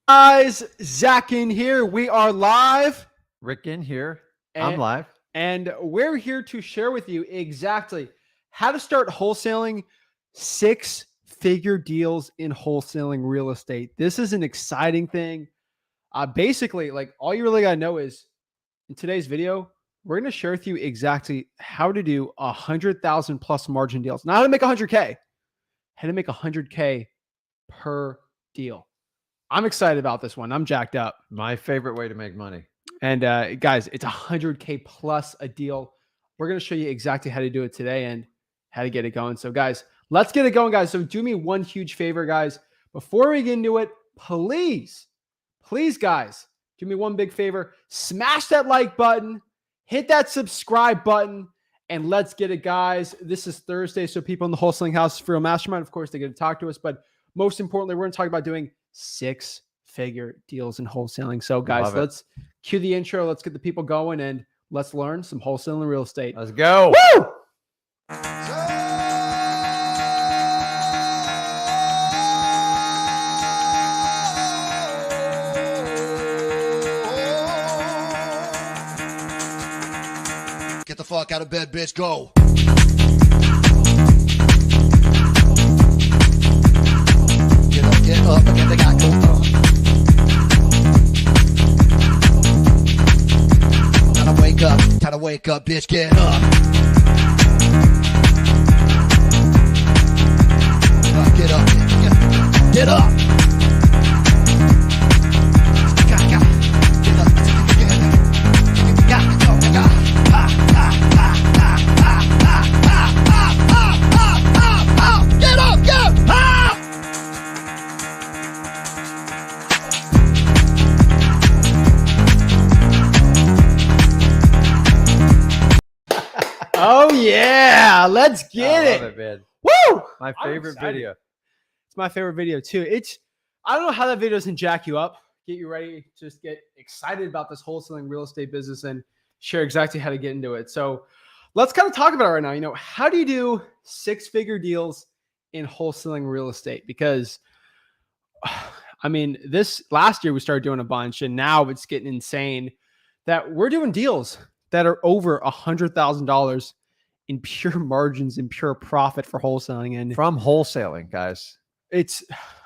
Guys, Zach Ginn here. We are live. Rick Ginn here. And, I'm live. And we're here to share with you exactly how to start wholesaling six-figure deals in wholesaling real estate. This is an exciting thing. Basically, like all you really got to know is in today's video, we're going to share with you exactly how to do 100,000 plus margin deals. Not how to make 100K, how to make 100K per deal. I'm excited about this one. I'm jacked up. My favorite way to make money. And guys, it's 100K plus a deal. We're going to show you exactly how to do it today and how to get it going. So guys, let's get it going, guys. So do me one huge favor, guys. Before we get into it, please, guys, do me one big favor. Smash that like button, hit that subscribe button, and let's get it, guys. This is Thursday, so people in the wholesaling house for a mastermind, of course, they get to talk to us. But most importantly, we're going to talk about doing six-figure deals in wholesaling. So guys, let's cue the intro. Let's get the people going and let's learn some wholesaling real estate. Let's go. Woo! Get the fuck out of bed, bitch. Go. Get up and get the guy go. Gotta wake up, bitch. Get up. Get up. Get up. Oh yeah, let's get it. I love it, man. Woo! My favorite video. It's my favorite video too. I don't know how that video doesn't jack you up, get you ready, just get excited about this wholesaling real estate business and share exactly how to get into it. So let's kind of talk about it right now. You know, how do you do six-figure deals in wholesaling real estate? Because I mean, this last year we started doing a bunch and now it's getting insane that we're doing deals that are over $100,000 in pure margins and pure profit for wholesaling. And from wholesaling, guys,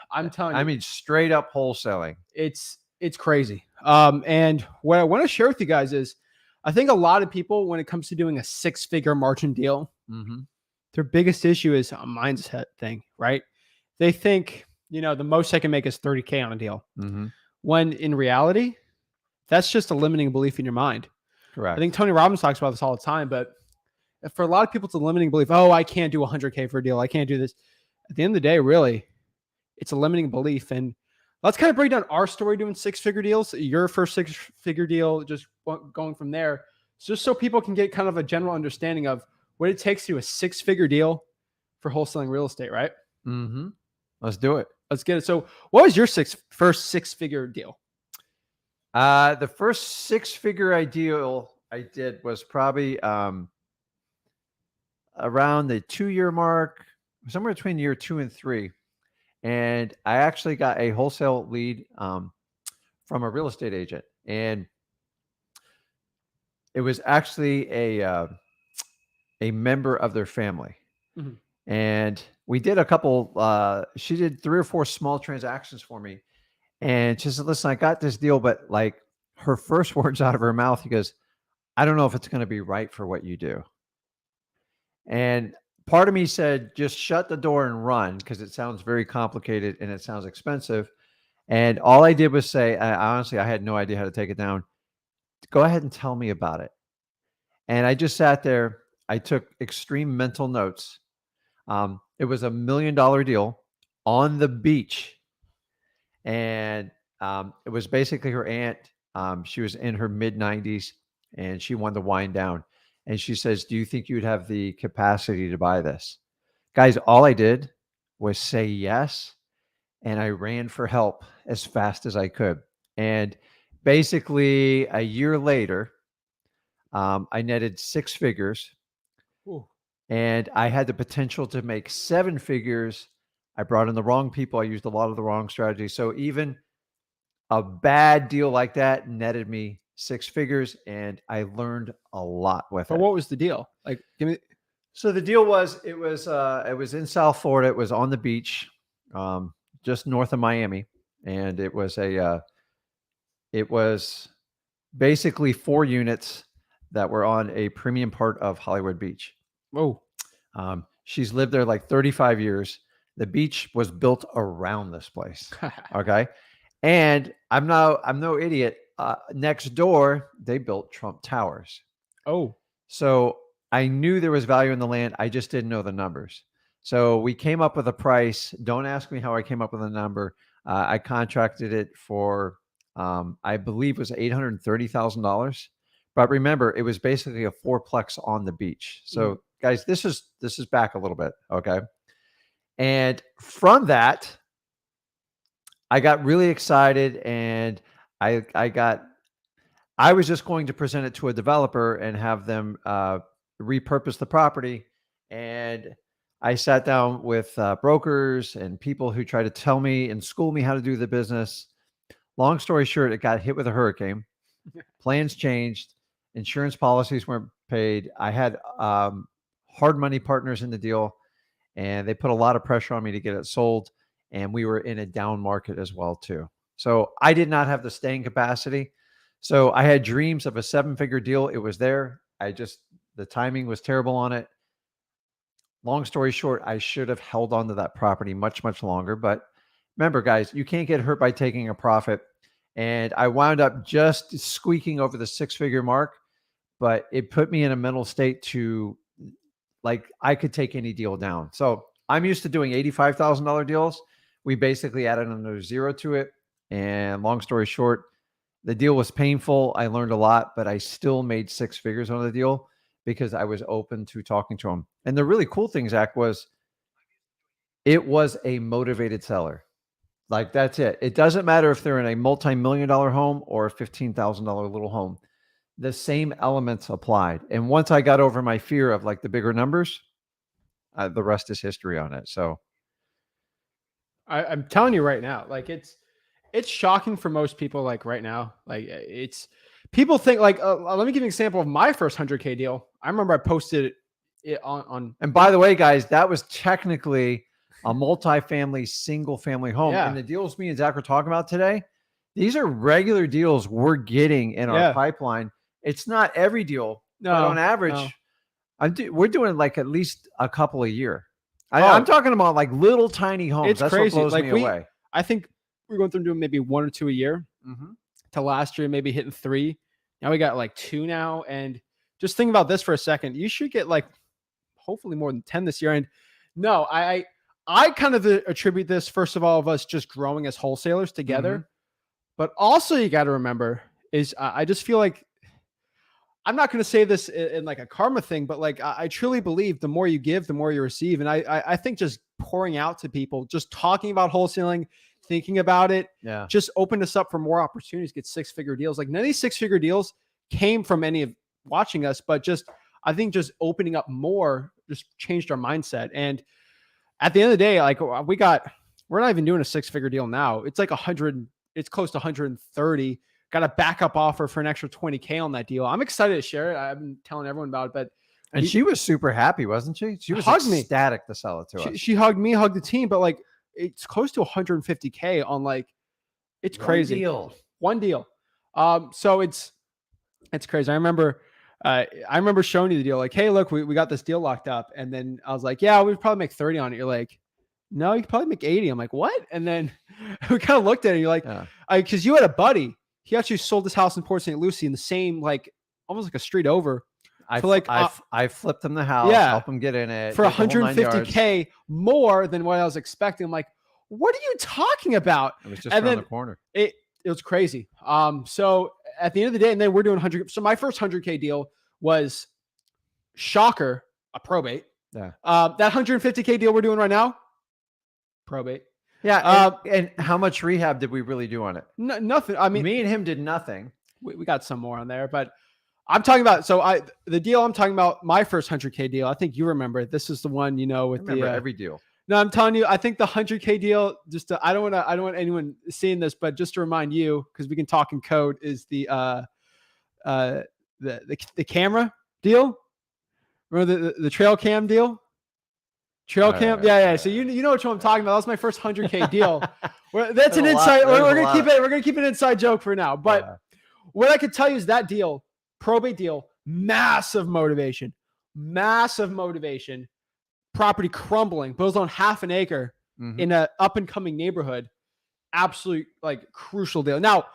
I'm telling you, I mean, straight up wholesaling. It's crazy. And what I want to share with you guys is, I think a lot of people, when it comes to doing a six-figure margin deal, their biggest issue is a mindset thing, right? They think, you know, the most I can make is 30K on a deal. When in reality, that's just a limiting belief in your mind. Correct. I think Tony Robbins talks about this all the time, but for a lot of people, it's a limiting belief. Oh, I can't do 100K for a deal. I can't do this. At the end of the day, really, it's a limiting belief. And let's kind of break down our story doing six-figure deals, your first six-figure deal, just going from there, just so people can get kind of a general understanding of what it takes to do a six-figure deal for wholesaling real estate, right? Let's do it. Let's get it. So what was your first six-figure deal? The first six-figure deal I did was probably around the 2-year mark, somewhere between year 2 and 3. And I actually got a wholesale lead from a real estate agent. And it was actually a member of their family. And we did a couple, she did 3 or 4 small transactions for me. And she said, listen, I got this deal, but like her first words out of her mouth, he goes, I don't know if it's going to be right for what you do. And part of me said, just shut the door and run, because it sounds very complicated and it sounds expensive. And all I did was say, honestly, I had no idea how to take it down. Go ahead and tell me about it. And I just sat there. I took extreme mental notes. It was $1 million deal on the beach. And it was basically her aunt. She was in her mid-90s and she wanted to wind down. And she says, do you think you'd have the capacity to buy this? Guys, all I did was say yes. And I ran for help as fast as I could. And basically a year later, I netted 6 figures. Ooh. And I had the potential to make 7 figures. I brought in the wrong people. I used a lot of the wrong strategies. So even a bad deal like that netted me 6 figures, and I learned a lot with But it. what was the deal? Like, give me. So the deal was, it was in South Florida. It was on the beach, just north of Miami, and it was basically 4 units that were on a premium part of Hollywood Beach. Oh, She's lived there like 35 years. The beach was built around this place. Okay. And I'm no idiot. Next door, they built Trump Towers. oh, So I knew there was value in the land. I just didn't know the numbers. So we came up with a price. Don't ask me how I came up with a number. I contracted it for, I believe it was $830,000. But remember, it was basically a 4-plex on the beach. So guys, this is back a little bit. Okay. And from that, I got really excited, and I was just going to present it to a developer and have them repurpose the property. And I sat down with brokers and people who try to tell me and school me how to do the business. Long story short, it got hit with a hurricane. Plans changed. Insurance policies weren't paid. I had hard money partners in the deal, and they put a lot of pressure on me to get it sold. And we were in a down market as well too. So I did not have the staying capacity. So I had dreams of a 7-figure deal. It was there. The timing was terrible on it. Long story short, I should have held on to that property much, much longer. But remember, guys, you can't get hurt by taking a profit. And I wound up just squeaking over the 6-figure mark, but it put me in a mental state to, like, I could take any deal down. So I'm used to doing $85,000 deals. We basically added another 0 to it. And long story short, the deal was painful. I learned a lot, but I still made 6 figures on the deal because I was open to talking to them. And the really cool thing, Zach, was it was a motivated seller. Like, that's it. It doesn't matter if they're in a multi-million-dollar home or a $15,000 little home. The same elements applied. And once I got over my fear of like the bigger numbers, the rest is history on it. So I'm telling you right now, like it's shocking for most people. Like right now, like it's people think like, let me give you an example of my first 100K deal. I remember I posted it on. And by the way, guys, that was technically a multi-family, single family home. Yeah. And the deals me and Zach are talking about today, these are regular deals we're getting in our pipeline. It's not every deal, but on average, we're doing like at least a couple a year. I'm talking about like little tiny homes. It's That's crazy. what blows me away. I think we're going through doing maybe 1 or 2 a year. To last year, maybe hitting 3. Now we got like 2 now. And just think about this for a second. You should get like hopefully more than 10 this year. And no, I kind of attribute this, first of all, of us just growing as wholesalers together. But also you got to remember is I just feel like, I'm not going to say this in like a karma thing, but like I truly believe the more you give, the more you receive. And I think just pouring out to people, just talking about wholesaling, thinking about it, just opened us up for more opportunities to get 6-figure deals. Like none of these 6-figure deals came from any of watching us, but just, I think just opening up more just changed our mindset. And at the end of the day, like we're not even doing a 6-figure deal now. It's like 100, it's close to 130. Got a backup offer for an extra 20K on that deal. I'm excited to share it. I've been telling everyone about it, but she was super happy, wasn't she? She was ecstatic to sell it to us. She hugged me, hugged the team, but like it's close to 150K on like, it's crazy. One deal. So it's crazy. I remember showing you the deal. Like, hey, look, we got this deal locked up. And then I was like, yeah, we'd probably make 30 on it. You're like, no, you could probably make 80. I'm like, what? And then we kind of looked at it. And you're like, because you had a buddy. He actually sold his house in Port Saint Lucie in the same, like almost like a street over. I flipped him the house, help him get in it for 150K more than what I was expecting. I'm like, what are you talking about? It was just around the corner. It was crazy. So at the end of the day, and then we're doing 100. So my first 100K deal was, shocker, a probate. Yeah. That 150K deal we're doing right now, probate. Yeah. And how much rehab did we really do on it? Nothing. I mean, me and him did nothing. We got some more on there, but I'm talking about, the deal I'm talking about, my first 100K deal. I think you remember it. This is the one, with every deal. No, I'm telling you, I think the 100K deal, I don't want anyone seeing this, but just to remind you, because we can talk in code, is the camera deal. Remember the trail cam deal? Trail cam, yeah. So you know which one I'm talking about. That was my first 100K deal. That's an inside. We're gonna keep an inside joke for now. But what I could tell you is that deal, probate deal, massive motivation. Property crumbling, but it was on half an acre in a up and coming neighborhood. Absolute like crucial deal. Now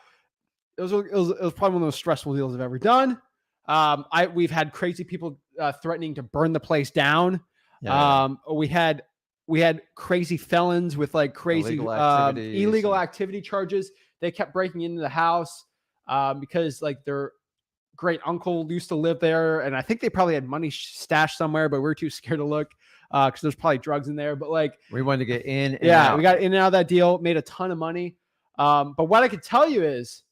it was probably one of the most stressful deals I've ever done. We've had crazy people threatening to burn the place down. We had crazy felons with like crazy illegal activity charges. They kept breaking into the house because like their great uncle used to live there, and I think they probably had money stashed somewhere, but we're too scared to look because there's probably drugs in there. But like we wanted to get in. And out. We got in and out of that deal, made a ton of money. But what I could tell you is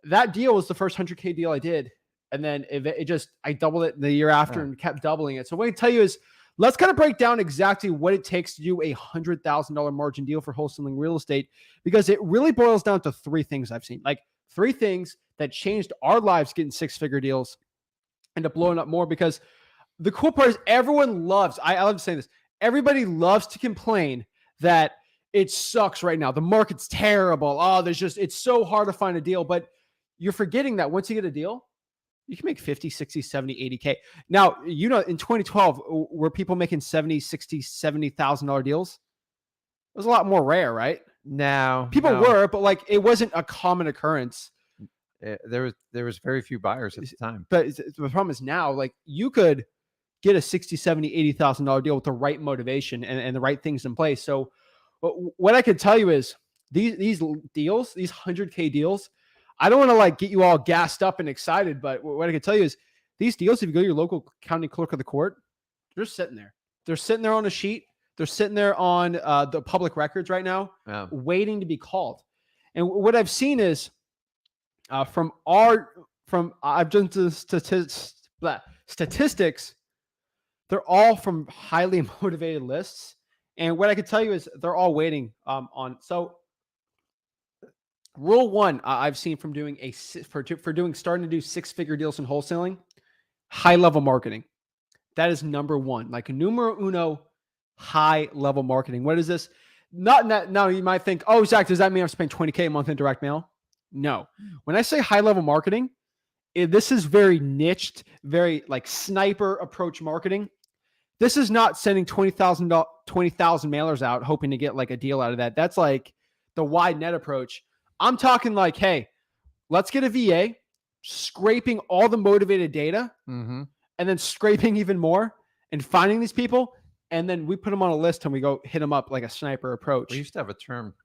that deal was the first 100K deal I did. And then I doubled it the year after and kept doubling it. So what I can tell you is, let's kind of break down exactly what it takes to do a $100,000 margin deal for wholesaling real estate, because it really boils down to three things I've seen, like three things that changed our lives getting six-figure deals and to blowing up more. Because the cool part is everyone loves, I love saying this, everybody loves to complain that it sucks right now. The market's terrible. It's so hard to find a deal. But you're forgetting that once you get a deal, you can make 50, 60, 70, 80K. Now, in 2012, were people making 70, 60, $70,000 deals? It was a lot more rare, right? No. People were, but like it wasn't a common occurrence. There was very few buyers at the time. But the problem is now, like you could get a 60, 70, $80,000 deal with the right motivation and the right things in place. So what I could tell you is these deals, these 100K deals, I don't want to like get you all gassed up and excited, but what I can tell you is these deals, if you go to your local county clerk of the court, they're sitting there. They're sitting there on a sheet. They're sitting there on the public records right now, waiting to be called. And what I've seen is I've done statistics. They're all from highly motivated lists. And what I can tell you is they're all waiting on. So rule one, I've seen from doing starting to do six-figure deals in wholesaling, high-level marketing. That is number one, like numero uno, high-level marketing. What is this? Not that now you might think, oh, Zach, does that mean I'm spending $20K a month in direct mail? No. When I say high-level marketing, this is very niched, very like sniper approach marketing. This is not sending 20,000 mailers out hoping to get like a deal out of that. That's like the wide net approach. I'm talking like, hey, let's get a VA, scraping all the motivated data, and then scraping even more and finding these people. And then we put them on a list and we go hit them up like a sniper approach. We used to have a term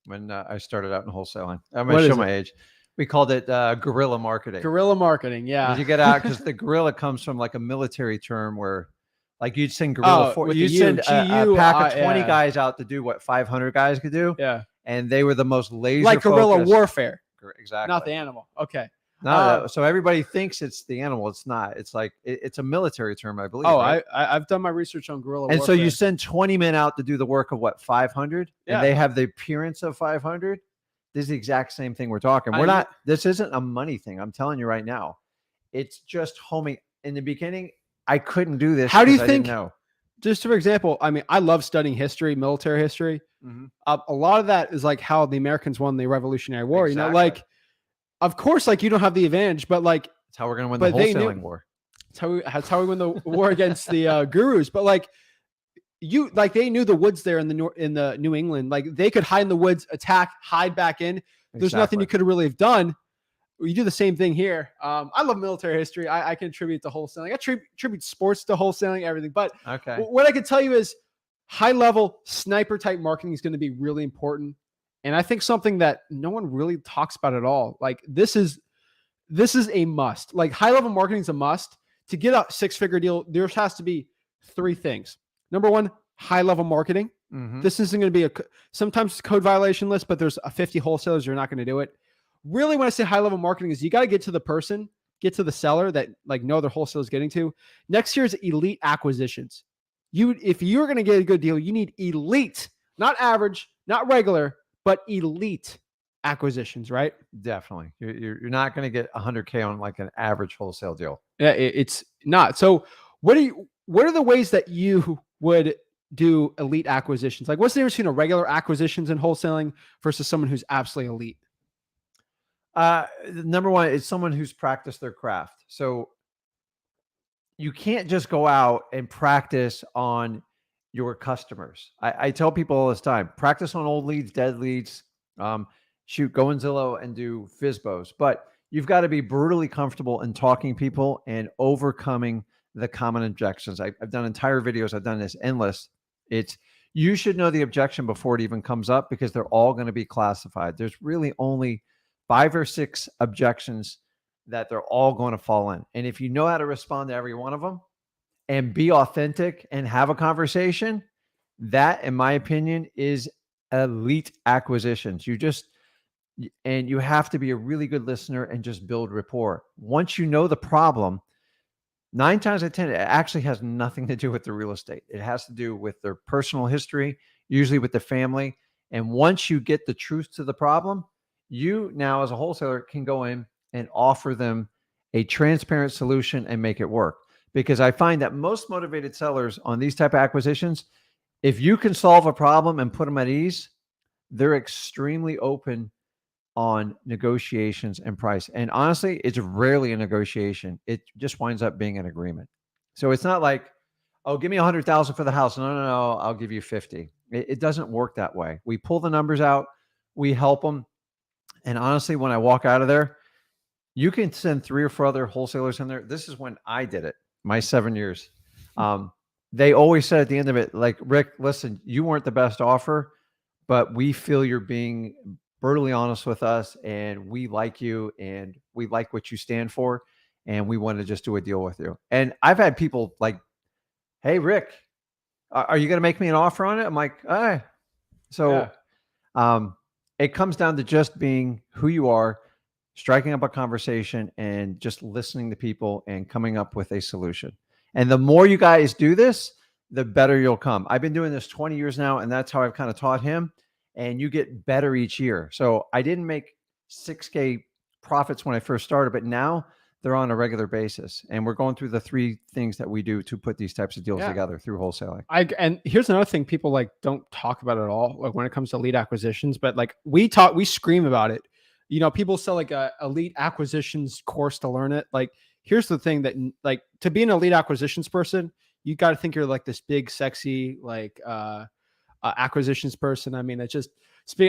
when I started out in wholesaling. I'm going to show my age. We called it guerrilla marketing. Guerrilla marketing, yeah. You get out because the guerrilla comes from like a military term where like you'd send guerrilla you'd send a pack of 20 guys out to do what 500 guys could do. Yeah. And they were the most laser like guerrilla warfare. Exactly. Not the animal. Okay. No, so everybody thinks it's the animal. It's not. It's like it's a military term, I believe. Oh, right? I've done my research on guerrilla and warfare. So you send 20 men out to do the work of what 500, and they have the appearance of 500. This is the exact same thing we're talking. This isn't a money thing. I'm telling you right now. It's just homing. In the beginning, I couldn't do this. How do you think? No. Just for example, I mean, I love studying history, military history. A lot of that is like how the Americans won the Revolutionary War. Exactly. Like, of course, like you don't have the advantage, but like it's how we're going to win the wholesaling war. That's how we win the war against the gurus. But like they knew the woods there in the New England. Like they could hide in the woods, attack, hide back in. There's nothing you could really have done. You do the same thing here. I love military history. I can attribute to wholesaling. I attribute sports to wholesaling, everything. But what I can tell you is high level sniper type marketing is going to be really important. And I think something that no one really talks about at all. Like this is a must. Like high level marketing is a must. To get a six-figure deal, there has to be three things. Number one, high level marketing. This isn't going to be sometimes it's code violation list, but there's 50 wholesalers. You're not going to do it. Really, when I say high level marketing is you got to get to the person, get to the seller that like no other wholesaler is getting to. Next year is elite acquisitions. if you're going to get a good deal, you need elite, not average, not regular, but elite acquisitions, right? Definitely. You're not going to get 100K on like an average wholesale deal. Yeah, it's not. So what are the ways that you would do elite acquisitions? Like, what's the difference between a regular acquisitions and wholesaling versus someone who's absolutely elite? Number one is someone who's practiced their craft. So you can't just go out and practice on your customers. I tell people all this time, practice on old leads, dead leads, go in Zillow and do FSBOs, but you've got to be brutally comfortable in talking to people and overcoming the common objections. I've done entire videos. I've done this endless. You should know the objection before it even comes up because they're all going to be classified. There's really only 5 or 6 objections that they're all going to fall in. And if you know how to respond to every one of them and be authentic and have a conversation, that, in my opinion, is elite acquisitions. You have to be a really good listener and just build rapport. Once you know the problem, 9 times out of 10, it actually has nothing to do with the real estate. It has to do with their personal history, usually with the family. And once you get the truth to the problem, you now as a wholesaler can go in and offer them a transparent solution and make it work. Because I find that most motivated sellers on these type of acquisitions, if you can solve a problem and put them at ease, they're extremely open on negotiations and price. And honestly, it's rarely a negotiation. It just winds up being an agreement. So it's not like, oh, give me 100,000 for the house. No, I'll give you 50. It doesn't work that way. We pull the numbers out, we help them. And honestly, when I walk out of there, you can send 3 or 4 other wholesalers in there. This is when I did it, my 7 years. They always said at the end of it, like, Rick, listen, you weren't the best offer, but we feel you're being brutally honest with us and we like you and we like what you stand for. And we want to just do a deal with you. And I've had people like, hey, Rick, are you going to make me an offer on it? I'm like, all right. So it comes down to just being who you are, striking up a conversation and just listening to people and coming up with a solution. And the more you guys do this, the better you'll come. I've been doing this 20 years now, and that's how I've kind of taught him. And you get better each year. So I didn't make 6K profits when I first started, but now they're on a regular basis. And we're going through the 3 things that we do to put these types of deals together through wholesaling. And here's another thing people like don't talk about at all, like when it comes to lead acquisitions, but like we scream about it. You know, people sell like a elite acquisitions course to learn it. Like, here's the thing that, like, to be an elite acquisitions person, you got to think you're like this big, sexy, like, acquisitions person. I mean, it's just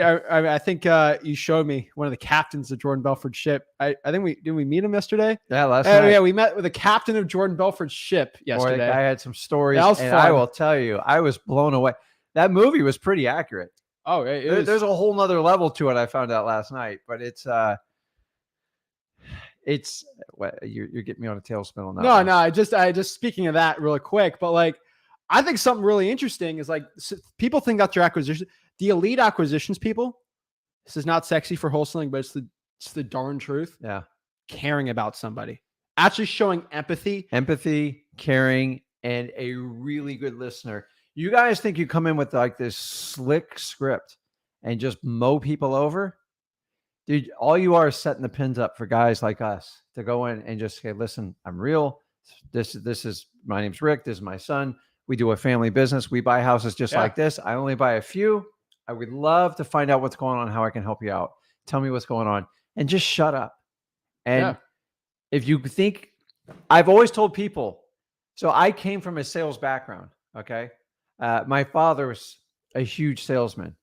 I think you showed me one of the captains of Jordan Belford's ship. I think did we meet him yesterday? Yeah, last night. Yeah, we met with the captain of Jordan Belford's ship yesterday. Boy, I had some stories. That was and fun. I will tell you, I was blown away. That movie was pretty accurate. Oh, there's a whole nother level to it. I found out last night, but you're getting me on a tailspin on that. No, I just speaking of that really quick, but like, I think something really interesting is like people think that's your acquisition. The elite acquisitions people, this is not sexy for wholesaling, but it's the darn truth. Yeah. Caring about somebody, actually showing empathy, caring, and a really good listener. You guys think you come in with like this slick script and just mow people over? Dude, all you are is setting the pins up for guys like us to go in and just say, listen, I'm real. This is, my name's Rick. This is my son. We do a family business. We buy houses just like this. I only buy a few. I would love to find out what's going on, how I can help you out. Tell me what's going on and just shut up. And if you think, I've always told people, so I came from a sales background. Okay. My father was a huge salesman.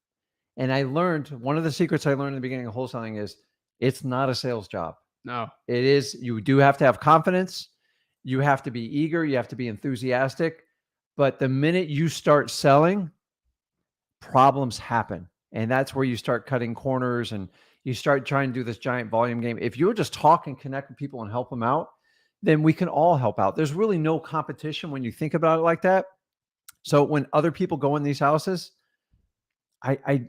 And I learned, one of the secrets I learned in the beginning of wholesaling is it's not a sales job. No, it is. You do have to have confidence. You have to be eager. You have to be enthusiastic. But the minute you start selling, problems happen. And that's where you start cutting corners and you start trying to do this giant volume game. If you'll just talk and connect with people and help them out, then we can all help out. There's really no competition when you think about it like that. So when other people go in these houses, I'd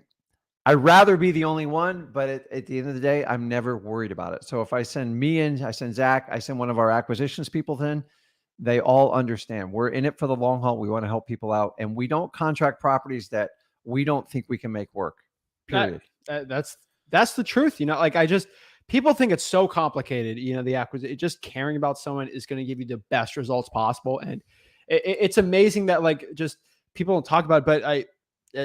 rather be the only one, but at the end of the day, I'm never worried about it. So if I send me in, I send Zach, I send one of our acquisitions people in, they all understand we're in it for the long haul. We want to help people out, and we don't contract properties that we don't think we can make work. Period. That's the truth. You know, like people think it's so complicated. You know, the acquisition, just caring about someone is going to give you the best results possible. And it's amazing that like just people don't talk about it, but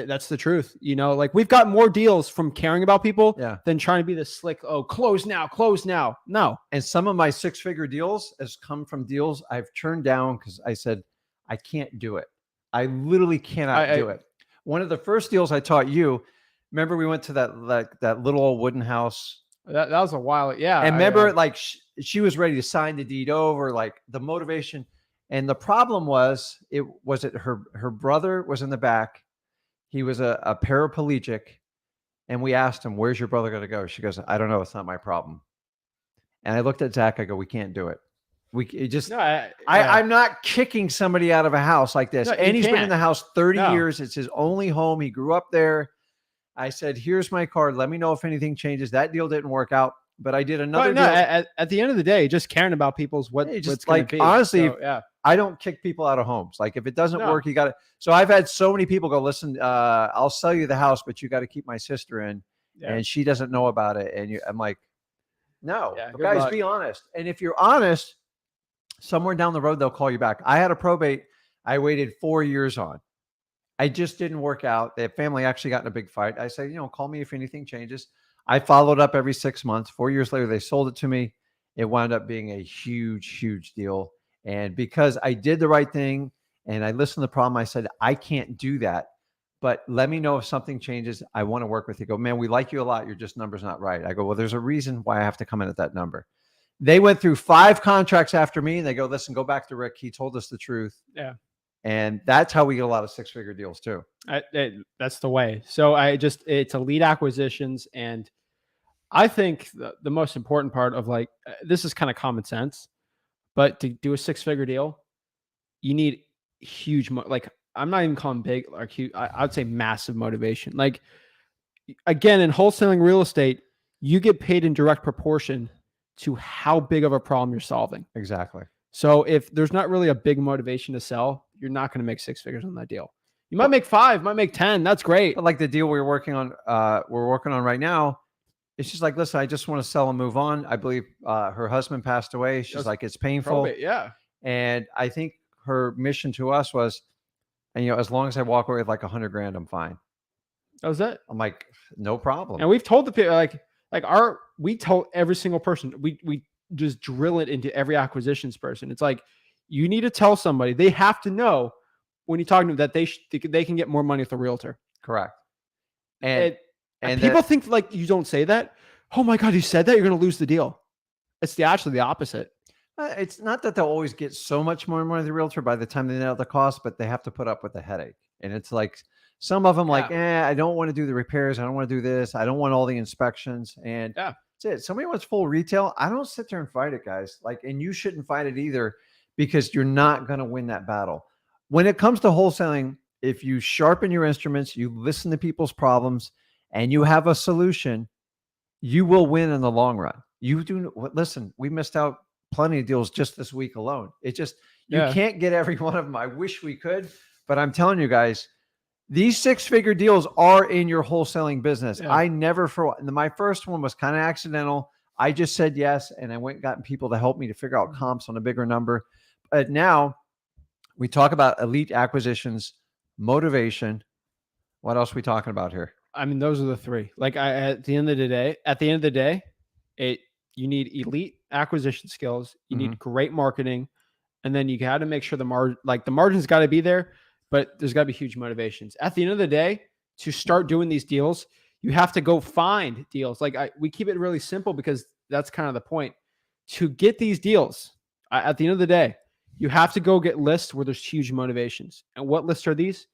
that's the truth. You know, like we've got more deals from caring about people than trying to be the slick, oh, close now. No. And some of my 6-figure deals has come from deals I've turned down because I said, I can't do it. I literally cannot do it. One of the first deals I taught you, remember we went to that little old wooden house. That was a while. Yeah. And remember like she was ready to sign the deed over, like the motivation. And the problem was her brother was in the back. He was a paraplegic, and we asked him, where's your brother going to go? She goes, I don't know. It's not my problem. And I looked at Zach. I go, we can't do it. I'm not kicking somebody out of a house like this. No, and he's been in the house 30 years. It's his only home. He grew up there. I said, here's my card. Let me know if anything changes. That deal didn't work out, but I did another deal. At the end of the day, just caring about people's what's like, be. Honestly, I don't kick people out of homes. Like if it doesn't work, you got to. So I've had so many people go, listen, I'll sell you the house, but you got to keep my sister in, and she doesn't know about it. And I'm like, no, guys, be honest. And if you're honest, somewhere down the road they'll call you back. I had a probate I waited 4 years on. I just didn't work out. The family actually got in a big fight. I said, call me if anything changes. I followed up every 6 months. 4 years later, they sold it to me. It wound up being a huge, huge deal. And because I did the right thing and I listened to the problem, I said, I can't do that, but let me know if something changes. I want to work with you. Go, man, we like you a lot. Your just number's not right. I go, well, there's a reason why I have to come in at that number. They went through 5 contracts after me and they go, listen, go back to Rick. He told us the truth. Yeah. And that's how we get a lot of 6-figure deals too. That's the way. So it's elite acquisitions. And I think the most important part of this is kind of common sense, but to do a 6-figure deal, you need huge, I'm not even calling big, like huge, I would say massive motivation. Like again, in wholesaling real estate, you get paid in direct proportion to how big of a problem you're solving. Exactly. So if there's not really a big motivation to sell, you're not going to make 6 figures on that deal. You might make 5, might make 10. That's great. But like the deal we're working on right now, it's just like, listen, I just want to sell and move on. I believe her husband passed away. She's like, it's painful. Probate, yeah. And I think her mission to us was, and as long as I walk away with like $100,000, I'm fine. That was it. I'm like, no problem. And we've told the people we told every single person, we just drill it into every acquisitions person. It's like, you need to tell somebody, they have to know when you're talking to them that they can get more money with a realtor. Correct. And people think like you don't say that. Oh my God, you said that, you're going to lose the deal. It's actually the opposite. It's not that they'll always get so much more money with the realtor by the time they know the cost, but they have to put up with the headache. And it's like some of them I don't want to do the repairs. I don't want to do this. I don't want all the inspections. And that's it. Somebody wants full retail. I don't sit there and fight it, guys. And you shouldn't fight it either, because you're not going to win that battle. When it comes to wholesaling, if you sharpen your instruments, you listen to people's problems, and you have a solution, you will win in the long run. You do. Listen, we missed out plenty of deals just this week alone. It just, you can't get every one of them. I wish we could, but I'm telling you guys, these 6-figure deals are in your wholesaling business. I never, my first one was kind of accidental. I just said yes, and I went and gotten people to help me to figure out comps on a bigger number. But now we talk about elite acquisitions, motivation. What else are we talking about here? I mean, those are the 3. At the end of the day, you need elite acquisition skills. You need great marketing, and then you got to make sure the margin's got to be there, but there's got to be huge motivations. At the end of the day, to start doing these deals, you have to go find deals. We keep it really simple because that's kind of the point. To get these deals, at the end of the day, you have to go get lists where there's huge motivations. And what lists are these?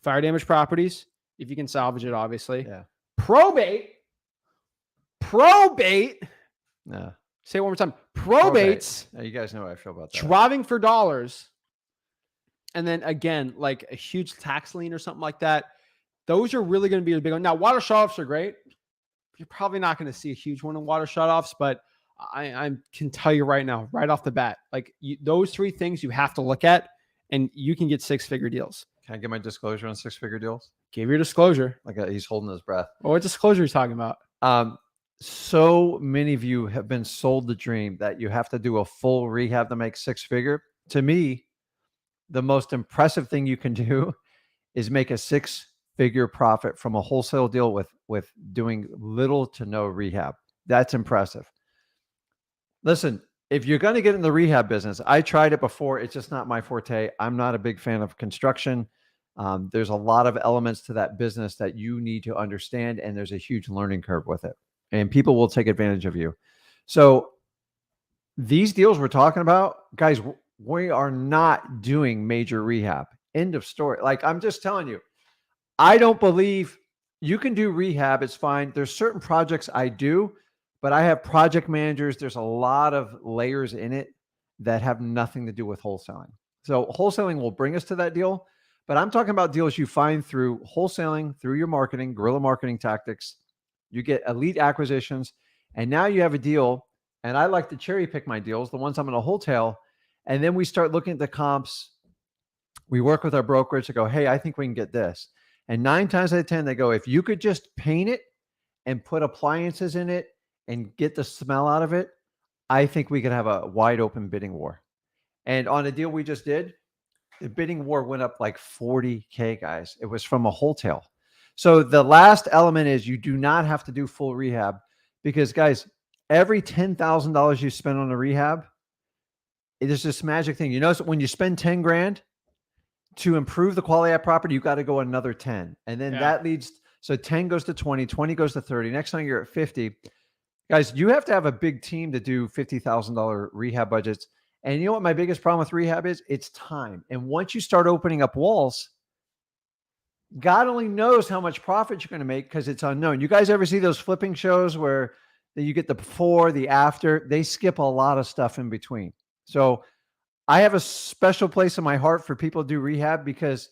Fire damage properties, if you can salvage it, obviously. Yeah. Probate. No. Say it one more time. Probates. You guys know how I feel about that. Driving for dollars. And then again, like a huge tax lien or something like that. Those are really going to be a big one. Now, water shutoffs are great. You're probably not going to see a huge one in water shutoffs, but I can tell you right now, right off the bat, like those 3 things you have to look at, and you can get 6-figure deals. Can I get my disclosure on 6-figure deals? Give your disclosure. Like he's holding his breath. What disclosure are you talking about? So many of you have been sold the dream that you have to do a full rehab to make 6-figure. To me, the most impressive thing you can do is make a 6-figure profit from a wholesale deal with doing little to no rehab. That's impressive. Listen, if you're going to get in the rehab business, I tried it before. It's just not my forte. I'm not a big fan of construction. There's a lot of elements to that business that you need to understand, and there's a huge learning curve with it. And people will take advantage of you. So these deals we're talking about, guys, we are not doing major rehab. End of story. Like, I'm just telling you, I don't believe you can do rehab. It's fine. There's certain projects I do, but I have project managers. There's a lot of layers in it that have nothing to do with wholesaling. So wholesaling will bring us to that deal, but I'm talking about deals you find through wholesaling, through your marketing, guerrilla marketing tactics. You get elite acquisitions, and now you have a deal. And I like to cherry pick my deals, the ones I'm going to wholesale. And then we start looking at the comps. We work with our brokerage to go, hey, I think we can get this. And 9 times out of 10, they go, if you could just paint it and put appliances in it and get the smell out of it, I think we could have a wide open bidding war. And on a deal we just did, the bidding war went up like 40K, guys. It was from a wholesale. So the last element is you do not have to do full rehab, because, guys, every $10,000 you spend on a rehab, it is this magic thing. You notice when you spend 10 grand to improve the quality of that property, you got to go another 10. And then that leads, so 10 goes to 20, 20 goes to 30. Next time you're at 50. Guys, you have to have a big team to do $50,000 rehab budgets. And you know what my biggest problem with rehab is? It's time. And once you start opening up walls, God only knows how much profit you're going to make, because it's unknown. You guys ever see those flipping shows where you get the before, the after? They skip a lot of stuff in between. So I have a special place in my heart for people to do rehab, because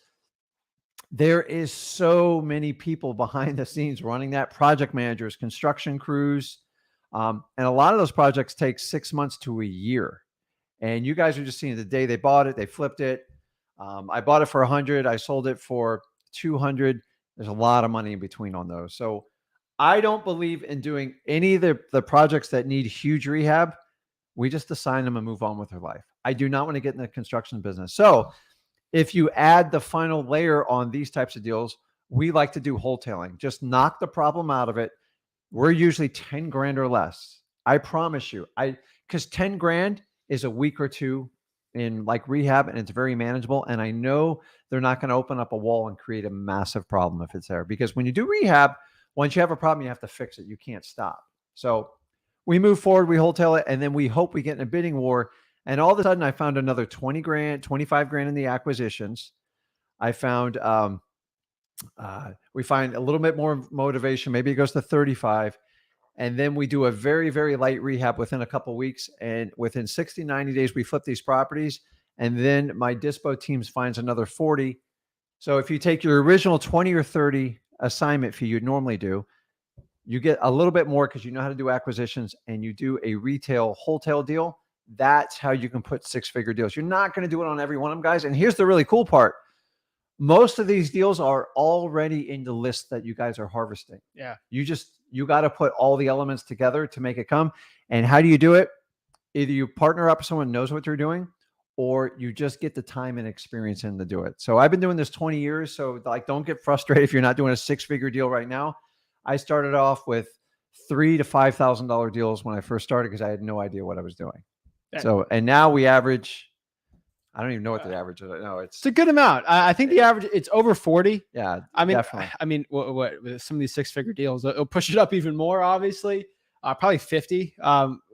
there is so many people behind the scenes running that, project managers, construction crews. And a lot of those projects take 6 months to a year. And you guys are just seeing the day they bought it, they flipped it. I bought it for 100. I sold it for 200. There's a lot of money in between on those. So I don't believe in doing any of the projects that need huge rehab. We just assign them and move on with their life. I do not want to get in the construction business. So if you add the final layer on these types of deals, we like to do wholetailing. Just knock the problem out of it. We're usually 10 grand or less. I promise you, because 10 grand is a week or two in like rehab, and it's very manageable. And I know they're not going to open up a wall and create a massive problem if it's there, because when you do rehab, once you have a problem, you have to fix it. You can't stop. So we move forward, we wholesale it, and then we hope we get in a bidding war. And all of a sudden I found another 20 grand, 25 grand in the acquisitions. I found, we find a little bit more motivation. Maybe it goes to 35. And then we do a very, very light rehab within a couple of weeks. And within 60, 90 days, we flip these properties. And then my dispo teams finds another 40. So if you take your original 20 or 30 assignment fee you'd normally do, you get a little bit more because you know how to do acquisitions, and you do a retail wholesale deal. That's how you can put 6-figure deals. You're not going to do it on every one of them, guys. And here's the really cool part. Most of these deals are already in the list that you guys are harvesting. Yeah. You got to put all the elements together to make it come. And how do you do it? Either you partner up with someone who knows what they're doing, or you just get the time and experience in to do it. So I've been doing this 20 years. So like, don't get frustrated if you're not doing a 6-figure deal right now. I started off with $3,000 to $5,000 deals when I first started, because I had no idea what I was doing. So, and now we average, I don't even know what the average is. No, it's a good amount. I think the average, it's over 40. Yeah, I mean, definitely. I mean, what with some of these 6-figure deals, it'll push it up even more, obviously. Probably 50.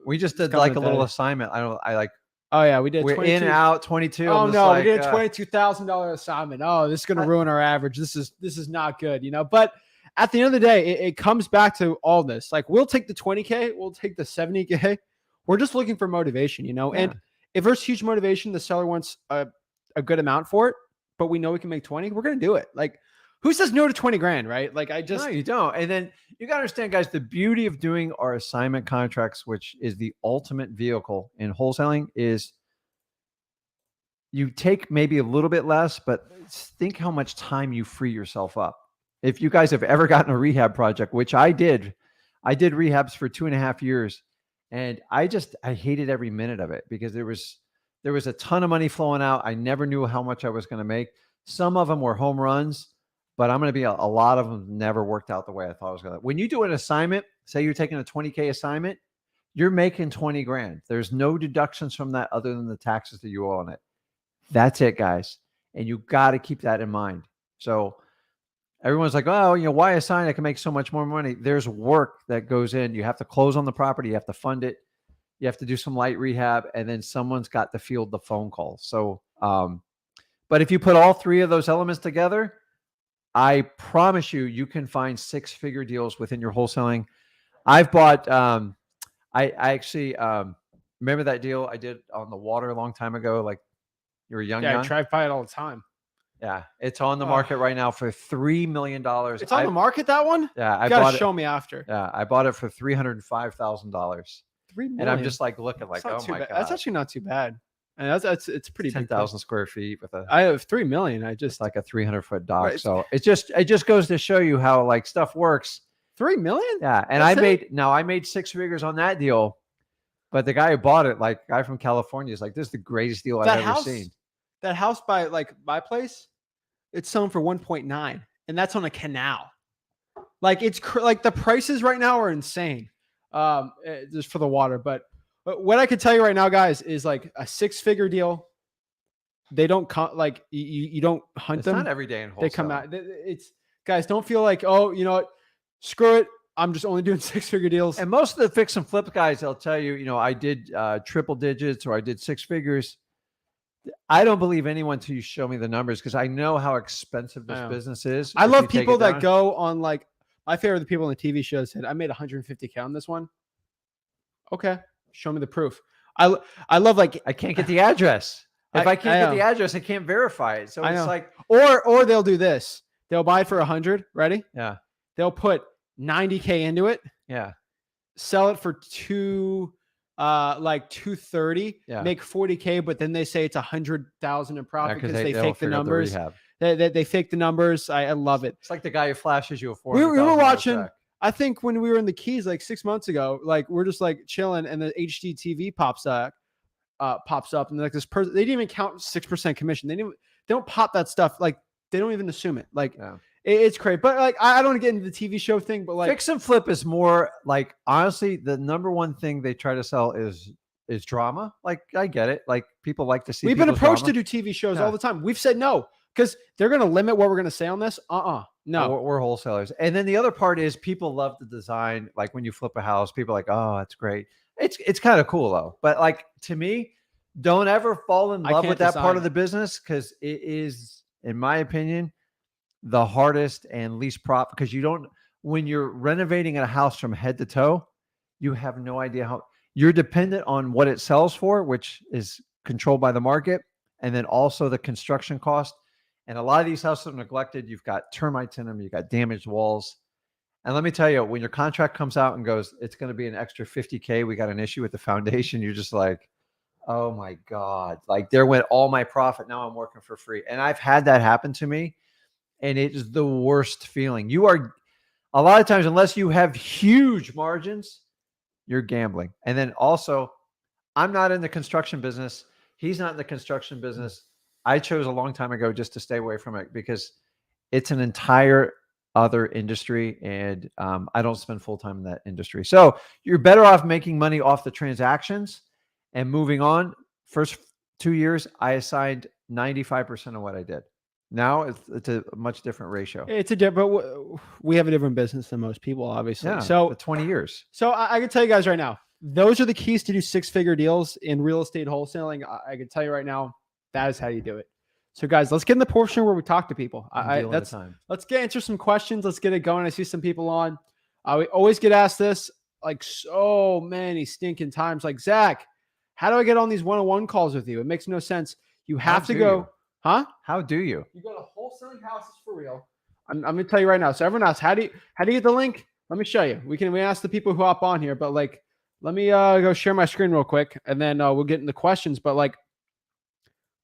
We just did like a little assignment. Oh yeah, we did. We're 22. in and out 22. Oh no, we did a $22,000 assignment. Oh, this is going to ruin our average. This is not good, you know. But at the end of the day, it comes back to all this. Like, we'll take the 20K, we'll take the 70K. We're just looking for motivation, you know. Yeah. And if there's huge motivation, the seller wants a good amount for it, but we know we can make 20, we're going to do it. Like, Who says no to 20 grand, right? Like I just, No, you don't. And then you got to understand, guys, the beauty of doing our assignment contracts, which is the ultimate vehicle in wholesaling, is you take maybe a little bit less, but think how much time you free yourself up. If you guys have ever gotten a rehab project, which I did rehabs for 2.5 years, and I hated every minute of it because there was a ton of money flowing out. I never knew how much I was going to make. Some of them were home runs, but I'm going to be a lot of them never worked out the way I thought it was going to. When you do an assignment, say you're taking a 20K assignment, you're making 20 grand. There's no deductions from that other than the taxes that you owe on it. That's it, guys. And you got to keep that in mind. So everyone's like, oh, why assign? I can make so much more money. There's work that goes in. You have to close on the property. You have to fund it. You have to do some light rehab. And then someone's got to field the phone call. So, but if you put all three of those elements together, I promise you can find 6-figure deals within your wholesaling. I've bought, I actually remember that deal I did on the water a long time ago. Like you were young. I drive by it all the time. Yeah, it's on the market right now for $3 million. It's on the market, that one? Yeah, I bought it. Show me after. Yeah, I bought it for $305,000. $3 million. And I'm just like looking like, oh my God. That's actually not too bad. And it's pretty 10,000 square feet with I have $3 million. I just like a 300-foot dock. Right. So it just goes to show you how like stuff works. $3 million? Yeah, and I made 6 figures on that deal, but the guy who bought it, like guy from California, is like, this is the greatest deal I've ever seen. That house by like my place, it's selling for 1.9, and that's on a canal. Like it's like the prices right now are insane, just for the water. But what I could tell you right now, guys, is like a 6-figure deal. They don't come like you don't hunt them. It's not every day in wholesale. They come out. It's guys, don't feel like, oh, you know what, screw it. I'm just only doing 6-figure deals. And most of the fix and flip guys, they'll tell you, I did triple digits or I did 6 figures. I don't believe anyone till you show me the numbers because I know how expensive this business is. I love people that go on like my favorite of the people on the TV show said, I made 150K on this one. Okay, show me the proof. I love like I can't get the address. If I can't get the address, I can't verify it. So it's like or they'll do this. They'll buy it for 100. Ready? Yeah. They'll put 90K into it. Yeah. Sell it for like 230, make 40K, but then they say it's 100,000 in profit because they fake the numbers. They fake the numbers. I love it. It's like the guy who flashes you a $400,000 we were watching check. I think when we were in the Keys like 6 months ago, like we're just like chilling and the HD TV pops up and like this person, they didn't even count 6% commission. They don't pop that stuff. Like they don't even assume it. Like it's crazy. But like I don't want to get into the TV show thing, but like fix and flip is more like, honestly, the number one thing they try to sell is drama. Like I get it. Like people like to see. We've been approached to do TV shows all the time. We've said no because they're going to limit what we're going to say on this. No, we're wholesalers. And then the other part is people love the design. Like when you flip a house, people are like, oh, that's great. It's kind of cool though. But like to me, don't ever fall in love with that part of the business because it is, in my opinion, the hardest and least profit because when you're renovating a house from head to toe, you have no idea how you're dependent on what it sells for, which is controlled by the market, and then also the construction cost. And a lot of these houses are neglected. You've got termites in them. You've got damaged walls. And let me tell you, when your contract comes out and goes, it's going to be an extra 50K. We got an issue with the foundation. You're just like, oh my God, like there went all my profit. Now I'm working for free. And I've had that happen to me. And it is the worst feeling. You are a lot of times, unless you have huge margins, you're gambling. And then also, I'm not in the construction business. He's not in the construction business. I chose a long time ago just to stay away from it because it's an entire other industry. And I don't spend full time in that industry. So you're better off making money off the transactions and moving on. First 2 years, I assigned 95% of what I did. Now it's a much different ratio. It's a different. We have a different business than most people, obviously. Yeah, so 20 years. So I can tell you guys right now, those are the keys to do 6-figure deals in real estate wholesaling. I can tell you right now, that is how you do it. So guys, let's get in the portion where we talk to people. Let's get answer some questions. Let's get it going. I see some people on. We always get asked this like so many stinking times. Like, Zach, how do I get on these one-on-one calls with you? It makes no sense. You have to go. Huh? How do you? You go to Wholesaling Houses for Real. I'm going to tell you right now. So everyone else, how do you get the link? Let me show you. We ask the people who hop on here, but like, let me go share my screen real quick, and then we'll get into questions. But like,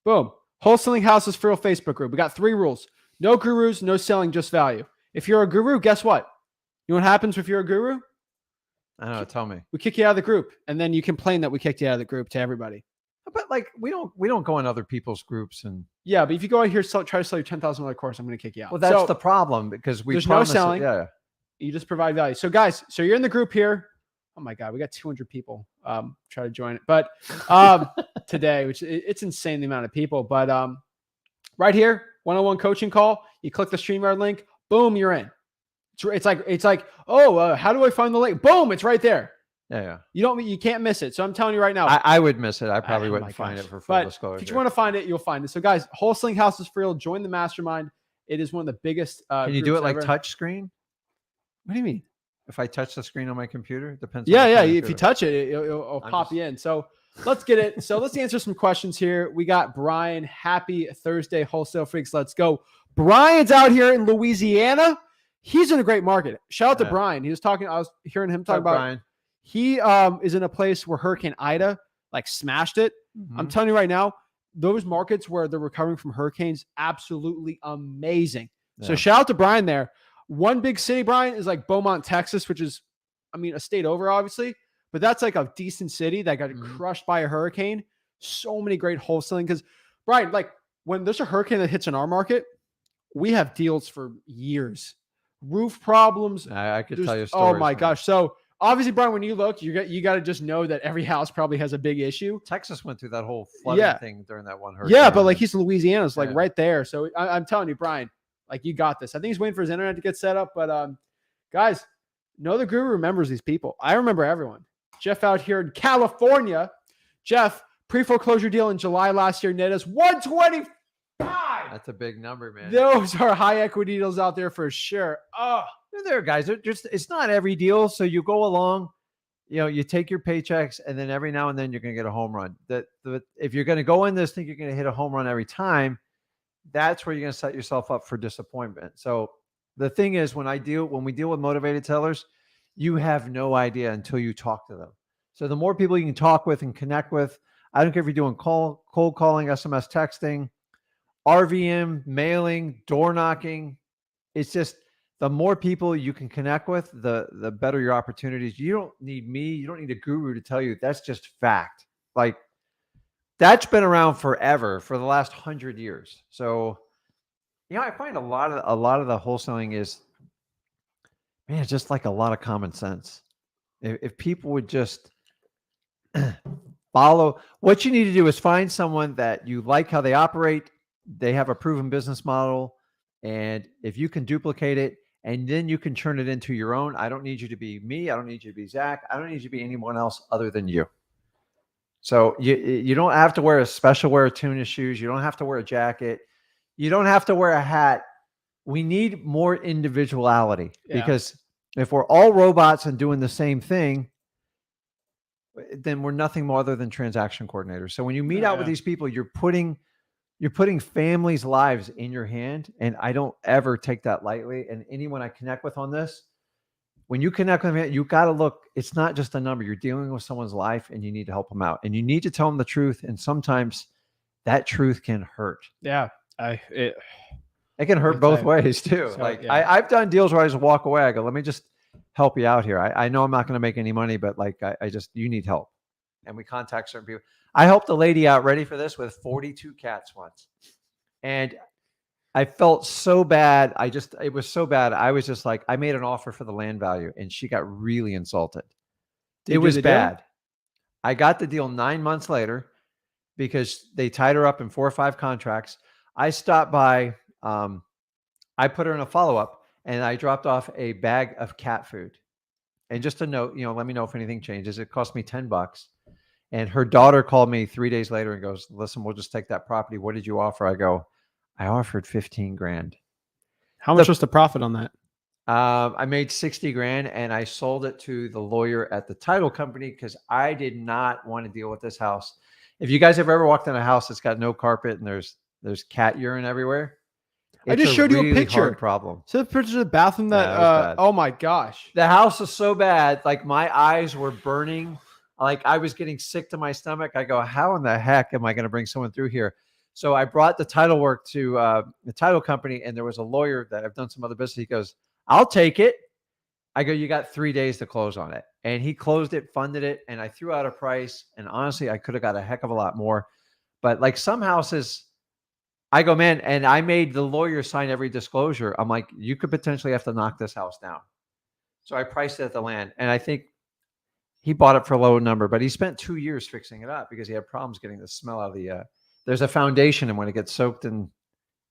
boom, Wholesaling Houses for Real Facebook group. We got 3 rules: no gurus, no selling, just value. If you're a guru, guess what? You know what happens if you're a guru? I don't know. Tell me. We kick you out of the group, and then you complain that we kicked you out of the group to everybody. But like, we don't go in other people's groups and. Yeah, but if you go out here try to sell your $10,000 course, I'm going to kick you out. Well, that's the problem, because there's no selling. Yeah. You just provide value. So guys, you're in the group here. Oh my God, we got 200 people try to join it, but today, which it's insane the amount of people. But right here, one-on-one coaching call. You click the StreamYard link. Boom, you're in. It's like how do I find the link? Boom, it's right there. Yeah. You can't miss it. So I'm telling you right now. I would miss it. I probably wouldn't find it for full disclosure. If you want to find it, you'll find it. So guys, Wholesaling Houses for Real. Join the Mastermind. It is one of the biggest. Can you do it like touch screen? What do you mean? If I touch the screen on my computer, it depends. Yeah. If you touch it, it'll pop you in. So let's get it. So let's answer some questions here. We got Brian. Happy Thursday, Wholesale Freaks. Let's go. Brian's out here in Louisiana. He's in a great market. Shout out to Brian. I was hearing him talk about Brian. He is in a place where Hurricane Ida like smashed it. Mm-hmm. I'm telling you right now, those markets where they're recovering from hurricanes, absolutely amazing. Yeah. So shout out to Brian there. One big city, Brian, is like Beaumont, Texas, which is, a state over, obviously, but that's like a decent city that got crushed by a hurricane. So many great wholesaling. Because, Brian, like when there's a hurricane that hits in our market, we have deals for years. Roof problems. I could tell you stories. Oh my gosh. So obviously, Brian, when you look, you got to just know that every house probably has a big issue. Texas went through that whole flooding thing during that one hurricane. Yeah, but like he's in Louisiana, it's like right there. So I'm telling you, Brian, like you got this. I think he's waiting for his internet to get set up. But guys, know the guru remembers these people. I remember everyone. Jeff out here in California. Jeff, pre-foreclosure deal in July last year, net is 125. That's a big number, man. Those are high equity deals out there for sure. Oh, there, guys. It's not every deal. So you go along, you take your paychecks, and then every now and then you're going to get a home run. If you're going to go in this, think you're going to hit a home run every time, that's where you're going to set yourself up for disappointment. So the thing is, when we deal with motivated sellers, you have no idea until you talk to them. So the more people you can talk with and connect with, I don't care if you're doing cold calling, SMS texting, RVM, mailing, door knocking. It's just the more people you can connect with, the better your opportunities. You don't need me. You don't need a guru to tell you. That's just fact. Like that's been around forever, for the last 100 years. So, I find a lot of the wholesaling is, man, it's just like a lot of common sense. If people would just follow, what you need to do is find someone that you like how they operate. They have a proven business model. And if you can duplicate it, and then you can turn it into your own. I don't need you to be me. I don't need you to be Zach. I don't need you to be anyone else other than you. So you don't have to wear a special wear of tuna shoes. You don't have to wear a jacket. You don't have to wear a hat. We need more individuality, because if we're all robots and doing the same thing, then we're nothing more other than transaction coordinators. So when you meet out with these people, you're putting families' lives in your hand. And I don't ever take that lightly. And anyone I connect with on this, when you connect with them, you got to look, it's not just a number. You're dealing with someone's life, and you need to help them out, and you need to tell them the truth. And sometimes that truth can hurt. Yeah. It can hurt both ways too. So, I've done deals where I just walk away. I go, let me just help you out here. I know I'm not going to make any money, but like, you need help. And we contact certain people. I helped a lady out, ready for this, with 42 cats once. And I felt so bad. It was so bad. I was just like, I made an offer for the land value, and she got really insulted. It was bad. I got the deal 9 months later because they tied her up in 4 or 5 contracts. I stopped by, I put her in a follow-up, and I dropped off a bag of cat food. And just a note, let me know if anything changes. It cost me $10. And her daughter called me 3 days later and goes, listen, we'll just take that property. What did you offer? I go, I offered 15 grand. How much was the profit on that? I made 60 grand, and I sold it to the lawyer at the title company because I did not want to deal with this house. If you guys have ever walked in a house that's got no carpet and there's cat urine everywhere, I just showed you a picture. Hard problem. So the picture of the bathroom that, Yeah, it was bad. oh my gosh. The house is so bad. Like my eyes were burning. Like I was getting sick to my stomach. I go, how in the heck am I going to bring someone through here? So I brought the title work to the title company, and there was a lawyer that I've done some other business. He goes, I'll take it. I go, you got 3 days to close on it. And he closed it, funded it, and I threw out a price. And honestly, I could have got a heck of a lot more. But like some houses, I go, man, and I made the lawyer sign every disclosure. I'm like, you could potentially have to knock this house down. So I priced it at the land. And I think he bought it for a low number, but he spent 2 years fixing it up because he had problems getting the smell out of the, there's a foundation, and when it gets soaked in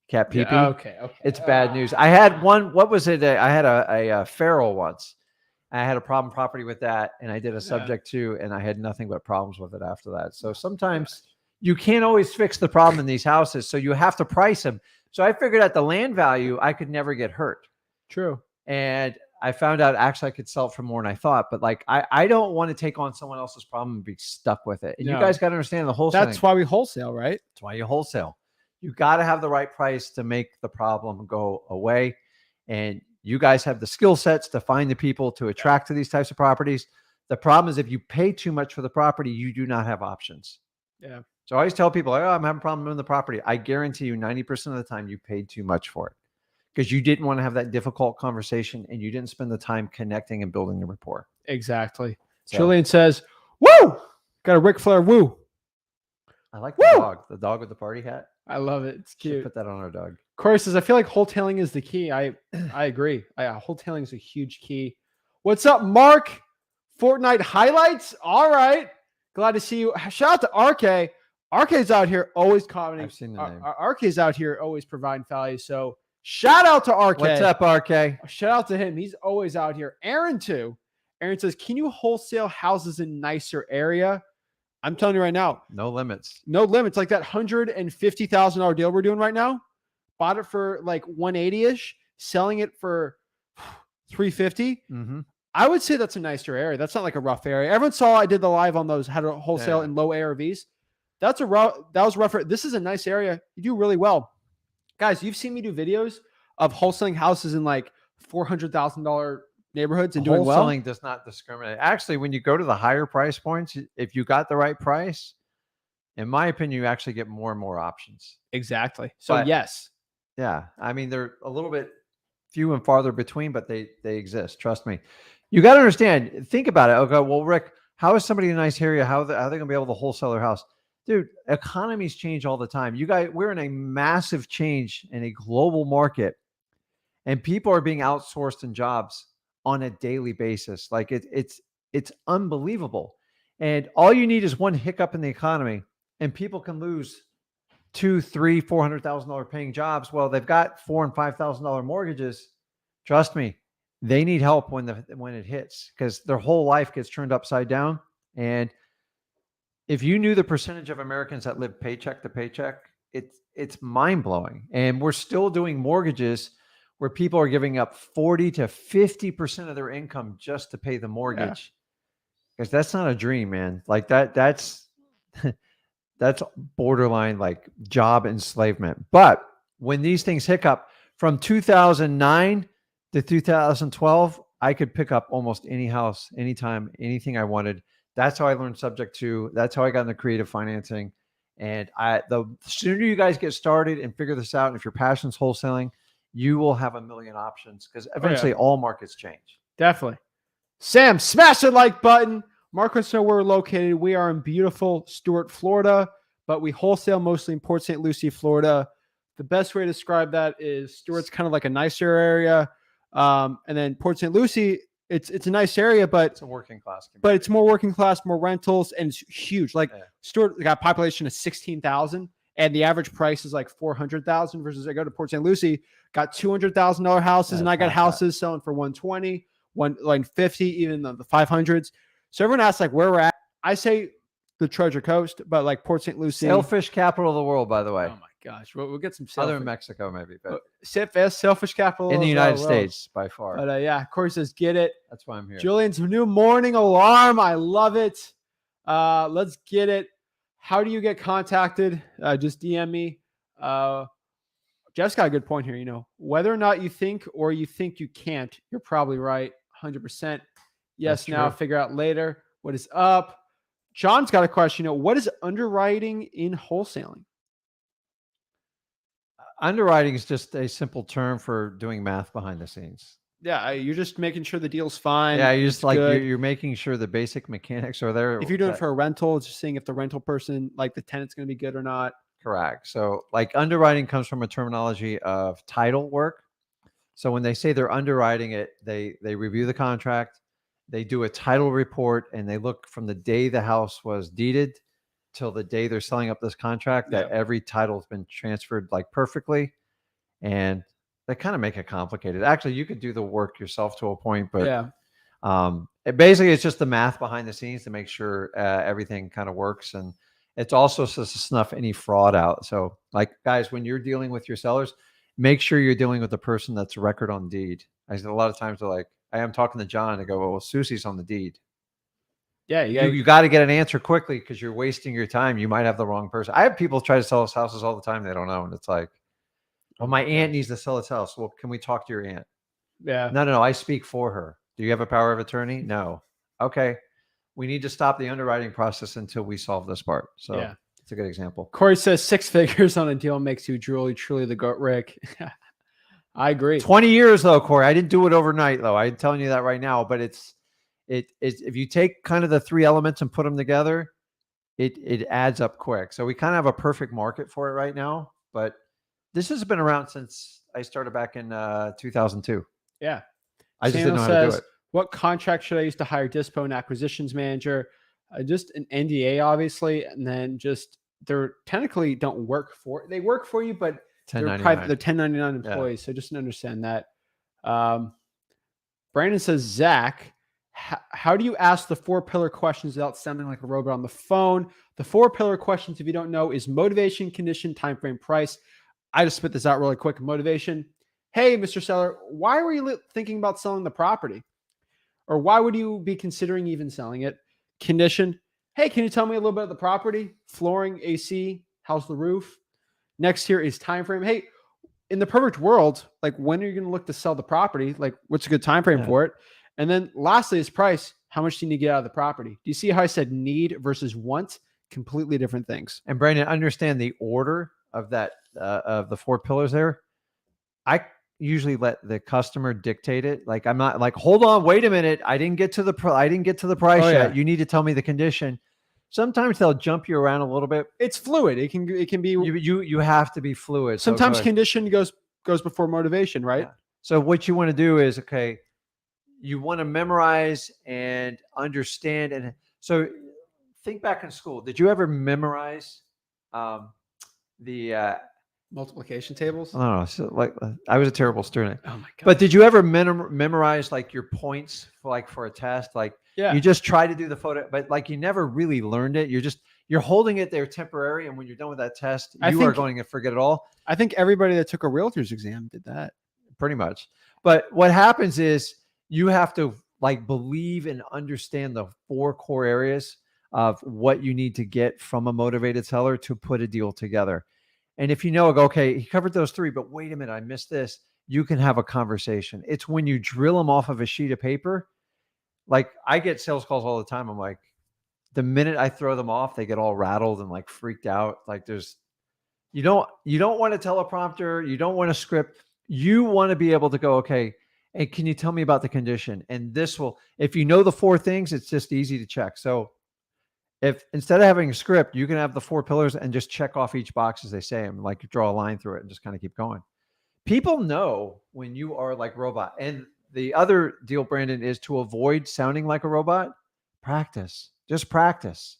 cat pee-pee, Okay. it's bad news. I had one, what was it? I had a feral once. I had a problem property with that, and I did a subject to, and I had nothing but problems with it after that. So sometimes you can't always fix the problem in these houses, so you have to price them. So I figured out the land value, I could never get hurt. True. And I found out actually I could sell it for more than I thought, but like I don't want to take on someone else's problem and be stuck with it. And you guys got to understand the wholesale. That's why we wholesale, right? That's why you wholesale. You got to have the right price to make the problem go away. And you guys have the skill sets to find the people to attract to these types of properties. The problem is if you pay too much for the property, you do not have options. Yeah. So I always tell people, oh, I'm having a problem with the property. I guarantee you 90% of the time you paid too much for it because you didn't want to have that difficult conversation and you didn't spend the time connecting and building the rapport. Exactly. So, Julian says, woo! Got a Ric Flair woo. I like the dog with the party hat. I love it. It's cute. Should put that on our dog. Corey says, I feel like wholetailing is the key. I agree. Wholetailing is a huge key. What's up, Mark? Fortnite highlights? All right. Glad to see you. Shout out to RK. RK's out here always commenting. I've seen the name. RK's out here always providing value. So shout out to RK. What's up, RK? Shout out to him. He's always out here. Aaron, too. Aaron says, can you wholesale houses in nicer area? I'm telling you right now. No limits. No limits. Like that $150,000 deal we're doing right now. Bought it for like 180-ish, selling it for 350. Mm-hmm. I would say that's a nicer area. That's not like a rough area. Everyone saw I did the live on those, how to wholesale in low ARVs. That was rough. This is a nice area. You do really well. Guys, you've seen me do videos of wholesaling houses in like $400,000 neighborhoods and doing well. Wholesaling does not discriminate. Actually, when you go to the higher price points, if you got the right price, in my opinion, you actually get more and more options. Exactly. So yes. Yeah. I mean, they're a little bit few and farther between, but they exist. Trust me. You got to understand, think about it. Okay. Well, Rick, how is somebody in a nice area? How are they going to be able to wholesale their house? Dude, economies change all the time. You guys, we're in a massive change in a global market, and people are being outsourced in jobs on a daily basis. Like it's unbelievable. And all you need is one hiccup in the economy, and people can lose $200,000, $300,000, $400,000 paying jobs. Well, they've got $4,000 and $5,000 mortgages. Trust me, they need help when it hits, because their whole life gets turned upside down. And if you knew the percentage of Americans that live paycheck to paycheck, it's mind blowing. And we're still doing mortgages where people are giving up 40 to 50% of their income just to pay the mortgage. Because that's not a dream, man. Like that's borderline like job enslavement. But when these things hiccup from 2009 to 2012, I could pick up almost any house, anytime, anything I wanted. That's how I learned subject to. That's how I got into creative financing. And the sooner you guys get started and figure this out, and if your passion's wholesaling, you will have a million options, because eventually all markets change. Definitely. Sam, smash the like button. Mark wants to know where we're located. We are in beautiful Stuart, Florida, but we wholesale mostly in Port Saint Lucie, Florida. The best way to describe that is Stuart's kind of like a nicer area. And then Port Saint Lucie, it's a nice area, but it's a working class community. But it's more working class, more rentals, and it's huge. Like Stuart got a population of 16,000, and the average price is like 400,000 versus I go to Port Saint Lucie, got $200,000 houses, and I got houses selling for 120, 150, even the 500s. So everyone asks like where we're at. I say the Treasure Coast, but like Port Saint Lucie, sailfish capital of the world, by the way. Oh my gosh, we'll get some other than Mexico, maybe, but sailfish capital in the United States by far. But yeah, Corey says get it. That's why I'm here. Julian's new morning alarm. I love it. Let's get it. How do you get contacted? Just DM me. Jeff's got a good point here. You know, whether or not you think or you think you can't, you're probably right. 100%. Yes. That's Now true. figure out later. What is up? John's got a question. You know, what is underwriting in wholesaling? Underwriting is just a simple term for doing math behind the scenes. Yeah, you're just making sure the deal's fine. Yeah, you're it's just like good. you're making sure the basic mechanics are there. If you're doing it for a rental, it's just seeing if the rental person, like the tenant's going to be good or not. Correct. So like underwriting comes from a terminology of title work. So when they say they're underwriting it, they review the contract, they do a title report, and they look from the day the house was deeded till the day they're selling up this contract that every title has been transferred like perfectly. And they kind of make it complicated. Actually, you could do the work yourself to a point, but basically it's just the math behind the scenes to make sure everything kind of works. And it's also to snuff any fraud out. So like guys, when you're dealing with your sellers, make sure you're dealing with the person that's record on deed. I said a lot of times they're like, I am talking to John. I go, well, Susie's on the deed. Yeah, you got to get an answer quickly because you're wasting your time. You might have the wrong person. I have people try to sell us houses all the time. They don't know. And it's like, well, my aunt needs to sell its house. Well, can we talk to your aunt? Yeah. No. I speak for her. Do you have a power of attorney? No. Okay. We need to stop the underwriting process until we solve this part. So yeah, it's a good example. Corey says 6 figures on a deal makes you truly the GOAT, Rick. I agree. 20 years though, Corey. I didn't do it overnight though. I'm telling you that right now, but it's if you take kind of the 3 elements and put them together, it adds up quick. So we kind of have a perfect market for it right now, but this has been around since I started back in 2002. Yeah. I just didn't know how to do it. What contract should I use to hire Dispo and acquisitions manager? Just an NDA, obviously. And then just they're technically don't work for, they work for you, but they're 1099 employees. So just to understand that. Brandon says, Zach, how do you ask the 4-pillar questions without sounding like a robot on the phone? The 4-pillar questions, if you don't know, is motivation, condition, time frame, price. I just spit this out really quick. Motivation. Hey, Mr. Seller, why were you thinking about selling the property? Or why would you be considering even selling it? Condition. Hey, can you tell me a little bit of the property? Flooring, AC, how's the roof? Next here is time frame. Hey, in the perfect world, like when are you going to look to sell the property? Like what's a good time frame for it? And then lastly is price. How much do you need to get out of the property? Do you see how I said need versus want? Completely different things. And Brandon, understand the order of that of the 4 pillars there. I usually let the customer dictate it. Like I'm not like, hold on, wait a minute. I didn't get to the price yet. You need to tell me the condition. Sometimes they'll jump you around a little bit. It's fluid. It can be you have to be fluid. Sometimes condition goes before motivation, right? Yeah. So what you want to do is, okay, you want to memorize and understand. And so think back in school. Did you ever memorize the multiplication tables? I don't know. So like I was a terrible student. Oh my God. But did you ever memorize like your points for a test? Like you just try to do the photo, but like you never really learned it. You're holding it there temporary. And when you're done with that test, you are going to forget it all. I think everybody that took a realtor's exam did that. Pretty much. But what happens is you have to like believe and understand the 4 core areas of what you need to get from a motivated seller to put a deal together. And if you know, okay, he covered those 3, but wait a minute, I missed this. You can have a conversation. It's when you drill them off of a sheet of paper. Like I get sales calls all the time. I'm like, the minute I throw them off, they get all rattled and like freaked out. Like you don't want a teleprompter. You don't want a script. You want to be able to go, okay, and can you tell me about the condition? And this will, if you know the 4 things, it's just easy to check. So if instead of having a script, you can have the 4 pillars and just check off each box as they say them, like you draw a line through it and just kind of keep going. People know when you are like robot. And the other deal, Brandon, is to avoid sounding like a robot. Practice. Just practice.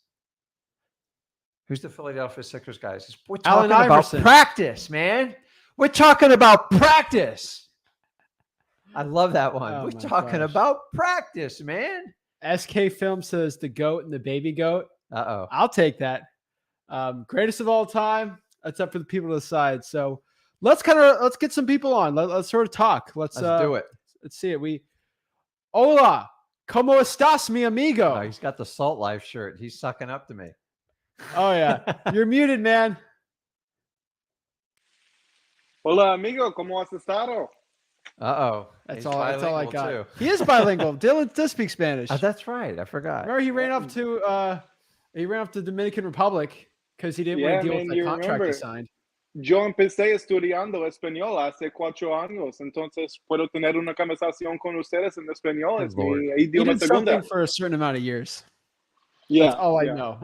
Who's the Philadelphia Sixers guys? We're talking about practice, man. We're talking about practice. I love that one. We're talking about practice, man. SK Film says the GOAT and the baby goat. Uh-oh. I'll take that. Greatest of all time. That's up for the people to decide. So let's get some people on. Let's sort of talk. Let's do it. Let's see it. Hola, ¿cómo estás, mi amigo? Oh, he's got the Salt Life shirt. He's sucking up to me. Oh yeah. You're muted, man. Hola, amigo. ¿Cómo has estado? Uh-oh. That's He's all I bilingual, got. too. He is bilingual. Dylan does speak Spanish. Oh, that's right. I forgot. Remember, he ran off to Dominican Republic because he didn't want Yeah, to deal with man, the you contract he remember. signed. Yo empecé estudiando español hace 4 años, entonces puedo tener una conversación con ustedes en español. Good Es Lord. mi He idioma did something segunda. for a certain amount of years. Yeah, That's all I yeah. know.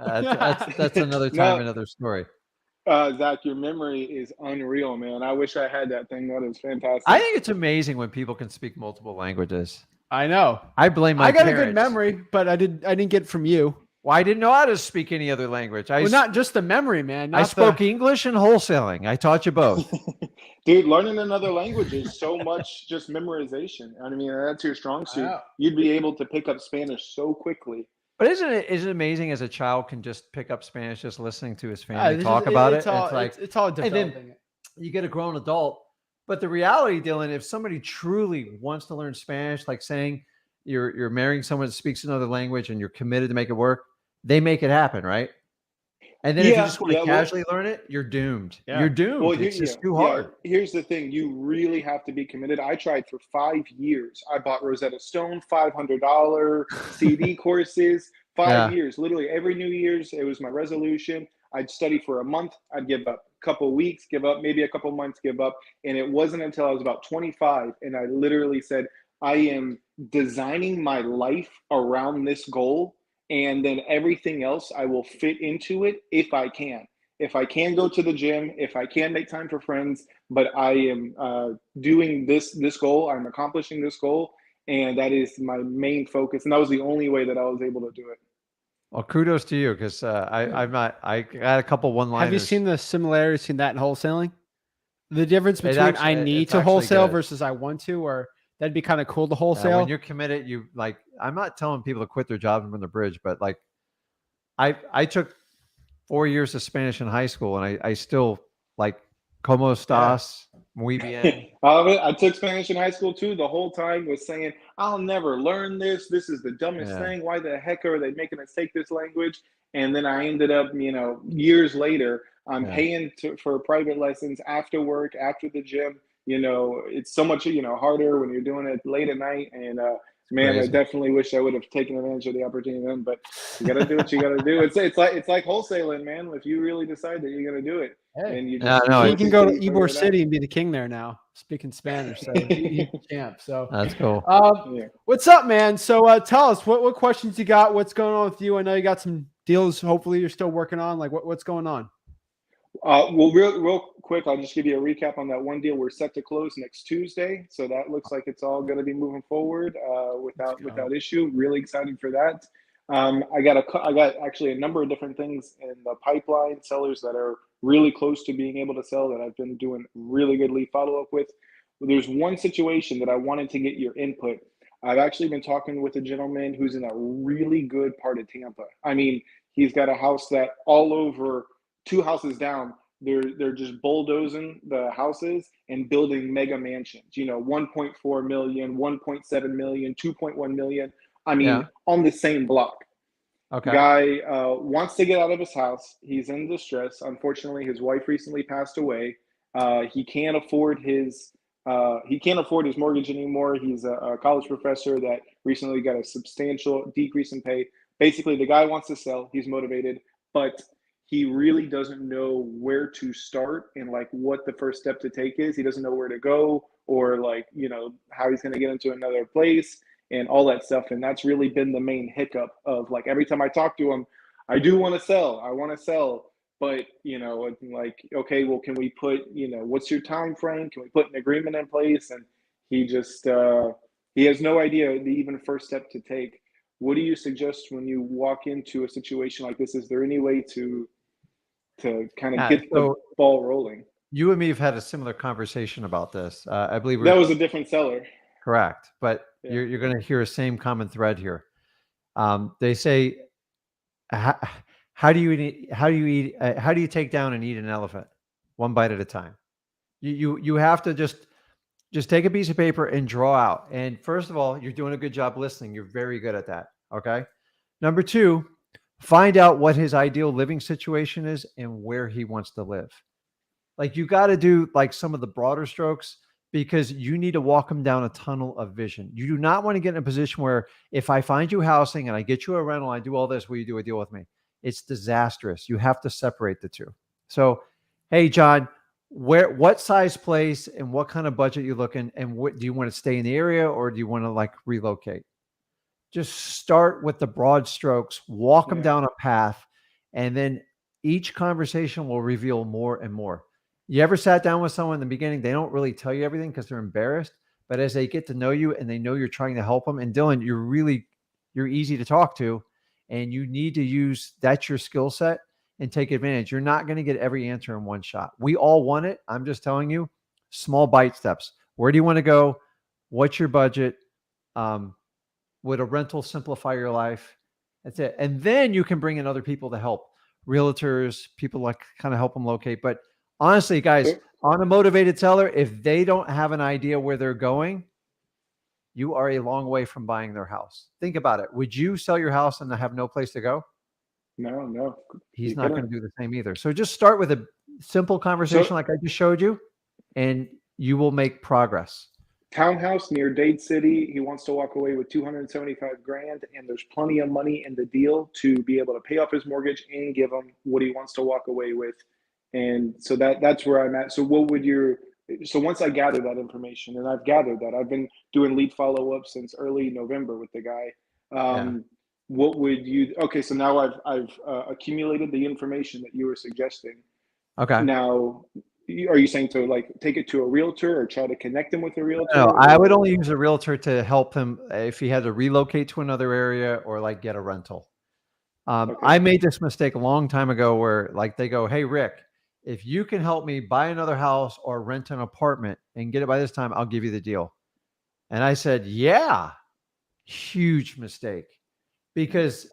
That's another time, No, another story. Zach, your memory is unreal, man. I wish I had that thing. That is fantastic. I think it's amazing when people can speak multiple languages. I know. I blame my I got parents. a good memory, but I didn't get it from you. Well, I didn't know how to speak any other language. Well, not just the memory, man. I spoke English and wholesaling. I taught you both. Dude, learning another language is so much just memorization. I mean, that's your strong suit. know. You'd be able to pick up Spanish so quickly. But isn't it amazing as a child can just pick up Spanish just listening to his family talk about it? It's all and developing then it. you get a grown adult. But the reality, Dylan, if somebody truly wants to learn Spanish, like saying you're marrying someone that speaks another language and you're committed to make it work, they make it happen, right? And then if you just want to casually learn it, you're doomed. Yeah. You're doomed. Well, It's just too hard. Here's the thing. You really have to be committed. I tried for 5 years. I bought Rosetta Stone, $500 CD courses, 5 years. Literally every New Year's, it was my resolution. I'd study for a month. I'd give up. A couple of weeks, give up. Maybe a couple of months, give up. And it wasn't until I was about 25. And I literally said, I am designing my life around this goal. And then everything else I will fit into it if I can. If I can go to the gym, if I can make time for friends, but I am doing this goal, I'm accomplishing this goal, and that is my main focus. And that was the only way that I was able to do it. Well, kudos to you because I got a couple one-liners. Have you seen the similarities between that and wholesaling? The difference between I need it's to actually wholesale good. versus I want to, or that'd be kind of cool to When wholesale. you're committed, you like. I'm not telling people to quit their job and run the bridge, but like, I took 4 years of Spanish in high school, and I still like como estás, muy bien. I took Spanish in high school too. The whole time was saying, I'll never learn this. This is the dumbest thing. Why the heck are they making us take this language? And then I ended up, years later, I'm paying for private lessons after work, after the gym. It's so much, harder when you're doing it late at night. And man, crazy. I definitely wish I would have taken advantage of the opportunity then. But you got to do what you got to do. It's like wholesaling, man. If you really decide that you're going to do it, and you just you can go to Ybor City and be the king there now, speaking Spanish. So he's the champ. So that's cool. What's up, man? So tell us what questions you got. What's going on with you? I know you got some deals. Hopefully, you're still working on. Like, what's going on? Well, real quick, I'll just give you a recap on that one deal. We're set to close next Tuesday, so that looks like it's all going to be moving forward without issue. Really excited for that. I got actually a number of different things in the pipeline, sellers that are really close to being able to sell that I've been doing really good lead follow-up with. There's one situation that I wanted to get your input. I've actually been talking with a gentleman who's in a really good part of Tampa. I mean, he's got a house that all over 2 houses down, they're just bulldozing the houses and building mega mansions, 1.4 million, 1.7 million, 2.1 million. I mean, on the same block. Okay. Guy wants to get out of his house. He's in distress. Unfortunately, his wife recently passed away. He can't afford his mortgage anymore. He's a college professor that recently got a substantial decrease in pay. Basically, the guy wants to sell. He's motivated, but he really doesn't know where to start and like what the first step to take is. He doesn't know where to go or like, how he's going to get into another place and all that stuff. And that's really been the main hiccup of like, every time I talk to him, I do want to sell. I want to sell, but like, okay, well, can we put, what's your time frame? Can we put an agreement in place? And he just, he has no idea the even first step to take. What do you suggest when you walk into a situation like this? Is there any way to kind of get the ball rolling? You and me have had a similar conversation about this. I believe that was a different seller. Correct, but you're going to hear a same common thread here. They say, how do you take down and eat an elephant? One bite at a time. You have to just take a piece of paper and draw out. And first of all, you're doing a good job listening. You're very good at that. Okay. Number 2, find out what his ideal living situation is and where he wants to live. Like you got to do like some of the broader strokes because you need to walk them down a tunnel of vision. You do not want to get in a position where if I find you housing and I get you a rental, I do all this, will you do a deal with me? It's disastrous. You have to separate the two. So, hey, John, what size place and what kind of budget you looking, and what do you want to stay in the area or do you want to like relocate? Just start with the broad strokes, walk them down a path, and then each conversation will reveal more and more. You ever sat down with someone in the beginning, they don't really tell you everything because they're embarrassed, but as they get to know you and they know you're trying to help them, and Dylan, you're easy to talk to, and you need to use that's your skill set and take advantage. You're not going to get every answer in one shot. We all want it. I'm just telling you, small bite steps. Where do you want to go? What's your budget? Would a rental simplify your life? That's it. And then you can bring in other people to help, realtors, people like kind of help them locate. But honestly, guys, on a motivated seller, if they don't have an idea where they're going, you are a long way from buying their house. Think about it. Would you sell your house and have no place to go? No. He's not going to do the same either. So just start with a simple conversation like I just showed you, and you will make progress. Townhouse near Dade City. He wants to walk away with $275,000, and there's plenty of money in the deal to be able to pay off his mortgage and give him what he wants to walk away with. And so that's where I'm at. So once I gather that information, and I've gathered that, I've been doing lead follow-up since early November with the guy. What would you? Okay, so now I've accumulated the information that you were suggesting. Okay. Now, are you saying to like take it to a realtor or try to connect him with a realtor? No, I would only use a realtor to help him if he had to relocate to another area or like get a rental. Okay. I made this mistake a long time ago where like they go, hey, Rick, if you can help me buy another house or rent an apartment and get it by this time, I'll give you the deal. And I said, yeah, huge mistake. Because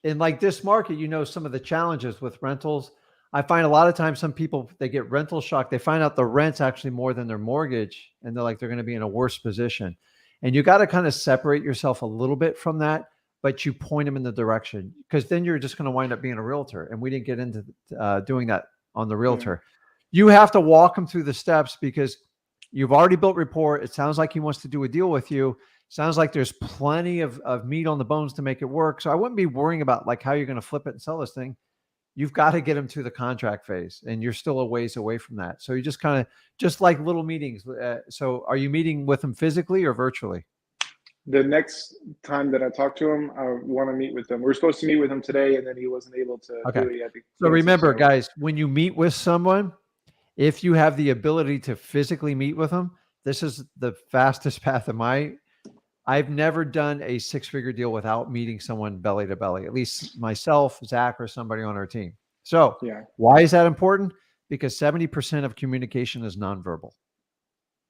in like this market, you know, some of the challenges with rentals, I find a lot of times some people, they get rental shock. They find out the rent's actually more than their mortgage, and they're going to be in a worse position. And you got to kind of separate yourself a little bit from that, but you point them in the direction, because then you're just going to wind up being a realtor. And we didn't get into doing that on the realtor. You have to walk them through the steps because you've already built rapport. It sounds like he wants to do a deal with you. Sounds like there's plenty of meat on the bones to make it work. So I wouldn't be worrying about like how you're going to flip it and sell this thing. You've got to get them to the contract phase, and you're still a ways away from that. So you just kind of just like little meetings. So are you meeting with them physically or virtually? The next time that I talk to him, I want to meet with them. We're supposed to meet with him today, and then he wasn't able to do it yet. So remember, guys, when you meet with someone, if you have the ability to physically meet with them, this is the fastest path of I've never done a six-figure deal without meeting someone belly to belly, at least myself, Zach, or somebody on our team. So why is that important? Because 70% of communication is nonverbal.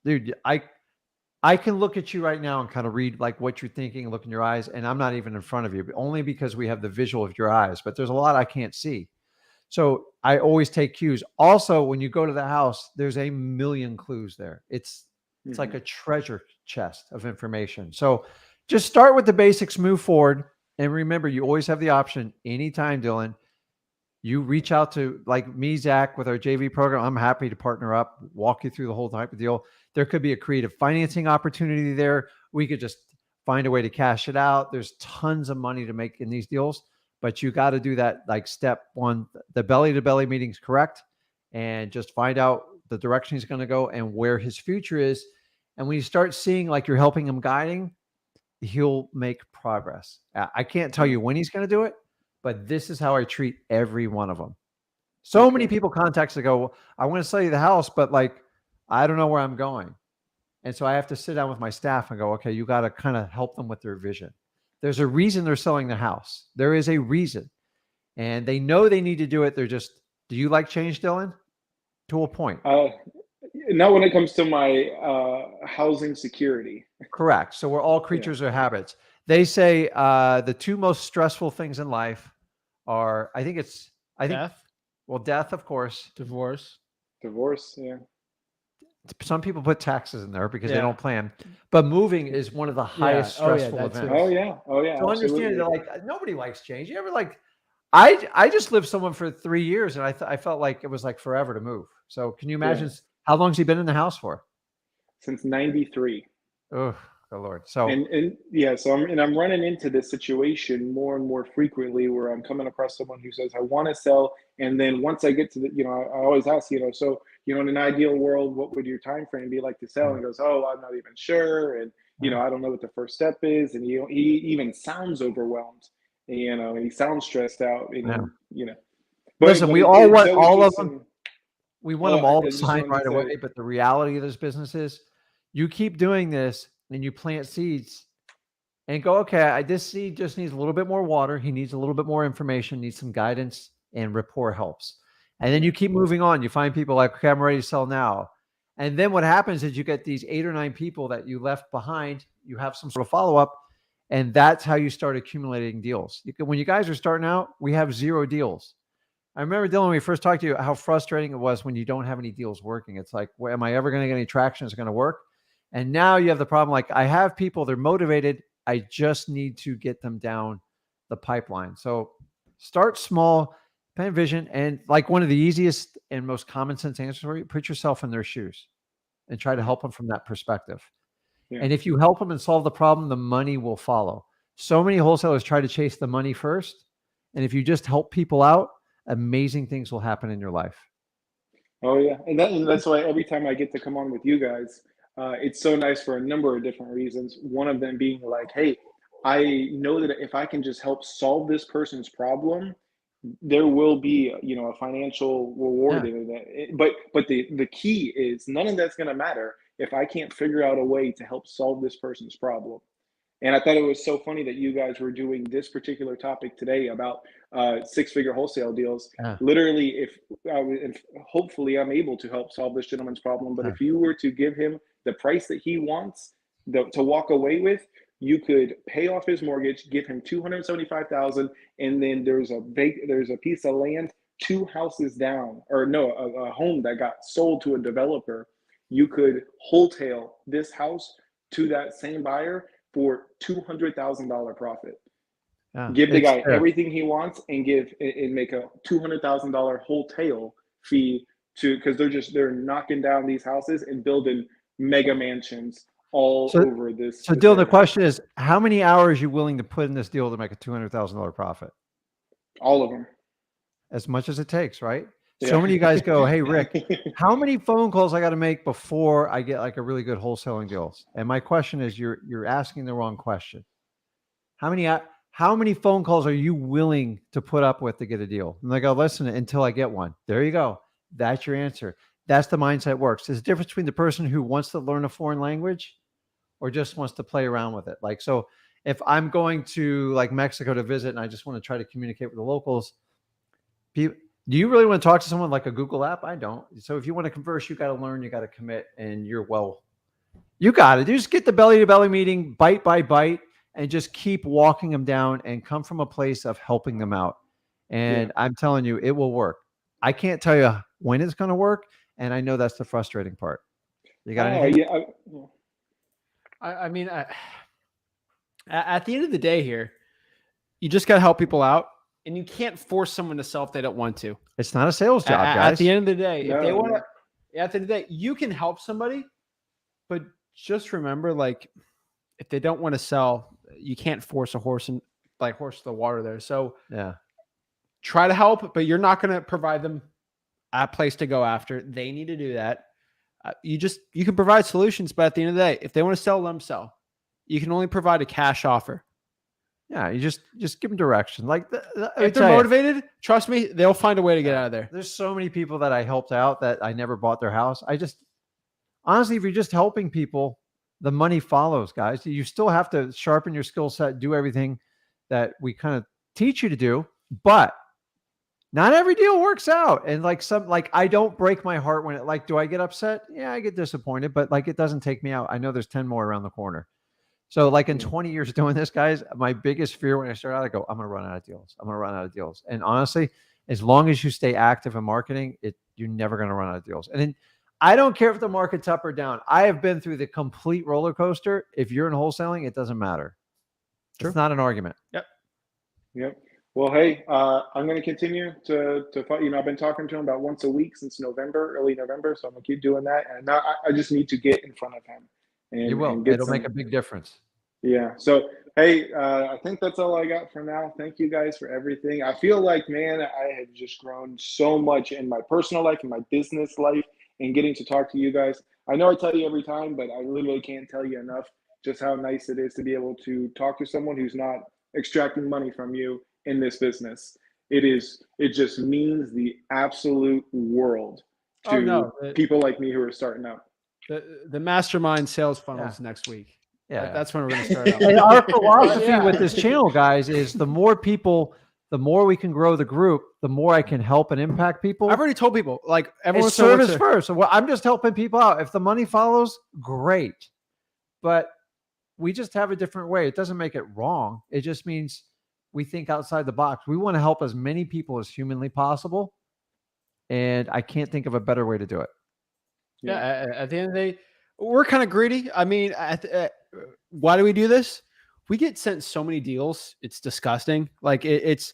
Dude, I can look at you right now and kind of read like what you're thinking, look in your eyes, and I'm not even in front of you, but only because we have the visual of your eyes, but there's a lot I can't see. So I always take cues. Also, when you go to the house, there's a million clues there. It's like a treasure chest of information. So just start with the basics, move forward. And remember, you always have the option anytime, Dylan, you reach out to like me, Zach, with our JV program. I'm happy to partner up, walk you through the whole type of deal. There could be a creative financing opportunity there. We could just find a way to cash it out. There's tons of money to make in these deals, but you got to do that like step one, the belly to belly meeting's correct. And just find out the direction he's going to go and where his future is. And when you start seeing like you're helping him guiding, he'll make progress. I can't tell you when he's going to do it, but this is how I treat every one of them. So many people contact to go, well, I want to sell you the house, but like, I don't know where I'm going. And so I have to sit down with my staff and go, okay, you got to kind of help them with their vision. There's a reason they're selling the house. There is a reason. And they know they need to do it. They're just, do you like change, Dylan? To a point. Not when it comes to my housing security. Correct. So we're all creatures of habits. They say the two most stressful things in life are, death. Well, death, of course. Divorce, yeah. Some people put taxes in there because they don't plan. But moving is one of the highest stressful events. Oh yeah. So understand that like nobody likes change. You ever like I just lived someone for 3 years and I felt like it was like forever to move. So can you imagine how long has he been in the house for? Since 93. Oh, good Lord. So so I'm running into this situation more and more frequently where I'm coming across someone who says, I want to sell. And then once I get to the, I always ask, so, in an ideal world, what would your time frame be like to sell? And he goes, oh, I'm not even sure. And, I don't know what the first step is. And he even sounds overwhelmed, and he sounds stressed out. And, but, listen, but we it, all it's want always all of just them. We want them all to sign right say, away. But the reality of this business is you keep doing this and you plant seeds and go, okay, this seed just needs a little bit more water. He needs a little bit more information, needs some guidance, and rapport helps. And then you keep moving on. You find people like, okay, I'm ready to sell now. And then what happens is you get these 8 or 9 people that you left behind. You have some sort of follow-up. And that's how you start accumulating deals. When you guys are starting out, we have 0 deals. I remember, Dylan, when we first talked to you, how frustrating it was when you don't have any deals working. It's like, well, am I ever going to get any traction? Is it going to work? And now you have the problem. Like, I have people, they're motivated. I just need to get them down the pipeline. So start small, plan vision. And like one of the easiest and most common sense answers for you, put yourself in their shoes and try to help them from that perspective. Yeah. And if you help them and solve the problem, the money will follow. So many wholesalers try to chase the money first. And if you just help people out, amazing things will happen in your life. Oh yeah. And that's why every time I get to come on with you guys, it's so nice for a number of different reasons. One of them being like, hey, I know that if I can just help solve this person's problem, there will be, a financial reward in it. But the key is none of that's going to matter if I can't figure out a way to help solve this person's problem. And I thought it was so funny that you guys were doing this particular topic today about 6-figure wholesale deals. Literally, if hopefully I'm able to help solve this gentleman's problem, but if you were to give him the price that he wants to walk away with, you could pay off his mortgage, give him $275,000, and then there's a piece of land 2 houses down, or no, a home that got sold to a developer. You could wholesale this house to that same buyer for $200,000 profit. Give the guy everything he wants and make a $200,000 wholesale fee because they're knocking down these houses and building mega mansions all over this. So, Dylan, the question is, how many hours are you willing to put in this deal to make a $200,000 profit? All of them. As much as it takes, right? Yeah. So many of you guys go, hey, Rick, how many phone calls I got to make before I get like a really good wholesaling deals? And my question is, you're asking the wrong question. How many phone calls are you willing to put up with to get a deal? And they go, listen, until I get one. There you go. That's your answer. That's the mindset works. There's a difference between the person who wants to learn a foreign language or just wants to play around with it. Like, so if I'm going to like Mexico to visit and I just want to try to communicate with the locals, do you really want to talk to someone like a Google app? I don't. So if you want to converse, you got to learn, you got to commit, and you got it. You just get the belly to belly meeting, bite by bite, and just keep walking them down and come from a place of helping them out. And I'm telling you, it will work. I can't tell you when it's going to work. And I know that's the frustrating part. You got anything? Yeah. I mean, at the end of the day here, you just got to help people out. And you can't force someone to sell if they don't want to. It's not a sales job, guys. At the end of the day, if they want to, at the end of the day, you can help somebody, but just remember, like, if they don't want to sell, you can't force a horse to the water there. So try to help, but you're not going to provide them a place to go after. They need to do that. You can provide solutions, but at the end of the day, if they want to sell, let them sell. You can only provide a cash offer. Yeah, you just give them direction. Like if they're motivated, trust me, they'll find a way to get out of there. There's so many people that I helped out that I never bought their house. Honestly, if you're just helping people, the money follows, guys. You still have to sharpen your skill set, do everything that we kind of teach you to do, but not every deal works out. And I don't break my heart when do I get upset? Yeah, I get disappointed, but it doesn't take me out. I know there's 10 more around the corner. So in 20 years doing this, guys, my biggest fear when I started out, I go, I'm going to run out of deals. I'm going to run out of deals. And honestly, as long as you stay active in marketing, you're never going to run out of deals. And then I don't care if the market's up or down. I have been through the complete roller coaster. If you're in wholesaling, it doesn't matter. True. It's not an argument. Yep. Well, hey, I'm going to continue to fight. I've been talking to him about once a week since November, early November. So I'm going to keep doing that. And now I just need to get in front of him You will. and get It'll make a some. big difference. Yeah. So, hey, I think that's all I got for now. Thank you guys for everything. I feel like, man, I have just grown so much in my personal life and my business life and getting to talk to you guys. I know I tell you every time, but I literally can't tell you enough just how nice it is to be able to talk to someone who's not extracting money from you in this business. It just means the absolute world Oh to no, people like me who are starting out. the Mastermind sales funnels next week. Yeah. That's when we're going to start out. And our philosophy Yeah. with this channel, guys, is the more people, the more we can grow the group, the more I can help and impact people. I've already told people, like, everyone It's service first. So I'm just helping people out. If the money follows, great. But we just have a different way. It doesn't make it wrong. It just means we think outside the box. We want to help as many people as humanly possible. And I can't think of a better way to do it. Yeah. At the end of the day, we're kind of greedy. I mean, why do we do this? We get sent so many deals. It's disgusting. Like it's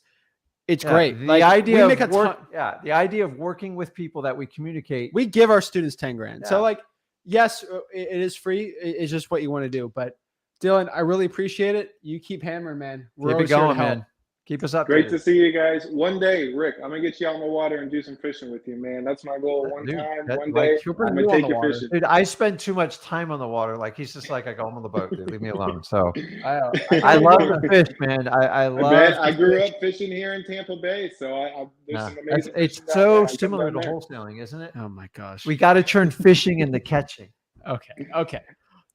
great. The like, idea we make of a ton. the idea of working with people that we communicate. We give our students 10 grand. Yeah. So like, yes, it is free. It's just what you want to do. But Dylan, I really appreciate it. You keep hammering, man. We're Keep it always here to going, help. man. Keep us up. Great to see you guys. One day, Rick, I'm gonna get you out in the water and do some fishing with you, man. That's my goal. One day, I'm gonna take you fishing. Dude, I spend too much time on the water. Like he's just like, I go home on the boat, dude. Leave me alone. So I love the fish, man. I love. I grew up fishing here in Tampa Bay, so there's some amazing. It's so similar to wholesaling, isn't it? Oh my gosh. We got to turn fishing into catching. Okay.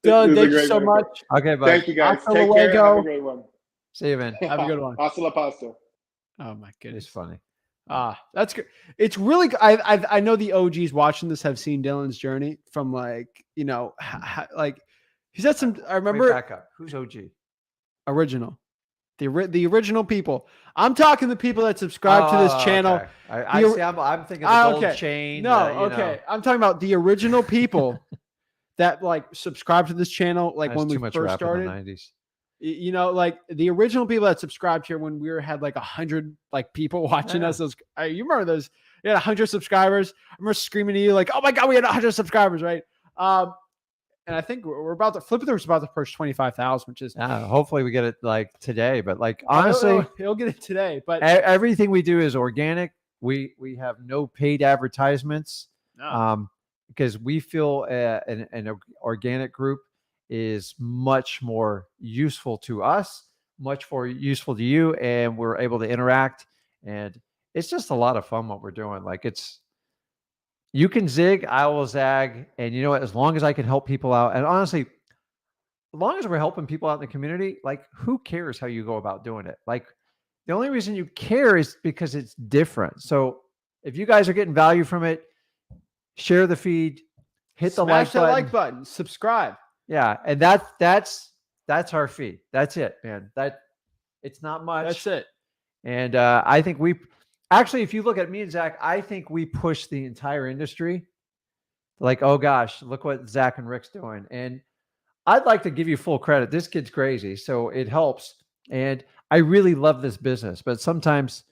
Dylan, thank you so much. Okay, bye. Thank you guys. Take care. Have a great one. See you, man. Have a good one. Hasta la pasta. Oh my goodness. It's funny. That's good. It's really, I know the OGs watching this have seen Dylan's journey from like, like he's had some, I remember. Wait, back up. Who's OG? Original. The original people. I'm talking the people that subscribe to this channel. Okay. I'm thinking the gold chain. No, okay. I'm talking about the original people that like subscribe to this channel. Like when we first started. In the 90s. Like the original people that subscribed here when we had like 100 like people watching us. Those, you remember those? You had 100 subscribers. I remember screaming to you like, "Oh my god, we had 100 subscribers!" Right? And I think we're about to flip. There's about to push 25,000, which is hopefully we get it like today. But like honestly, he'll get it today. But everything we do is organic. We have no paid advertisements because we feel an organic group is much more useful to us, much more useful to you, and we're able to interact. And it's just a lot of fun what we're doing. Like you can zig, I will zag, and you know what? As long as I can help people out, and honestly, as long as we're helping people out in the community, like who cares how you go about doing it? Like the only reason you care is because it's different. So if you guys are getting value from it, share the feed, hit the like button, subscribe. Yeah, and that's our fee. That's it, man. It's not much. That's it. And I think we actually, if you look at me and Zach, I think we push the entire industry. Like, oh gosh, look what Zach and Rick's doing. And I'd like to give you full credit. This kid's crazy, so it helps. And I really love this business, but sometimes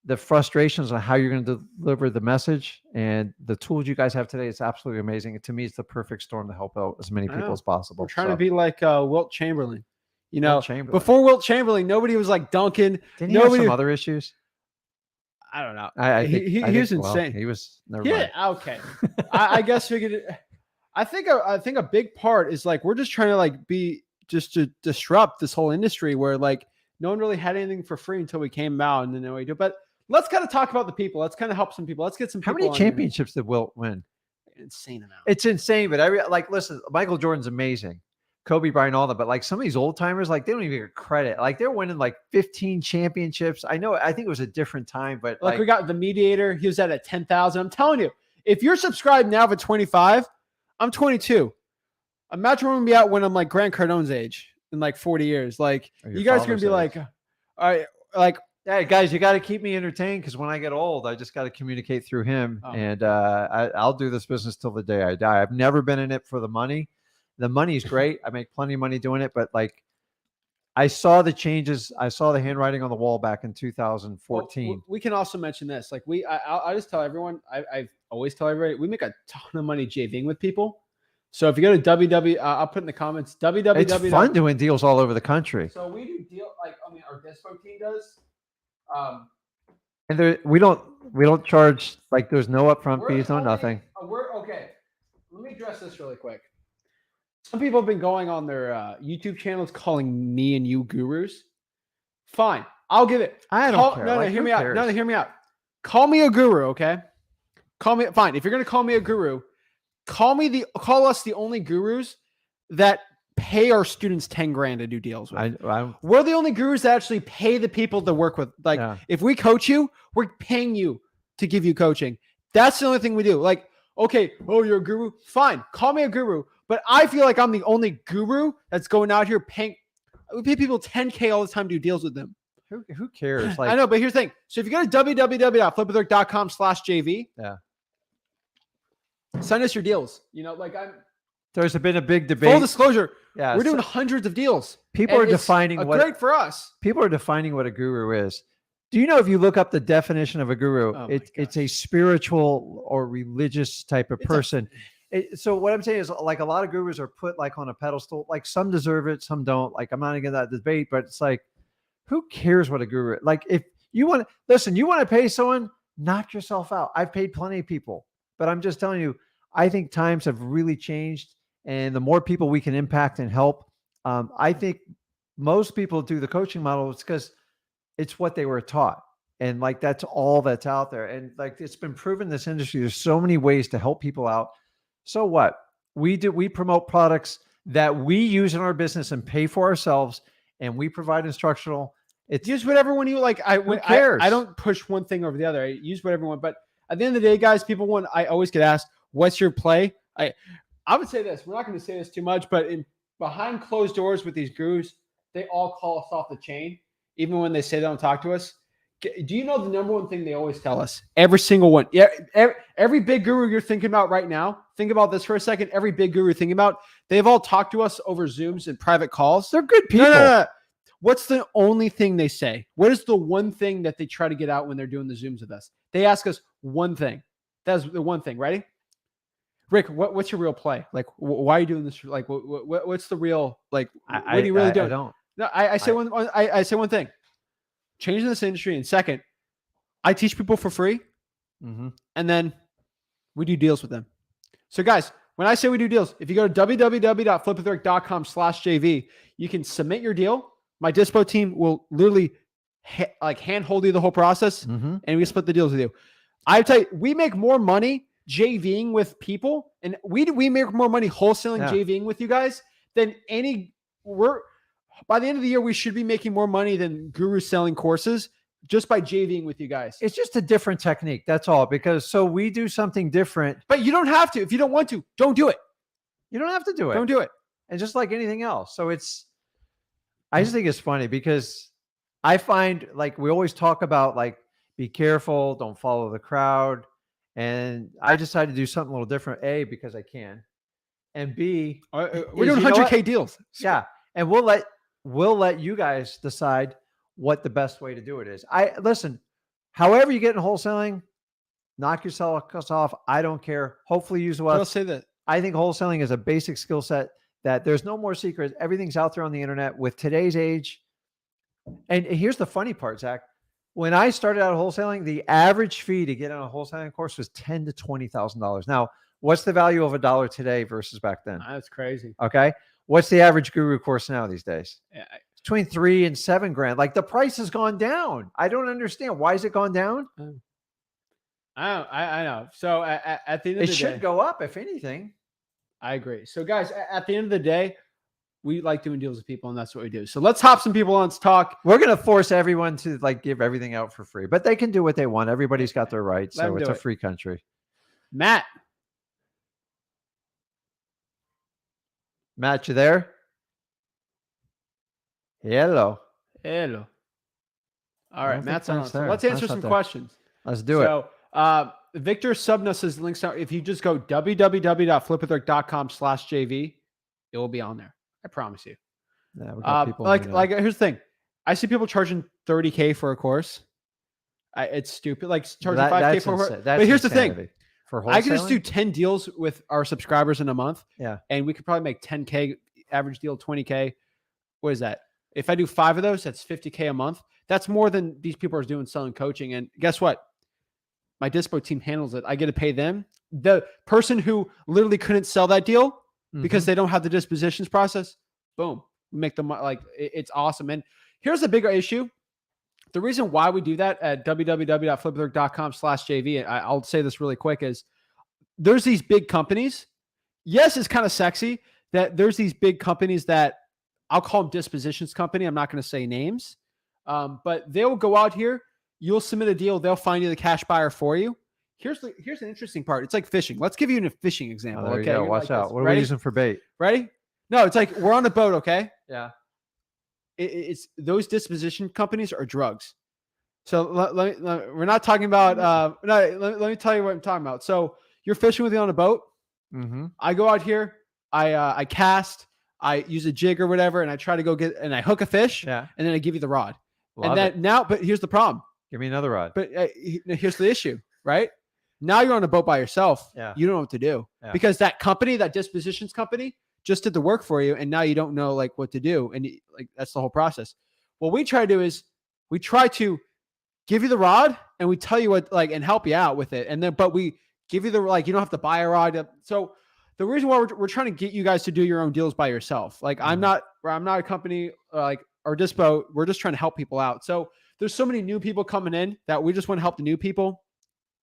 the frustrations on how you're going to deliver the message and the tools you guys have today, it's absolutely amazing. To me, it's the perfect storm to help out as many people as possible. We're trying to be like Wilt Chamberlain. Chamberlain. Before Wilt Chamberlain, nobody was like dunking. Didn't he have some other issues? I don't know. He was insane. He was never mind. Okay. I guess we could. I think a big part is like we're just trying to like to disrupt this whole industry where like no one really had anything for free until we came out, and then we do. But let's kind of talk about the people. Let's kind of help some people. Let's get some people. How many championships did Wilt win? Insane amount. It's insane, but listen, Michael Jordan's amazing. Kobe Bryant, all that, but like some of these old timers, like they don't even get credit. Like they're winning like 15 championships. I think it was a different time, but like we got the Mediator. He was at 10,000. I'm telling you, if you're subscribed now for 25, I'm 22. Imagine where I'm gonna be out when I'm like Grant Cardone's age in like 40 years. Like you guys are gonna be like, all right, like. Hey guys, you got to keep me entertained because when I get old, I just got to communicate through him, and I'll do this business till the day I die. I've never been in it for the money. The money's great. I make plenty of money doing it, but like I saw the changes. I saw the handwriting on the wall back in 2014. Well, we can also mention this. Like I just tell everyone, I always tell everybody, we make a ton of money JVing with people. So if you go to www, I'll put in the comments, www. It's fun doing deals all over the country. So we do deal, like, I mean, our Dispo team does. And we don't charge, like, there's no upfront fees, no nothing. We're okay. Let me address this really quick. Some people have been going on their YouTube channels calling me and you gurus. Fine, I'll give it. I don't care. No, like, hear me cares? out. No, hear me out. Call me a guru, okay? Call me. Fine. If you're gonna call me a guru, call us the only gurus that pay our students 10 grand to do deals with. We're the only gurus that actually pay the people to work with. Like, if we coach you, we're paying you to give you coaching. That's the only thing we do. Like, okay, oh, you're a guru? Fine, call me a guru. But I feel like I'm the only guru that's going out here paying. We pay people 10K all the time to do deals with them. Who cares? Like, I know, but here's the thing. So if you go to www.flipwithrick.com/JV, send us your deals. You know, like there's been a big debate. Full disclosure, yeah, we're doing hundreds of deals. People are defining what great for us. People are defining what a guru is. Do you know if you look up the definition of a guru, it's a spiritual or religious type of person. So what I'm saying is, like, a lot of gurus are put like on a pedestal. Like, some deserve it, some don't. Like, I'm not against that debate, but it's like, who cares what a guru is? Like, if you want to listen, you want to pay someone, knock yourself out. I've paid plenty of people, but I'm just telling you, I think times have really changed, and the more people we can impact and help, I think most people do the coaching model. It's because it's what they were taught. And like, that's all that's out there. And like, it's been proven in this industry, there's so many ways to help people out. So what we promote products that we use in our business and pay for ourselves. And we provide instructional. It's use whatever one you like. Who cares? I don't push one thing over the other. I use whatever one. But at the end of the day, guys, I always get asked, what's your play? I would say this. We're not going to say this too much, but behind closed doors with these gurus, they all call us off the chain, even when they say they don't talk to us. Do you know the number one thing they always tell us? Every single one. Yeah, every big guru you're thinking about right now, think about this for a second. Every big guru you're thinking about, they've all talked to us over Zooms and private calls. They're good people. No. What's the only thing they say? What is the one thing that they try to get out when they're doing the Zooms with us? They ask us one thing. That's the one thing. Ready? Rick, what's your real play? Like, why are you doing this? Like, what's the real, like, what are you really doing? I don't. No, I say one thing. Changing this industry. And second, I teach people for free. Mm-hmm. And then we do deals with them. So guys, when I say we do deals, if you go to www.flipwithrick.com/JV, you can submit your deal. My Dispo team will literally hand hold you the whole process, and we split the deals with you. I tell you, we make more money JVing with people, and we make more money wholesaling JVing with you guys than by the end of the year, we should be making more money than guru selling courses just by JVing with you guys. It's just a different technique. That's all. Because so we do something different. But you don't have to. If you don't want to, don't do it. You don't have to do it. Don't do it. And just like anything else. So I just think it's funny because I find, like, we always talk about, like, be careful, don't follow the crowd. And I decided to do something a little different. A, because I can. And B, we're doing 100K deals. Yeah. And we'll let you guys decide what the best way to do it is. Listen, however you get in wholesaling, knock yourself off. I don't care. Hopefully use what I'll say that. I think wholesaling is a basic skill set that there's no more secrets. Everything's out there on the internet with today's age. And here's the funny part, Zach. When I started out wholesaling, the average fee to get on a wholesaling course was $10,000 to $20,000. Now, what's the value of $1 today versus back then? That's crazy. Okay. What's the average guru course now these days? Yeah, between $3,000 and $7,000. Like, the price has gone down. I don't understand. Why has it gone down? I know. So at the end of the day, it should go up, if anything. I agree. So guys, at the end of the day, we like doing deals with people, and that's what we do. So let's hop some people on to talk. We're going to force everyone to, like, give everything out for free, but they can do what they want. Everybody's got their rights. So it's a free country. Matt, you there? Hello. All right, Matt's on. So let's answer some questions. Let's do it. So Victor Subna says links out. If you just go www.flipwithrick.com/JV, it will be on there. I promise you. Yeah, we got people like here's the thing. I see people charging $30K for a course. It's stupid. Like charging $5K for a course. But here's the thing. For I could just do wholesaling? 10 deals with our subscribers in a month. Yeah. And we could probably make 10K average deal, 20K. What is that? If I do 5 of those, that's 50K a month. That's more than these people are doing selling coaching. And guess what? My Dispo team handles it. I get to pay them. The person who literally couldn't sell that deal because they don't have the dispositions process, boom, we make them like it's awesome. And here's the bigger issue. The reason why we do that at www.flipwithrick.com/JV, I'll say this really quick, is there's these big companies. Yes, it's kind of sexy that there's these big companies that I'll call them dispositions company. I'm not going to say names, but they'll go out here. You'll submit a deal. They'll find you the cash buyer for you. Here's an interesting part. It's like fishing. Let's give you a fishing example. There you Okay, go. Watch out. What are Ready? we using for bait? Ready? No, it's like we're on a boat. Okay. Yeah. It's those disposition companies are drugs. So we're not talking about. Let me tell you what I'm talking about. So you're fishing with me on a boat. Mm-hmm. I go out here. I cast. I use a jig or whatever, and I try to go get and I hook a fish. Yeah. And then I give you the rod. Love and it. then now, but here's the problem. Give me another rod. But here's the issue, right? Now you're on a boat by yourself. Yeah. You don't know what to do because that company, that dispositions company, just did the work for you, and now you don't know like what to do, and like that's the whole process. What we try to do is we try to give you the rod, and we tell you what like and help you out with it, and then but we give you the like you don't have to buy a rod. So the reason why we're trying to get you guys to do your own deals by yourself, like I'm not a company like our Dispo. We're just trying to help people out. So there's so many new people coming in that we just want to help the new people.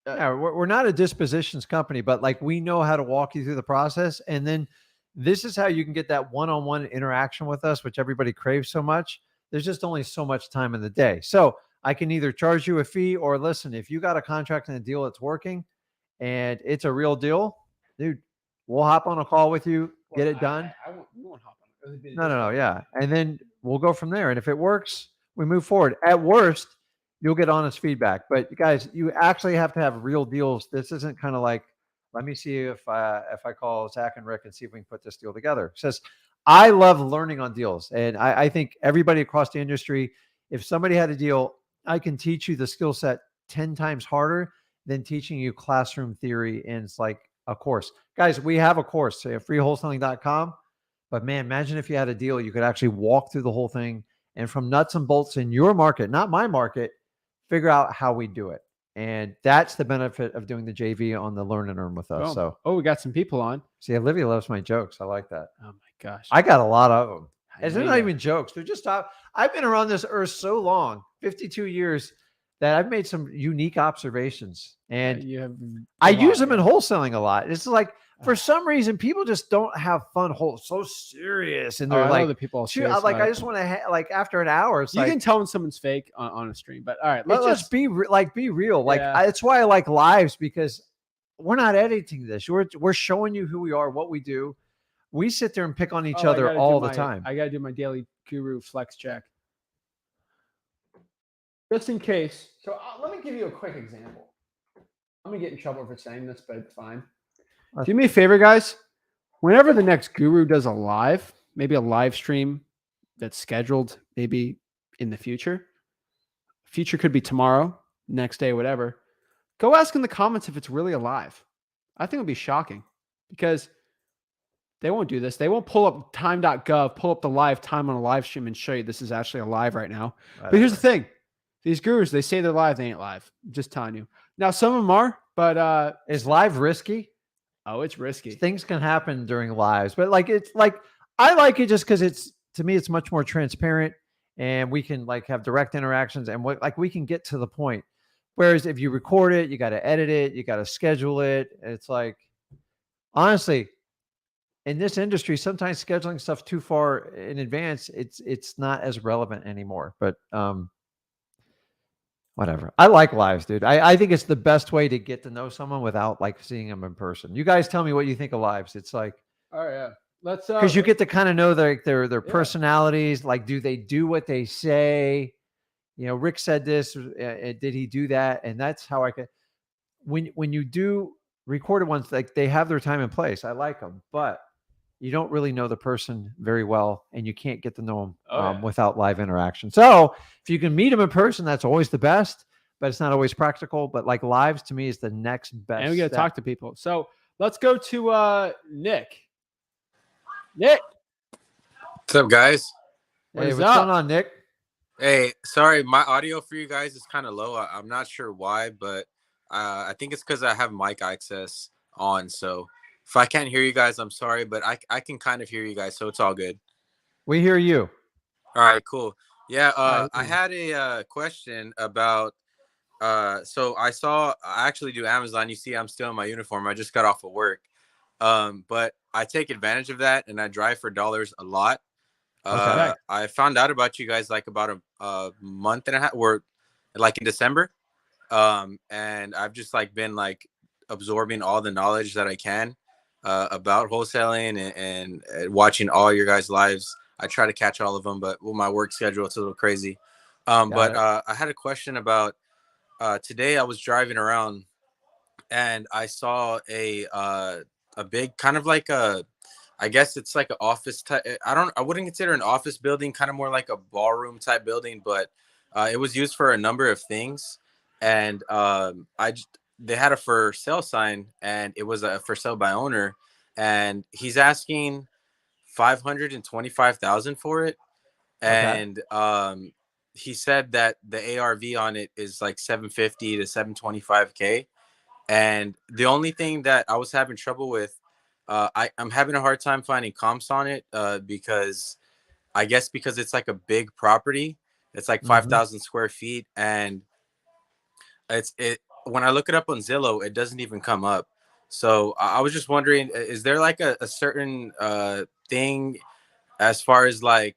Yeah, we're not a dispositions company, but like we know how to walk you through the process. And then this is how you can get that one-on-one interaction with us, which everybody craves so much. There's just only so much time in the day. So I can either charge you a fee or listen, if you got a contract and a deal that's working and it's a real deal, dude, we'll hop on a call with you, get it done. We won't hop on it. No. Yeah. And then we'll go from there. And if it works, we move forward. At worst, you'll get honest feedback. But guys, you actually have to have real deals. This isn't kind of like, let me see if I call Zach and Rick and see if we can put this deal together. It says, I love learning on deals. And I think everybody across the industry, if somebody had a deal, I can teach you the skill set 10 times harder than teaching you classroom theory. And it's like a course. Guys, we have a course at freewholesaling.com. But man, imagine if you had a deal, you could actually walk through the whole thing and from nuts and bolts in your market, not my market, figure out how we do it. And that's the benefit of doing the JV on the Learn and Earn with us. So, we got some people on. See, Olivia loves my jokes. I like that. Oh my gosh. I got a lot of them. I They're know not you even jokes. They're just, I've been around this earth so long, 52 years, that I've made some unique observations. And I use them in wholesaling a lot. It's like, for some reason, people just don't have fun. So serious, and they're like, the people. Like, I just want to like after an hour, it's you can tell when someone's fake on a stream. But all right, let's just be real. Like that's why I like lives, because we're not editing this. We're showing you who we are, what we do. We sit there and pick on each other all the time. I got to do my daily guru flex check, just in case. So let me give you a quick example. I'm gonna get in trouble for saying this, but it's fine. Do me a favor, guys. Whenever the next guru does a live, maybe a live stream that's scheduled, maybe in the future. Future could be tomorrow, next day, whatever. Go ask in the comments if it's really alive. I think it would be shocking because they won't do this. They won't pull up time.gov, pull up the live time on a live stream and show you this is actually alive right now. But here's the thing. These gurus, they say they're live. They ain't live. I'm just telling you. Now, some of them are, but is live risky? Oh, it's risky. Things can happen during lives, but like it's like I like it just because it's, to me, it's much more transparent and we can like have direct interactions and like we can get to the point. Whereas if you record it, you got to edit it, you got to schedule it. It's like, honestly, in this industry, sometimes scheduling stuff too far in advance, it's not as relevant anymore. But whatever. I like lives, dude. I think it's the best way to get to know someone without like seeing them in person. You guys tell me what you think of lives. It's like, oh yeah, let's because you get to kind of know their personalities. Like, do they do what they say? You know, Rick said this. Did he do that? And that's how I could. When you do recorded ones, like they have their time and place. I like them, but you don't really know the person very well, and you can't get to know them Oh, yeah. without live interaction. So if you can meet them in person, that's always the best, but it's not always practical. But like lives to me is the next best. And we got to step. talk to people. So let's go to Nick. Nick, What's up, guys? what Hey, is what's up? going on, Nick? Hey, sorry, my audio for you guys is kind of low. I'm not sure why, but I think it's because I have mic access on. So if I can't hear you guys, I'm sorry, but I can kind of hear you guys, so it's all good. We hear you. All right, cool. Yeah, right. I had a question about. So I actually do Amazon. You see, I'm still in my uniform. I just got off of work. But I take advantage of that, and I drive for dollars a lot. Okay. I found out about you guys like about a month and a half, or like in December. And I've just like been like absorbing all the knowledge that I can about wholesaling and watching all your guys' lives. I try to catch all of them, but with my work schedule, it's a little crazy. But I had a question about today. I was driving around and I saw a big kind of like I guess it's like an office type. I wouldn't consider an office building, kind of more like a ballroom type building, but it was used for a number of things. And they had a for sale sign, and it was a for sale by owner, and he's asking 525,000 for it. And he said that the ARV on it is like 750 to 725K. And the only thing that I was having trouble with, I'm having a hard time finding comps on it because I guess because it's like a big property. It's like 5,000 square feet. And when I look it up on Zillow, it doesn't even come up. So I was just wondering, is there like a certain thing as far as like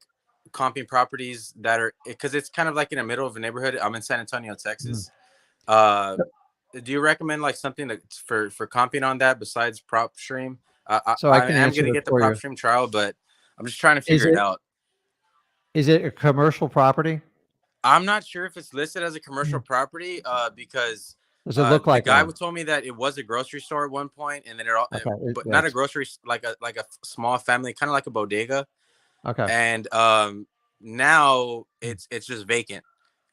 comping properties that are, because it's kind of like in the middle of a neighborhood. I'm in San Antonio, Texas. Do you recommend like something for comping on that besides PropStream? So I I can am answer going to that get the for you. PropStream trial, but I'm just trying to Is figure it out. Is it a commercial property? I'm not sure if it's listed as a commercial property Does because it look like the guy one? told me that it was a grocery store at one point, and then but yeah, not a grocery, like a small family, kind of like a bodega. Okay. And now it's just vacant,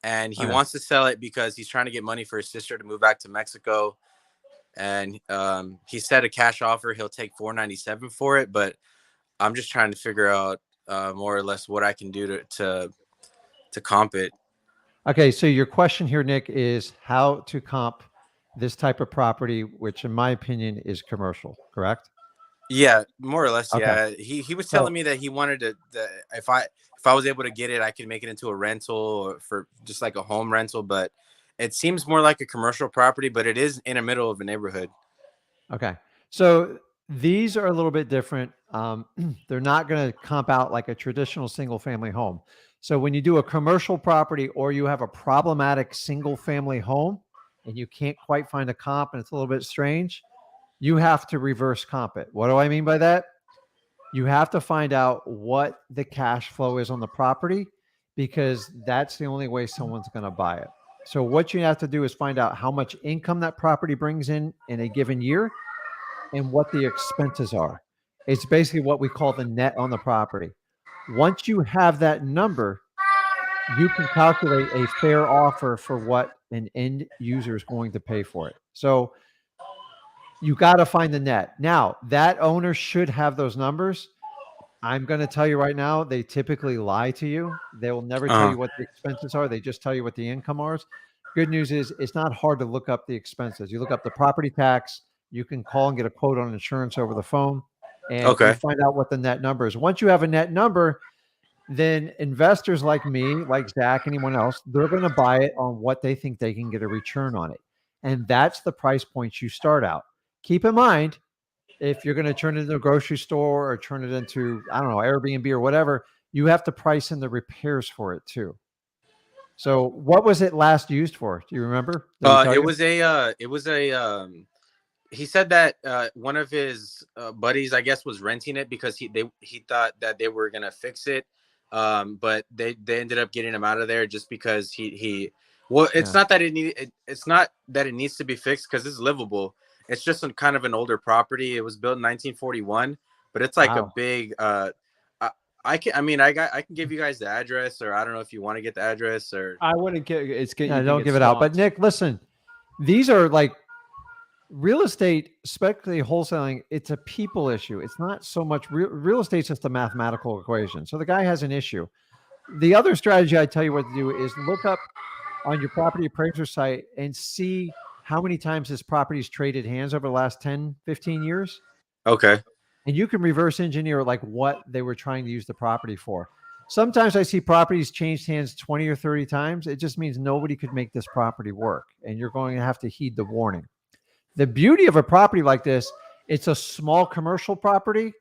and he wants to sell it because he's trying to get money for his sister to move back to Mexico. And he said a cash offer, he'll take $497 for it, but I'm just trying to figure out more or less what I can do to comp it. Okay, so your question here, Nick, is how to comp this type of property, which in my opinion is commercial, correct? Yeah, more or less. Okay. Yeah, he was telling me that he wanted to. If I was able to get it, I could make it into a rental or for just like a home rental. But it seems more like a commercial property, but it is in the middle of a neighborhood. Okay. So these are a little bit different. They're not going to comp out like a traditional single family home. So when you do a commercial property or you have a problematic single family home and you can't quite find a comp and it's a little bit strange, you have to reverse comp it. What do I mean by that? You have to find out what the cash flow is on the property because that's the only way someone's going to buy it. So what you have to do is find out how much income that property brings in a given year and what the expenses are. It's basically what we call the net on the property. Once you have that number, you can calculate a fair offer for what an end user is going to pay for it. So you got to find the net. Now, that owner should have those numbers. I'm going to tell you right now, they typically lie to you. They will never tell you what the expenses are. They just tell you what the income is. Good news is it's not hard to look up the expenses. You look up the property tax. You can call and get a quote on insurance over the phone, and you find out what the net number is. Once you have a net number, then investors like me, like Zach, anyone else, they're going to buy it on what they think they can get a return on it. And that's the price point you start out. Keep in mind, if you're going to turn it into a grocery store or turn it into, I don't know, Airbnb or whatever, you have to price in the repairs for it too. So what was it last used for? Do you remember? He said that one of his buddies, I guess, was renting it because he thought that they were going to fix it. But they ended up getting him out of there just because it's not that it's not that it needs to be fixed because it's livable. It's just kind of an older property. It was built in 1941, but it's like a Wow. big. I can give you guys the address, or I don't know if you want to get the address, or I wouldn't get it's good. Yeah, don't give it out. But Nick, listen, these are like real estate, especially wholesaling. It's a people issue. It's not so much real estate's just a mathematical equation. So the guy has an issue. The other strategy I tell you what to do is look up on your property appraiser site and see how many times this property's traded hands over the last 10, 15 years. okay. And you can reverse engineer like what they were trying to use the property for. Sometimes I see properties changed hands 20 or 30 times. It just means nobody could make this property work. And you're going to have to heed the warning. The beauty of a property like this, it's a small commercial property.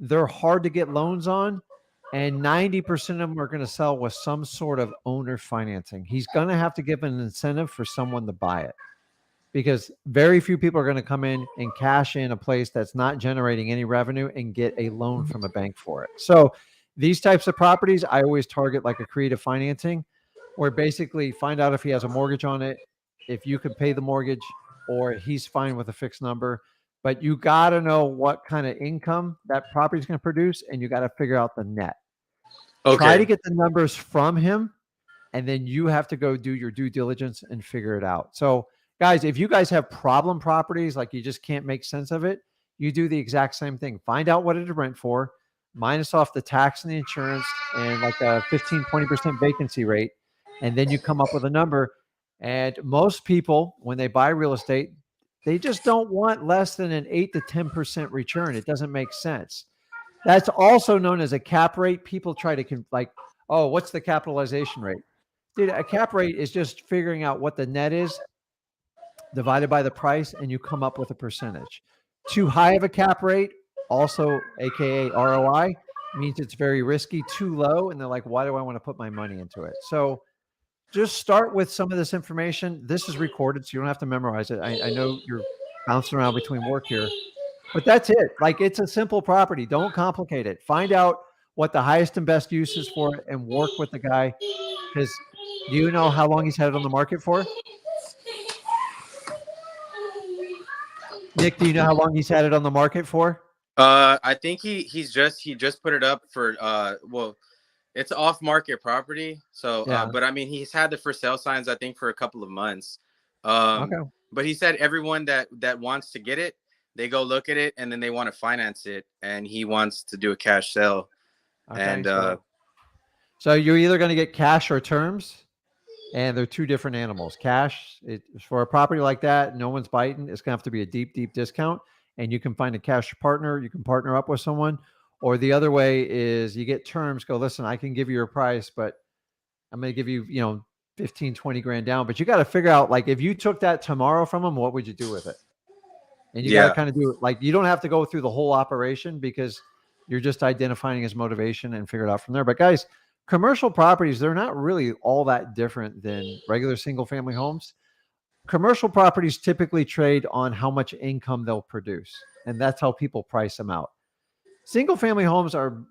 They're hard to get loans on. And 90% of them are going to sell with some sort of owner financing. He's going to have to give an incentive for someone to buy it, because very few people are going to come in and cash in a place that's not generating any revenue and get a loan from a bank for it. So these types of properties, I always target like a creative financing, where basically find out if he has a mortgage on it, if you can pay the mortgage, or he's fine with a fixed number. But you got to know what kind of income that property is going to produce, and you got to figure out the net. Okay. Try to get the numbers from him, and then you have to go do your due diligence and figure it out. So guys, if you guys have problem properties, like you just can't make sense of it, you do the exact same thing. Find out what it'd rent for, minus off the tax and the insurance and like a 15, 20% vacancy rate. And then you come up with a number. And most people, when they buy real estate, they just don't want less than an 8 to 10% return. It doesn't make sense. That's also known as a cap rate. People try to like, oh, what's the capitalization rate? Dude, a cap rate is just figuring out what the net is divided by the price, and you come up with a percentage. Too high of a cap rate, also AKA ROI, means it's very risky. Too low, and they're like, why do I want to put my money into it? So just start with some of this information. This is recorded, so you don't have to memorize it. I know you're bouncing around between work here, but that's it. Like, it's a simple property. Don't complicate it. Find out what the highest and best use is for it and work with the guy. Because do you know how long he's had it on the market for? Nick, do you know how long he's had it on the market for? I think he just put it up for well, it's off market property. So Yeah. But I mean, he's had the for sale signs, I think, for a couple of months. Okay. But he said everyone that wants to get it, they go look at it and then they want to finance it, and he wants to do a cash sale. Okay, and so you're either going to get cash or terms, and they're two different animals. Cash, for a property like that, no one's biting. It's going to have to be a deep, deep discount, and you can find a cash partner. You can partner up with someone, or the other way is you get terms. Go, listen, I can give you your price, but I'm going to give you, 15, 20 grand down. But you got to figure out, like, if you took that tomorrow from them, what would you do with it? And you got to kind of do it. Like, you don't have to go through the whole operation, because you're just identifying his motivation and figure it out from there. But guys, commercial properties, they're not really all that different than regular single family homes. Commercial properties typically trade on how much income they'll produce, and that's how people price them out. Single family homes are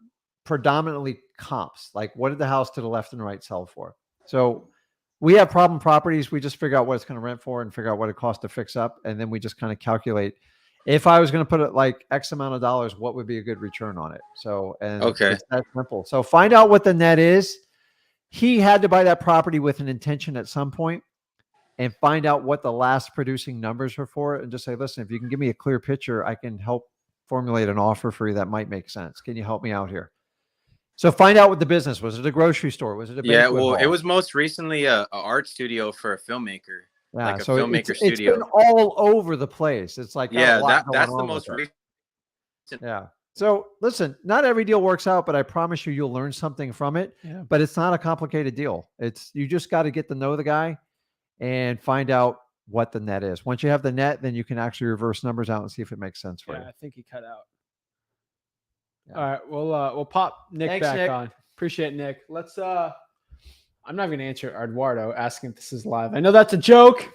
predominantly comps. Like, what did the house to the left and right sell for? So we have problem properties. We just figure out what it's going to rent for and figure out what it costs to fix up. And then we just kind of calculate, if I was going to put it like X amount of dollars, what would be a good return on it? So, and Okay. it's that simple. So find out what the net is. He had to buy that property with an intention at some point, and find out what the last producing numbers were for it, and just say, listen, if you can give me a clear picture, I can help formulate an offer for you that might make sense. Can you help me out here? So find out what the business was. It a grocery store? Was it a banquet hall? It was most recently a art studio for a filmmaker. Yeah, like a so filmmaker it's studio. been all over the place. It's like, Yeah, that's the the most recent. Yeah. So listen, not every deal works out, but I promise you'll learn something from it. Yeah. But it's not a complicated deal. You just got to get to know the guy and find out what the net is. Once you have the net, then you can actually reverse numbers out and see if it makes sense for you. I think he cut out. Yeah. All right, we'll pop Nick Thanks, back Nick. on. Appreciate it, Nick. Let's I'm not going to answer Eduardo asking if this is live. I know that's a joke,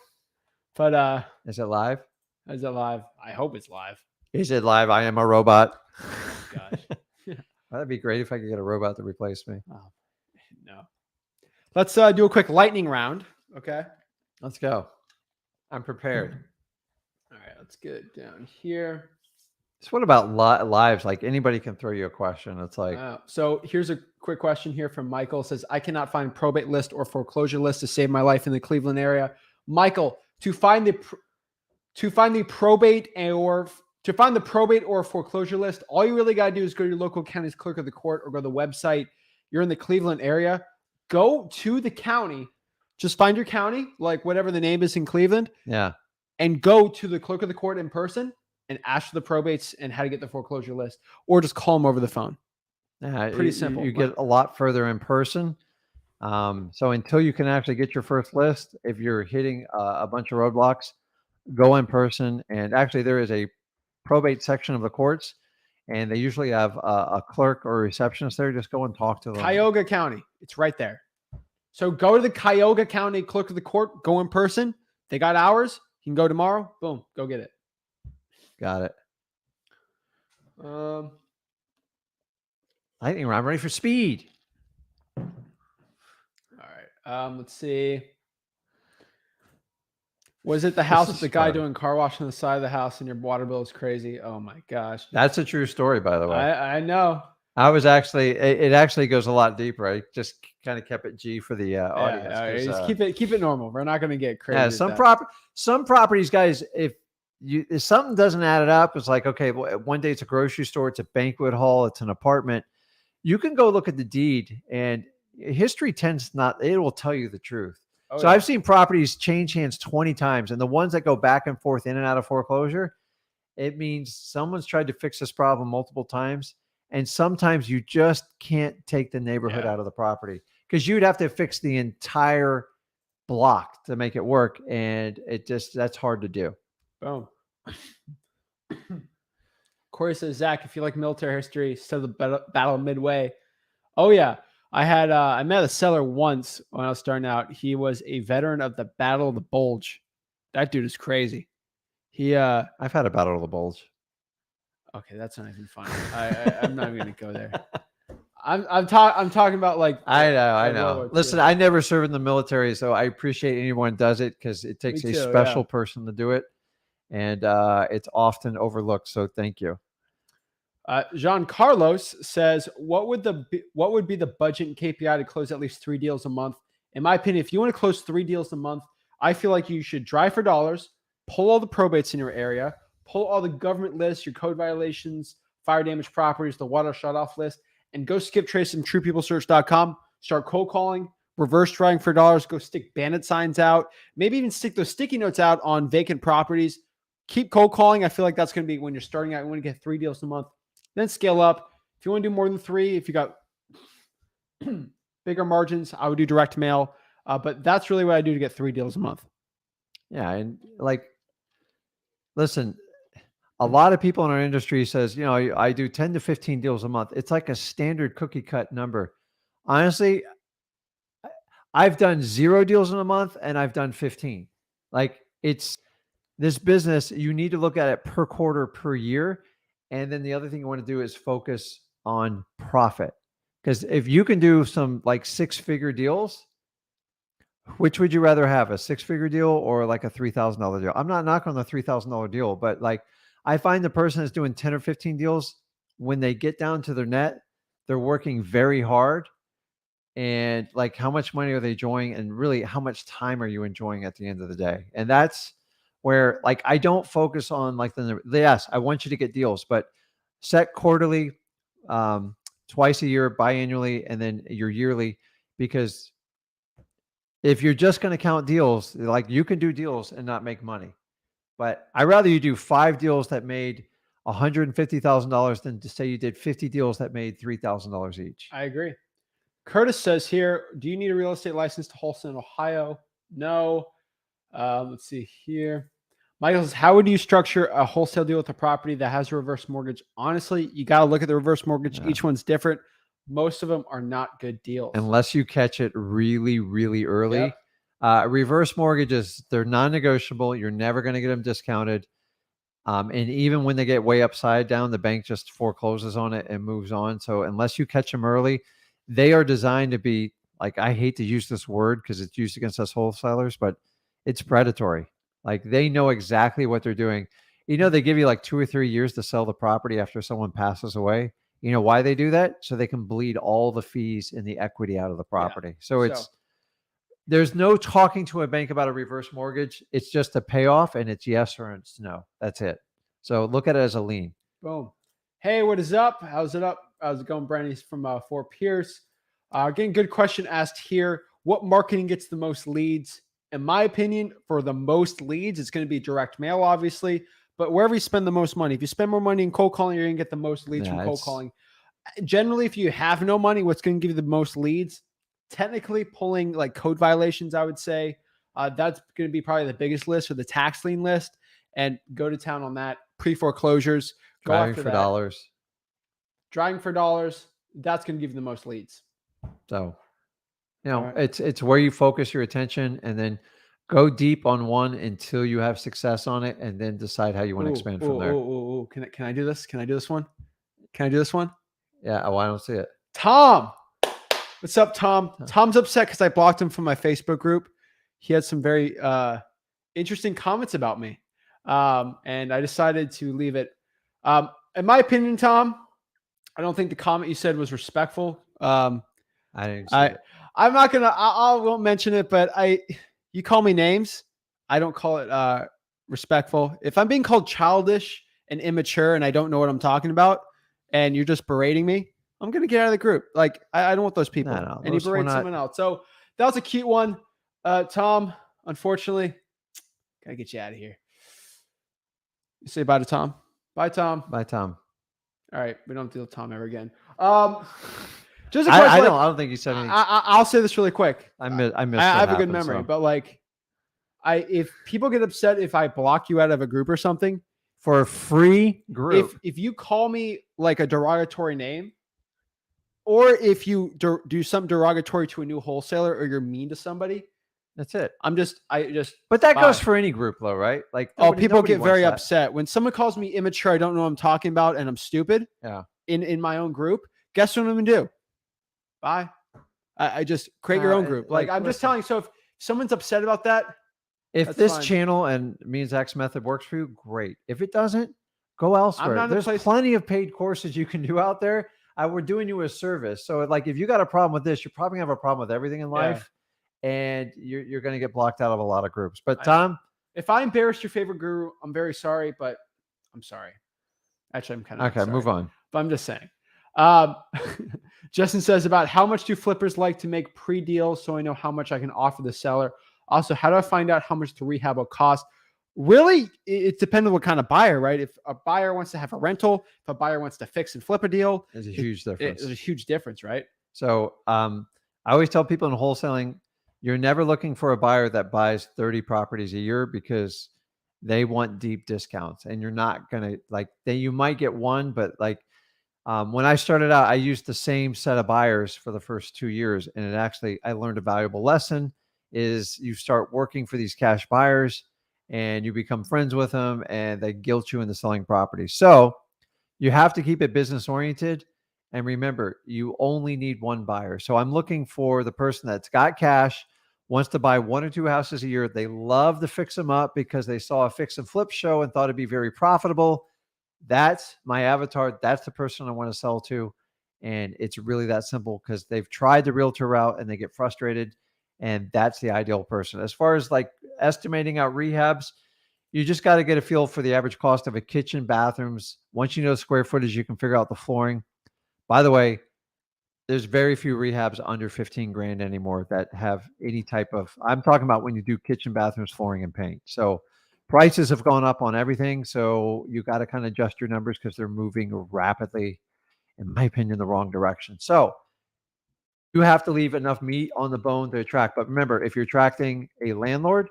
but Is it live? is it live? I hope it's live. Is it live? I am a robot. Gosh. That'd be great if I could get a robot to replace me. Oh, no. Let's do a quick lightning round. Okay. Let's go. I'm prepared. All right, let's get it down here. So what about lives? Like anybody can throw you a question. It's like, so here's a quick question here from Michael. It says, I cannot find probate list or foreclosure list to save my life in the Cleveland area. Michael, to find the probate or foreclosure list, all you really got to do is go to your local county's clerk of the court or go to the website. You're in the Cleveland area. Go to the county. Just find your county, like whatever the name is in Cleveland. yeah. And go to the clerk of the court in person and ask for the probates and how to get the foreclosure list, or just call them over the phone. Yeah, Pretty simple. You get a lot further in person. So until you can actually get your first list, if you're hitting a bunch of roadblocks, go in person. And actually, there is a probate section of the courts, and they usually have a clerk or a receptionist there. Just go and talk to them. Cuyahoga County, it's right there. So go to the Cuyahoga County clerk of the court. Go in person. They got hours. You can go tomorrow. Boom, go get it. Got it. I think I'm ready for speed. All right. Let's see. Was it the house with the guy doing car wash on the side of the house and your water bill is crazy? Oh my gosh. That's a true story, by the way. I know. I was actually, it actually goes a lot deeper. I just kind of kept it G for the audience. Just keep it normal. We're not going to get crazy. Yeah, some properties, guys, if something doesn't add it up, it's like, okay, well, one day it's a grocery store, it's a banquet hall, it's an apartment. You can go look at the deed, and history it will tell you the truth. So I've seen properties change hands 20 times, and the ones that go back and forth in and out of foreclosure, it means someone's tried to fix this problem multiple times. And sometimes you just can't take the neighborhood out of the property because you'd have to fix the entire block to make it work. And that's hard to do. Boom. Corey says, Zach, if you like military history, study the Battle of Midway. Oh yeah. I met a seller once when I was starting out. He was a veteran of the Battle of the Bulge. That dude is crazy. I've had a Battle of the Bulge. Okay, that's not even funny. I'm not even gonna go there. I'm talking about like I know. Listen, I never served in the military, so I appreciate anyone does it because it takes a special person to do it, and it's often overlooked. So thank you. Jean Carlos says, what would be the budget and KPI to close at least 3 deals a month? In my opinion, if you want to close 3 deals a month, I feel like you should drive for dollars, pull all the probates in your area, pull all the government lists, your code violations, fire damage properties, the water shut-off list, and go skip trace and truepeoplesearch.com. Start cold calling, reverse driving for dollars, go stick bandit signs out, maybe even stick those sticky notes out on vacant properties. Keep cold calling. I feel like that's going to be when you're starting out. You want to get 3 deals a month, then scale up. If you want to do more than 3, if you got bigger margins, I would do direct mail. But that's really what I do to get 3 deals a month. Yeah. And listen, a lot of people in our industry says, I do 10 to 15 deals a month. It's like a standard cookie cut number. Honestly, I've done 0 deals in a month and I've done 15. Like it's this business, you need to look at it per quarter, per year. And then the other thing you want to do is focus on profit. Because if you can do some like 6-figure deals, which would you rather have, a 6-figure deal or like a $3,000 deal? I'm not knocking on the $3,000 deal, but like I find the person that's doing 10 or 15 deals, when they get down to their net, they're working very hard. And like, how much money are they enjoying? And really, how much time are you enjoying at the end of the day? And that's where like, I don't focus on like yes, I want you to get deals, but set quarterly, twice a year, biannually, and then your yearly, because if you're just going to count deals, like you can do deals and not make money. But I'd rather you do 5 deals that made $150,000 than to say you did 50 deals that made $3,000 each. I agree. Curtis says here, do you need a real estate license to wholesale in Ohio? No. Let's see here. Michael says, how would you structure a wholesale deal with a property that has a reverse mortgage? Honestly, you got to look at the reverse mortgage. Yeah. Each one's different. Most of them are not good deals. Unless you catch it really, really early. Yep. Reverse mortgages, they're non-negotiable. You're never going to get them discounted. And even when they get way upside down, the bank just forecloses on it and moves on. So unless you catch them early, they are designed to be like, I hate to use this word because it's used against us wholesalers, but it's predatory. Like they know exactly what they're doing. You know, they give you like 2 or 3 years to sell the property after someone passes away. You know why they do that? So they can bleed all the fees and the equity out of the property. So there's no talking to a bank about a reverse mortgage. It's just a payoff, and it's yes or it's no. That's it. So look at it as a lien. Boom. Hey, what is up? How's it up? How's it going, Brandy's from Fort Pierce? Again, good question asked here. What marketing gets the most leads? In my opinion, for the most leads, it's going to be direct mail, obviously. But wherever you spend the most money, if you spend more money in cold calling, you're going to get the most leads from cold calling. Generally, if you have no money, what's going to give you the most leads? Technically, pulling like code violations, I would say. That's going to be probably the biggest list, or the tax lien list, and go to town on that. Pre-foreclosures. Driving for dollars. Driving for dollars. That's going to give you the most leads. So, you know, it's where you focus your attention, and then go deep on one until you have success on it, and then decide how you want to expand from there. Can I do this? Can I do this one? Can I do this one? Yeah. Oh, I don't see it. Tom. What's up, Tom? Tom's upset because I blocked him from my Facebook group. He had some very interesting comments about me. And I decided to leave it. In my opinion, Tom, I don't think the comment you said was respectful. I didn't see it. I'm not gonna. I won't mention it, but you call me names. I don't call it respectful. If I'm being called childish and immature, and I don't know what I'm talking about, and you're just berating me, I'm gonna get out of the group. Like I don't want those people. No, and he berates someone else. So that was a cute one, Tom. Unfortunately, gotta get you out of here. You say bye to Tom. Bye, Tom. Bye, Tom. All right, we don't deal with Tom ever again. Just a question. I don't think you said anything. I'll say this really quick. I missed. I have a good memory, but like, if people get upset if I block you out of a group or something for a free group, if you call me like a derogatory name, or if you do something derogatory to a new wholesaler, or you're mean to somebody, that's it. But that goes for any group, though, right? Like, people get very upset when someone calls me immature. I don't know what I'm talking about, and I'm stupid. Yeah. In my own group, guess what I'm gonna do? Bye. I just create your own group. Like I'm just telling you. So if someone's upset about that, if this channel and me and Zach's method works for you, great. If it doesn't, go elsewhere. There's plenty of paid courses you can do out there. We're doing you a service. So like, if you got a problem with this, you probably have a problem with everything in life. And you're going to get blocked out of a lot of groups. But Tom, if I embarrassed your favorite guru, I'm very sorry, but I'm sorry. Actually, I'm kind of okay. Move on. But I'm just saying. Justin says about how much do flippers like to make pre-deals, so I know how much I can offer the seller. Also, how do I find out how much the rehab will cost? Really, it depends on what kind of buyer, right? If a buyer wants to have a rental, if a buyer wants to fix and flip a deal, there's a huge difference. There's a huge difference, right? So I always tell people in wholesaling, you're never looking for a buyer that buys 30 properties a year, because they want deep discounts, and you're not going to like, you might get one, but like when I started out, I used the same set of buyers for the first 2 years. And I learned a valuable lesson is you start working for these cash buyers and you become friends with them, and they guilt you into selling property. So you have to keep it business oriented. And remember, you only need one buyer. So I'm looking for the person that's got cash, wants to buy 1 or 2 houses a year. They love to fix them up because they saw a fix and flip show and thought it'd be very profitable. That's my avatar. That's the person I want to sell to. And it's really that simple, because they've tried the realtor route and they get frustrated. And that's the ideal person. As far as like estimating out rehabs, you just got to get a feel for the average cost of a kitchen, bathrooms. Once you know square footage, you can figure out the flooring. By the way, there's very few rehabs under 15 grand anymore that have any type of, I'm talking about when you do kitchen, bathrooms, flooring, and paint. So prices have gone up on everything. So you got to kind of adjust your numbers, because they're moving rapidly, in my opinion, the wrong direction. So you have to leave enough meat on the bone to attract. But remember, if you're attracting a landlord,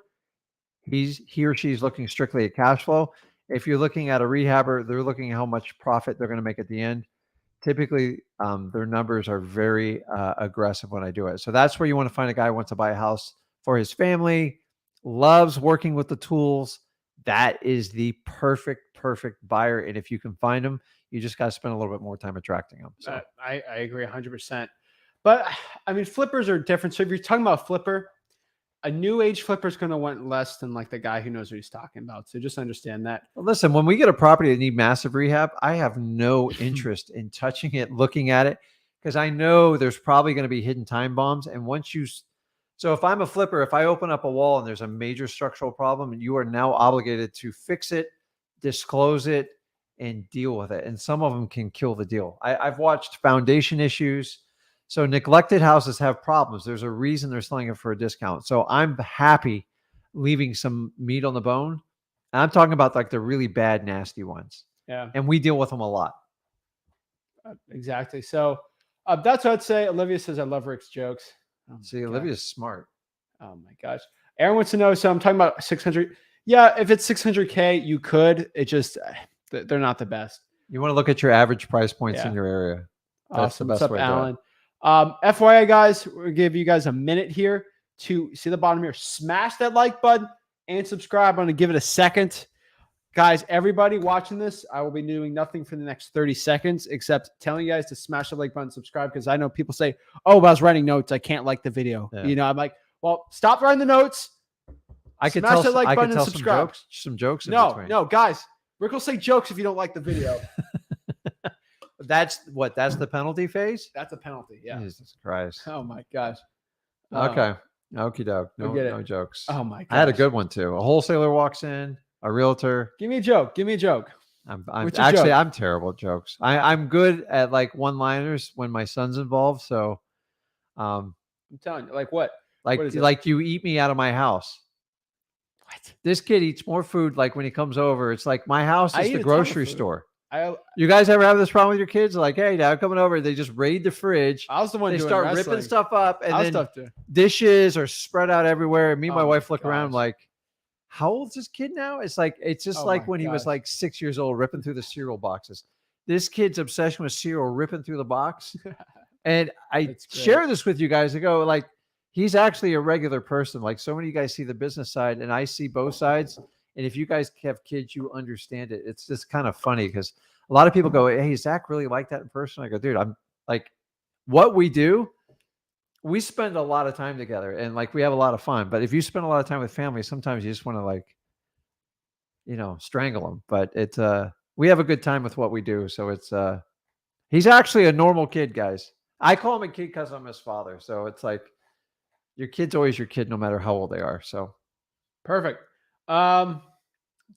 he or she's looking strictly at cash flow. If you're looking at a rehabber, they're looking at how much profit they're going to make at the end. Typically, their numbers are very aggressive when I do it. So that's where you want to find a guy who wants to buy a house for his family, loves working with the tools. That is the perfect buyer. And if you can find them, you just got to spend a little bit more time attracting them. So I agree 100%. But I mean, flippers are different. So if you're talking about flipper, a new age flipper is going to want less than like the guy who knows what he's talking about. So just understand that. Well, listen, when we get a property that need massive rehab, I have no interest in touching it, looking at it, because I know there's probably going to be hidden time bombs. And so if I'm a flipper, if I open up a wall and there's a major structural problem, you are now obligated to fix it, disclose it, and deal with it. And some of them can kill the deal. I've watched foundation issues. So neglected houses have problems. There's a reason they're selling it for a discount. So I'm happy leaving some meat on the bone. And I'm talking about like the really bad, nasty ones. Yeah. And we deal with them a lot. Exactly. So that's what I'd say. Olivia says, I love Rick's jokes. Oh See, Olivia's smart. Oh my gosh. Aaron wants to know. So I'm talking about 600. Yeah. If it's 600K, you could. It just, they're not the best. You want to look at your average price points in your area. That's Awesome. the best What's up, way to do it. Alan? FYI, guys, we'll give you guys a minute here to see the bottom here. Smash that like button and subscribe. I'm going to give it a second. Guys, everybody watching this, I will be doing nothing for the next 30 seconds except telling you guys to smash the like button, subscribe, because I know people say, oh, I was writing notes, I can't like the video. Yeah. You know, I'm like, well, stop writing the notes. I could Smash tell, that like I button could and tell subscribe. some jokes in No, between. no, guys, Rick will say jokes if you don't like the video. That's the penalty phase? That's a penalty. Yeah. Jesus Christ. Oh my gosh. Okay. Okie doke. No jokes. Oh my gosh. I had a good one too. A wholesaler walks in, a realtor. Give me a joke. Give me a joke. I'm What's your actually joke? I'm terrible at jokes. I'm good at like one-liners when my son's involved. So I'm telling you, like what? like What is it? like you eat me out of my house. What? This kid eats more food like when he comes over. It's like my house I is eat the a ton of grocery food. store. I You guys ever have this problem with your kids? Like, hey, dad, coming over. They just raid the fridge. was the one They doing start wrestling. ripping stuff up, and I was then tough too. dishes are spread out everywhere. Me and my Oh my wife look around gosh. like, how old is this kid now? It's like, it's just Oh like my when he was gosh. like 6 years old, ripping through the cereal boxes. This kid's obsession with cereal, ripping through the box. And I That's great. share this with you guys to go, like, he's actually a regular person. Like, so many of you guys see the business side, and I see both sides. And if you guys have kids, you understand it. It's just kind of funny because a lot of people go, hey, is Zach really like that in person? I go, dude, I'm like, what we do, we spend a lot of time together and like we have a lot of fun. But if you spend a lot of time with family, sometimes you just want to like, strangle them. But it's we have a good time with what we do. So it's he's actually a normal kid, guys. I call him a kid because I'm his father. So it's like your kid's always your kid, no matter how old they are. So Perfect. Let's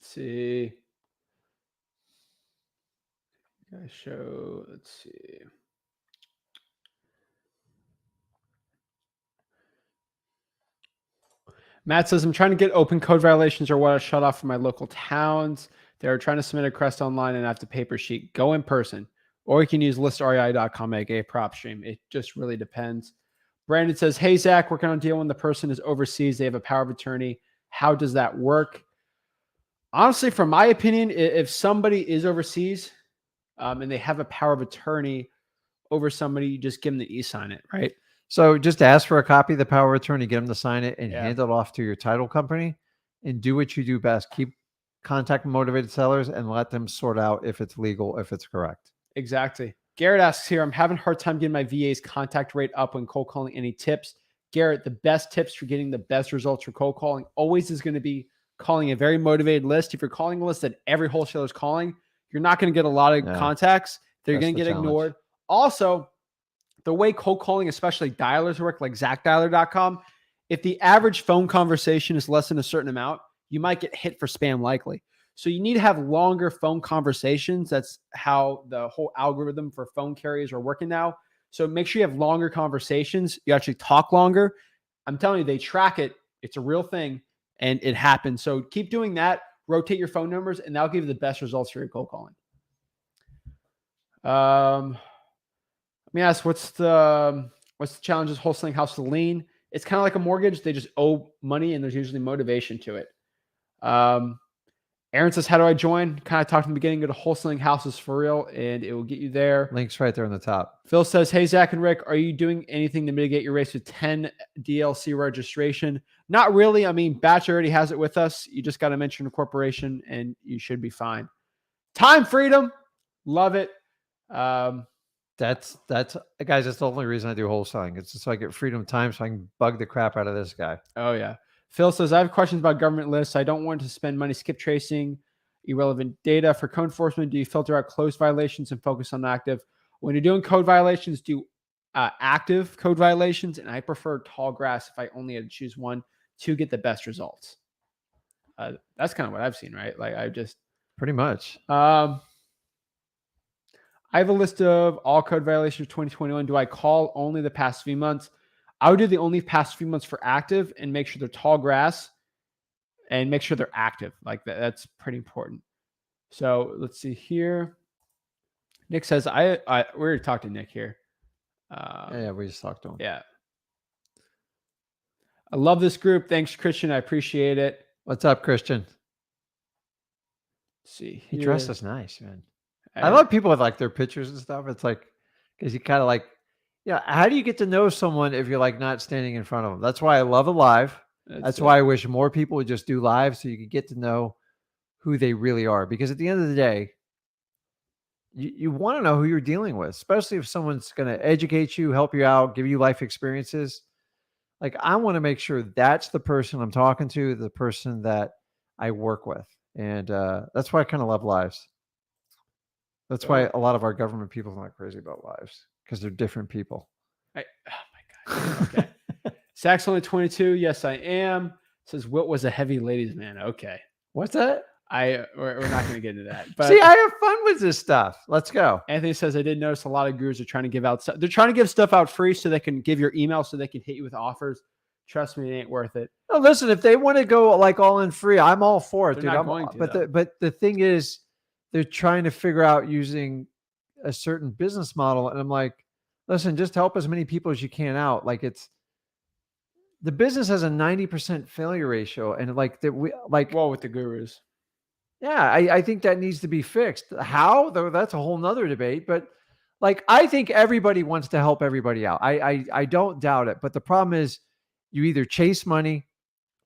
see. Let's see. Matt says, I'm trying to get open code violations or what I shut off from my local towns. They're trying to submit a request online and have to paper sheet. Go in person. Or you can use listrei.com, aka PropStream. It just really depends. Brandon says, hey, Zach, working on a deal when the person is overseas. They have a power of attorney. How does that work? Honestly, from my opinion, if somebody is overseas and they have a power of attorney over somebody, you just give them the e-sign it, right? So just ask for a copy of the power of attorney, get them to sign it, and Yeah. hand it off to your title company, and do what you do best. Keep contacting motivated sellers and let them sort out if it's legal, if it's correct. Exactly. Garrett asks here, I'm having a hard time getting my VA's contact rate up when cold calling. Any tips? Garrett, the best tips for getting the best results for cold calling always is going to be calling a very motivated list. If you're calling a list that every wholesaler is calling, you're not going to get a lot of contacts. They're That's going to the get challenge. ignored. Also, the way cold calling, especially dialers work, like ZachDialer.com, if the average phone conversation is less than a certain amount, you might get hit for spam likely. So you need to have longer phone conversations. That's how the whole algorithm for phone carriers are working now. So make sure you have longer conversations. You actually talk longer. I'm telling you, they track it. It's a real thing and it happens. So keep doing that. Rotate your phone numbers and that'll give you the best results for your cold calling. Let me ask, what's the challenges wholesaling house with lien? It's kind of like a mortgage. They just owe money and there's usually motivation to it. Aaron says, how do I join? Kind of talked in the beginning, go to Wholesaling Houses for Real, and it will get you there. Link's right there on the top. Phil says, hey, Zach and Rick, are you doing anything to mitigate your race with 10 DLC registration? Not really. I mean, Batch already has it with us. You just got to mention a corporation, and you should be fine. Time freedom. Love it. That's guys. That's the only reason I do wholesaling. It's just so I get freedom time, so I can bug the crap out of this guy. Oh yeah. Phil says, I have questions about government lists. I don't want to spend money skip tracing irrelevant data for code enforcement. Do you filter out closed violations and focus on active? When you're doing code violations, do active code violations, and I prefer tall grass if I only had to choose one to get the best results. That's kind of what I've seen, right? Like I just Pretty much. I have a list of all code violations of 2021. Do I call only the past few months? I would do the only past few months for active and make sure they're tall grass and make sure they're active. Like that's pretty important. So let's see here. Nick says, we already talked to Nick here. Yeah, we just talked to him. Yeah. I love this group. Thanks, Christian. I appreciate it. What's up, Christian? Let's see. He here. dressed us nice, man. I love people with like their pictures and stuff. It's like, because you kind of like, yeah. How do you get to know someone if you're like not standing in front of them? That's why I love a live. That's why I wish more people would just do live so you could get to know who they really are. Because at the end of the day, you want to know who you're dealing with, especially if someone's going to educate you, help you out, give you life experiences. Like I want to make sure that's the person I'm talking to, the person that I work with. And that's why I kind of love lives. That's why a lot of our government people are not crazy about lives, because they're different people. Oh my God. Okay. Zach's only 22. Yes, I am. Says Wilt was a heavy ladies man. Okay. What's that? We're not going to get into that. But see, I have fun with this stuff. Let's go. Anthony says, I did notice a lot of gurus are trying to give out stuff. They're trying to give stuff out free so they can give your email so they can hit you with offers. Trust me, it ain't worth it. No, listen, if they want to go like all in free, I'm all for it, They're dude. not going to, but the thing is, they're trying to figure out using a certain business model. And I'm like, listen, just help as many people as you can out. Like the business has a 90% failure ratio. And like well, with the gurus. Yeah, I think that needs to be fixed. How, though, that's a whole nother debate. But like, I think everybody wants to help everybody out. I don't doubt it. But the problem is you either chase money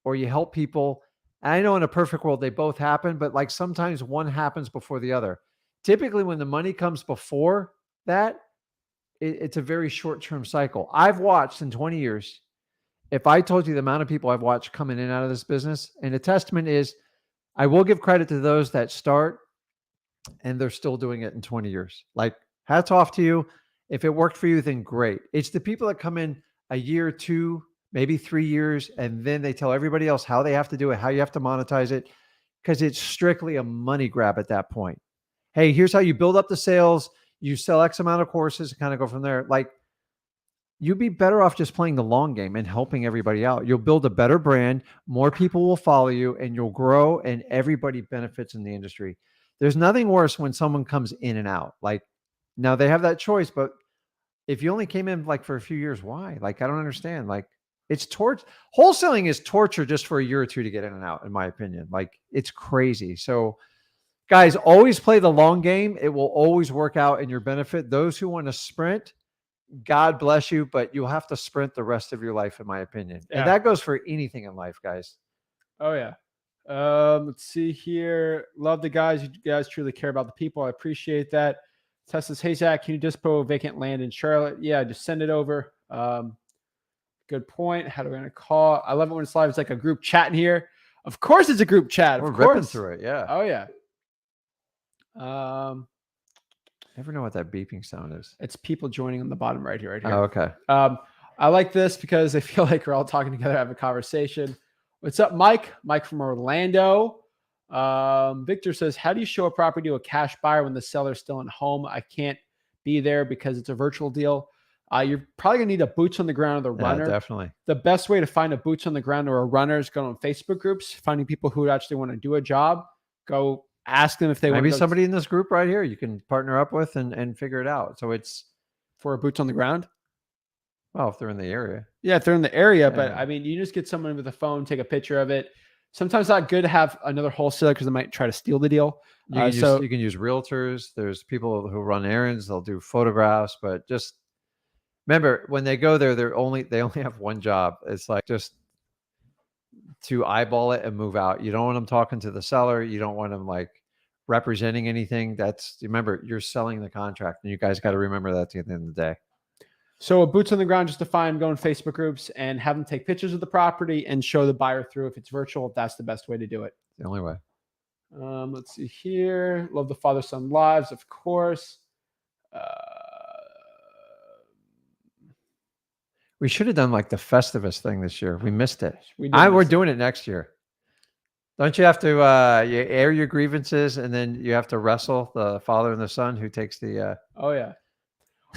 or you help people. And I know in a perfect world, they both happen, but like sometimes one happens before the other. Typically when the money comes before that, it's a very short-term cycle. I've watched in 20 years, if I told you the amount of people I've watched come in and out of this business, and a testament is, I will give credit to those that start and they're still doing it in 20 years. Like, hats off to you. If it worked for you, then great. It's the people that come in a year, 2, maybe 3 years, and then they tell everybody else how they have to do it, how you have to monetize it, because it's strictly a money grab at that point. Hey, here's how you build up the sales. You sell X amount of courses and kind of go from there. Like, you'd be better off just playing the long game and helping everybody out. You'll build a better brand. More people will follow you and you'll grow, and everybody benefits in the industry. There's nothing worse when someone comes in and out. Like, now they have that choice, but if you only came in like for a few years, why? Like, I don't understand. Like, it's torture. Wholesaling is torture just for a year or two to get in and out, in my opinion. Like, it's crazy. So guys, always play the long game. It will always work out in your benefit. Those who want to sprint, God bless you, but you'll have to sprint the rest of your life, in my opinion. Yeah. And that goes for anything in life, guys. Oh, yeah. Let's see here. Love the guys. You guys truly care about the people. I appreciate that. Tess says, hey, Zach, can you dispo vacant land in Charlotte? Yeah, just send it over. Good point. How do we call? I love it when it's live. It's like a group chat in here. Of course it's a group chat. We're ripping through it. Yeah. Oh, yeah. Never know what that beeping sound is. It's people joining on the bottom right here. Oh, okay. I like this because I feel like we're all talking together, having a conversation. What's up, Mike? Mike from Orlando. Victor says, how do you show a property to a cash buyer when the seller's still in home? I can't be there because it's a virtual deal. You're probably going to need a boots on the ground or the runner. Definitely. The best way to find a boots on the ground or a runner is going on Facebook groups, finding people who actually want to do a job. Go ask them if they want. Maybe somebody in this group right here you can partner up with and figure it out. So it's for a boots on the ground. Well, if they're in the area. Yeah, if they're in the area. But I mean, you just get someone with a phone, take a picture of it. Sometimes it's not good to have another wholesaler because they might try to steal the deal. You can use realtors. There's people who run errands. They'll do photographs, but just remember when they go there, they only have one job. It's like just to eyeball it and move out. You don't want them talking to the seller. You don't want them like representing anything. Remember, you're selling the contract, and you guys got to remember that at the end of the day. So a boots on the ground, just define, go in Facebook groups and have them take pictures of the property and show the buyer through. If it's virtual, that's the best way to do it. The only way. Let's see here. Love the father-son lives, of course. We should have done like the Festivus thing this year. We missed it. We're doing it next year. Don't you have to you air your grievances and then you have to wrestle the father and the son who takes the Oh yeah.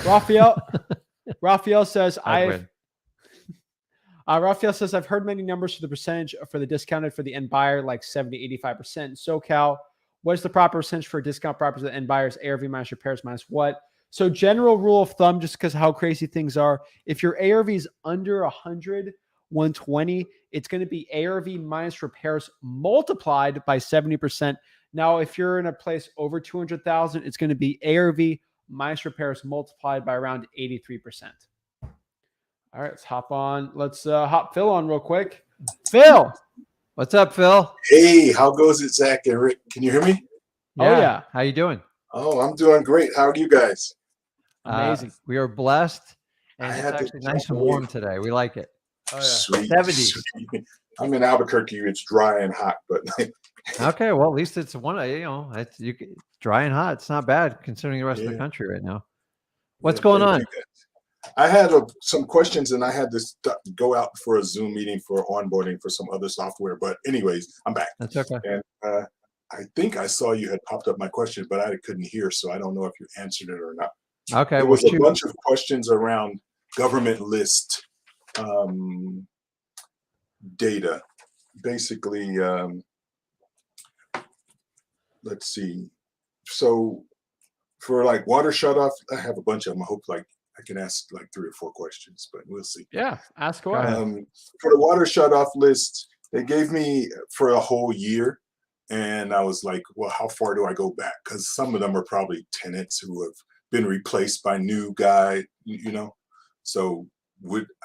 Raphael says Raphael says I've heard many numbers for the percentage for the discounted for the end buyer, like 70, 85%. SoCal, what is the proper percentage for discount properties for the end buyers? ARV minus repairs minus what? So general rule of thumb, just because how crazy things are, if your ARV is under 100, 120, it's going to be ARV minus repairs multiplied by 70%. Now, if you're in a place over 200,000, it's going to be ARV minus repairs multiplied by around 83%. All right, let's hop on. Let's hop Phil on real quick. Phil, what's up, Phil? Hey, how goes it, Zach and Rick? Can you hear me? Oh yeah. How you doing? Oh, I'm doing great. How are you guys? Amazing. We are blessed, and I it's had to actually nice and jump away. warm today. We like it. Oh yeah. Sweet. 70. Sweet. I'm in Albuquerque. It's dry and hot, but Okay, well, at least it's it's dry and hot. It's not bad considering the rest of the Yeah. country right now. What's going thank on? you, guys. I had some questions, and I had to go out for a Zoom meeting for onboarding for some other software. But anyways, I'm back. That's okay. And I think I saw you had popped up my question, but I couldn't hear, so I don't know if you answered it or not. Okay, There was a bunch of questions around government list data. Basically, let's see. So for like water shutoff, I have a bunch of them. I hope like I can ask like 3 or 4 questions, but we'll see. Yeah, ask away. For the water shutoff list, they gave me for a whole year. And I was like, well, how far do I go back? Because some of them are probably tenants who have been replaced by new guy, So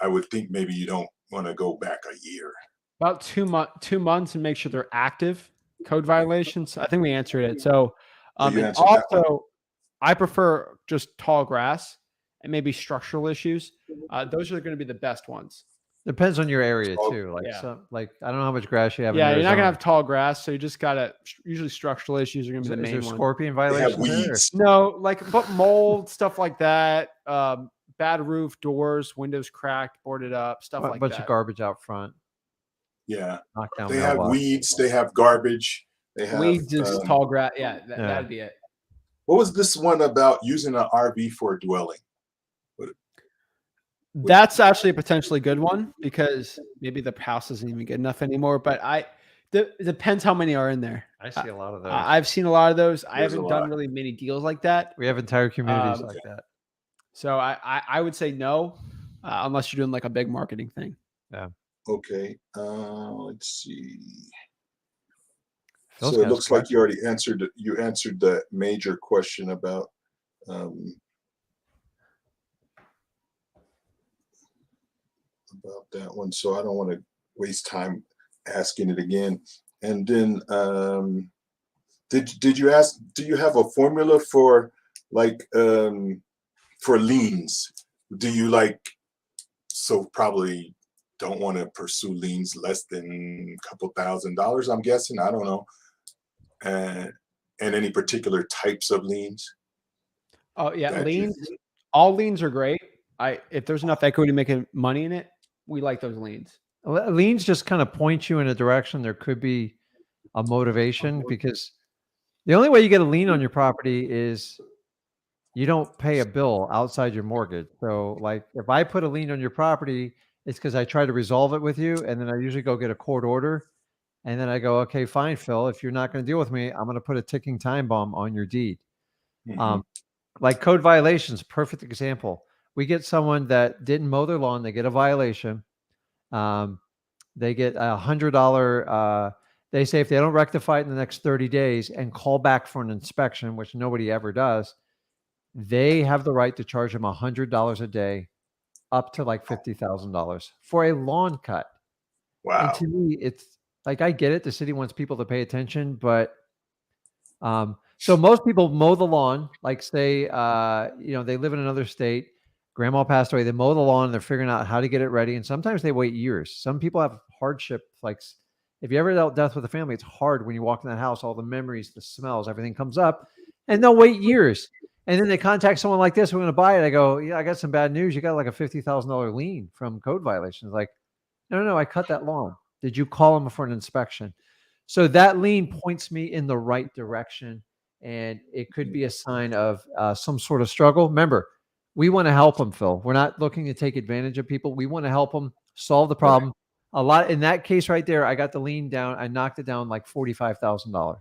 I would think maybe you don't want to go back a year. About 2 months and make sure they're active code violations. I think we answered it. So You and answered that one. also I prefer just tall grass and maybe structural issues. Those are going to be the best ones. Depends on your area too. Like Yeah. I don't know how much grass you have. Yeah, in you're not gonna Arizona. have tall grass, so you just gotta. Usually, structural issues are gonna be the Is main there one. scorpion They have violations there? weeds. No, but mold stuff like that. Bad roof, doors, windows cracked, boarded up, stuff A like bunch that. of garbage out front. Yeah. Knock down They have mailbox. weeds. They have garbage. They have Weeds, just tall grass. Yeah, that'd be it. What was this one about using an RV for a dwelling? That's actually a potentially good one because maybe the house isn't even good enough anymore. But it depends how many are in there. I see a lot of those. I've seen a lot of those. I There's a haven't done lot. really many deals like that. We have entire communities like Okay. that. So I would say no, unless you're doing like a big marketing thing. Okay. Let's see. Phil's So it got looks some like you already answered. You answered the major question about that one. So I don't want to waste time asking it again. And then, did you ask? Do you have a formula for like for liens? Do you probably don't want to pursue liens less than a couple $1,000? I'm guessing. I don't know. And any particular types of liens? Oh yeah, that you- liens. All liens are great. If there's enough equity making money in it, we like those liens. Liens just kind of point you in a direction. There could be a motivation because the only way you get a lien on your property is you don't pay a bill outside your mortgage. So like if I put a lien on your property, it's because I try to resolve it with you. And then I usually go get a court order. And then I go, okay, fine, Phil, if you're not going to deal with me, I'm going to put a ticking time bomb on your deed. Mhm. Like code violations, perfect example. We get someone that didn't mow their lawn. They get a violation. They get $100. They say if they don't rectify it in the next 30 days and call back for an inspection, which nobody ever does, they have the right to charge them $100 a day up to like $50,000 for a lawn cut. Wow. And to me, it's like, I get it. The city wants people to pay attention, but So most people mow the lawn, like say, they live in another state, grandma passed away, they mow the lawn, they're figuring out how to get it ready. And sometimes they wait years. Some people have hardship. Like if you ever dealt death with a family, it's hard when you walk in that house, all the memories, the smells, everything comes up, and they'll wait years. And then they contact someone like this, we're going to buy it. I go, yeah, I got some bad news. You got like a $50,000 lien from code violations. Like, no, I cut that lawn. Did you call them for an inspection? So that lien points me in the right direction. And it could be a sign of some sort of struggle. Remember, we want to help them, Phil. We're not looking to take advantage of people. We want to help them solve the problem. A lot in that case right there, I got the lien down. I knocked it down like $45,000.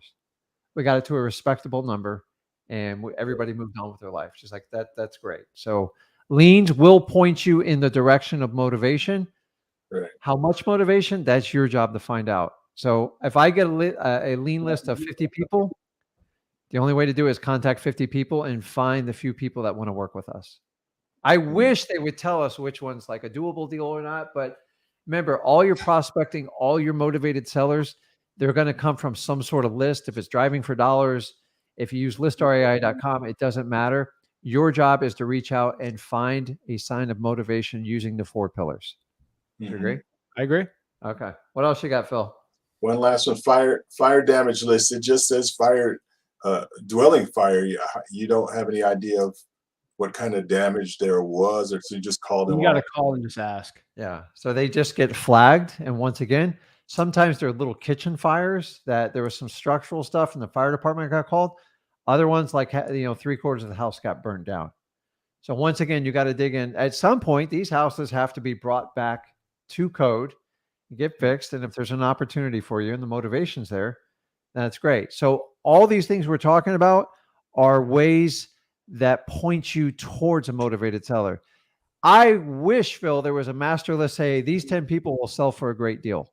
We got it to a respectable number, and everybody moved on with their life. Just like that. That's great. So liens will point you in the direction of motivation. Right. How much motivation? That's your job to find out. So if I get a lien list of 50 people, the only way to do it is contact 50 people and find the few people that want to work with us. I wish they would tell us which one's like a doable deal or not. But remember, all your prospecting, all your motivated sellers, they're going to come from some sort of list. If it's driving for dollars, if you use listai.com, it doesn't matter. Your job is to reach out and find a sign of motivation using the 4 pillars. You agree? I agree. Okay. What else you got, Phil? One last one, fire damage list. It just says fire, dwelling fire. You don't have any idea of what kind of damage there was, or so you just call them. You got to call and just ask. Yeah. So they just get flagged. And once again, sometimes there are little kitchen fires that there was some structural stuff and the fire department got called. Other ones, like, 3/4 of the house got burned down. So once again, you got to dig in. At some point, these houses have to be brought back to code, get fixed. And if there's an opportunity for you and the motivation's there, that's great. So all these things we're talking about are ways that point you towards a motivated seller. I wish, Phil, there was a master list. Hey, these 10 people will sell for a great deal.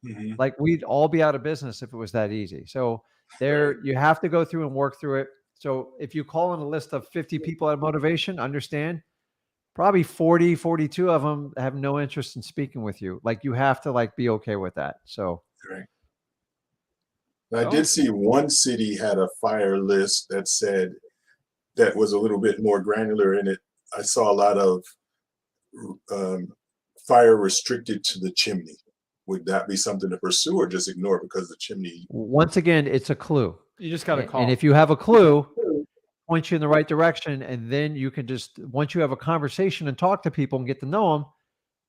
Mm-hmm. Like we'd all be out of business if it was that easy. So you have to go through and work through it. So if you call in a list of 50 people at motivation, understand probably 40, 42 of them have no interest in speaking with you. Like you have to be okay with that. So. Right. I did see one city had a fire list that said that was a little bit more granular in it. I saw a lot of fire restricted to the chimney. Would that be something to pursue or just ignore because the chimney? Once again, it's a clue. You just got to call. And if you have a clue, point you in the right direction. And then you can just, once you have a conversation and talk to people and get to know them,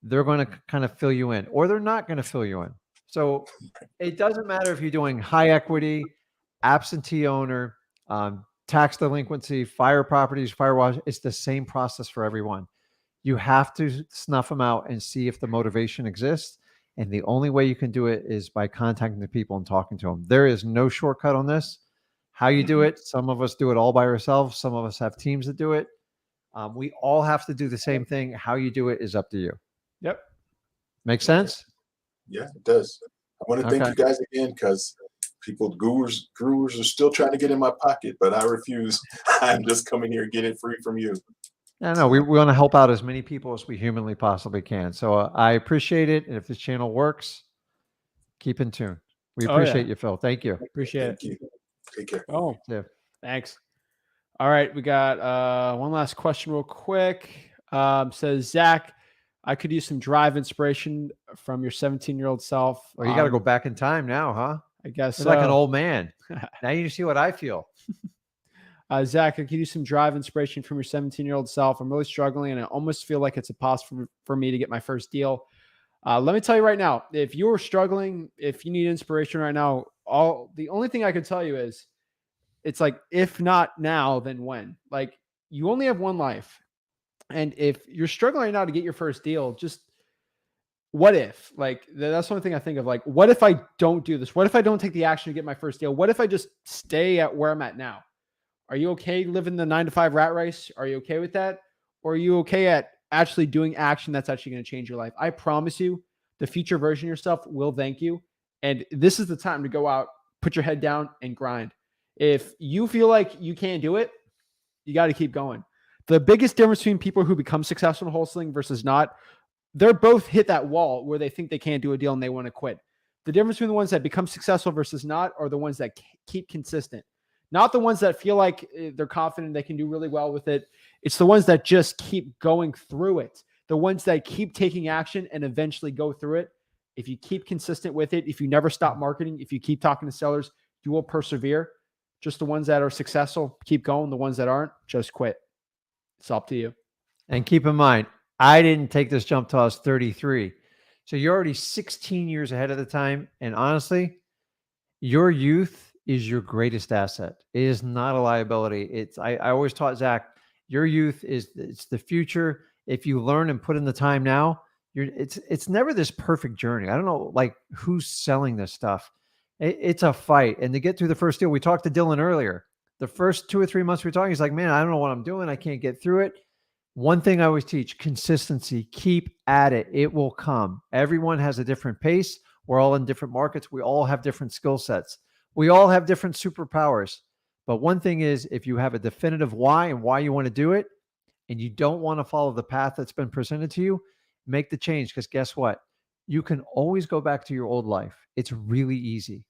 they're going to kind of fill you in, or they're not going to fill you in. So it doesn't matter if you're doing high equity, absentee owner, tax delinquency, fire properties, fire wash. It's the same process for everyone. You have to snuff them out and see if the motivation exists. And the only way you can do it is by contacting the people and talking to them. There is no shortcut on this. How you do it, some of us do it all by ourselves. Some of us have teams that do it. We all have to do the same thing. How you do it is up to you. Yep. Make sense? Yeah, it does. I want to thank you guys again because gurus are still trying to get in my pocket, but I refuse. I'm just coming here and getting it free from you. No, we want to help out as many people as we humanly possibly can. So I appreciate it. And if this channel works, keep in tune. We appreciate you, Phil. Thank you. Appreciate Thank you. Take care. Oh, yeah. Thanks. All right. We got one last question real quick. Says, Zach, I could use some drive inspiration from your 17-year-old self. Well, you got to go back in time now, huh? I guess You're like an old man. Now you see what I feel. Zach, I could use some drive inspiration from your 17-year-old self. I'm really struggling, and I almost feel like it's impossible for me to get my first deal. Let me tell you right now, if you're struggling, if you need inspiration right now, the only thing I can tell you is it's like, if not now, then when? Like, you only have one life. And if you're struggling right now to get your first deal, just what if? Like, that's the only thing I think of. Like, what if I don't do this? What if I don't take the action to get my first deal? What if I just stay at where I'm at now? Are you okay living the 9-to-5 rat race? Are you okay with that? Or are you okay at actually doing action that's actually going to change your life? I promise you, the future version of yourself will thank you. And this is the time to go out, put your head down, and grind. If you feel like you can't do it, you got to keep going. The biggest difference between people who become successful in wholesaling versus not, they're both hit that wall where they think they can't do a deal and they want to quit. The difference between the ones that become successful versus not are the ones that keep consistent. Not the ones that feel like they're confident they can do really well with it. It's the ones that just keep going through it. The ones that keep taking action and eventually go through it. If you keep consistent with it, if you never stop marketing, if you keep talking to sellers, you will persevere. Just the ones that are successful, keep going. The ones that aren't, just quit. It's up to you. And keep in mind, I didn't take this jump till I was 33. So you're already 16 years ahead of the time. And honestly, your youth is your greatest asset. It is not a liability. I always taught Zach, your youth it's the future. If you learn and put in the time now, it's never this perfect journey. I don't know like who's selling this stuff. It's a fight. And to get through the first deal, we talked to Dylan earlier. The first 2 or 3 months we were talking, he's like, man, I don't know what I'm doing. I can't get through it. One thing I always teach, consistency, keep at it. It will come. Everyone has a different pace. We're all in different markets. We all have different skill sets. We all have different superpowers. But one thing is, if you have a definitive why and why you want to do it, and you don't want to follow the path that's been presented to you, make the change. Because guess what? You can always go back to your old life. It's really easy.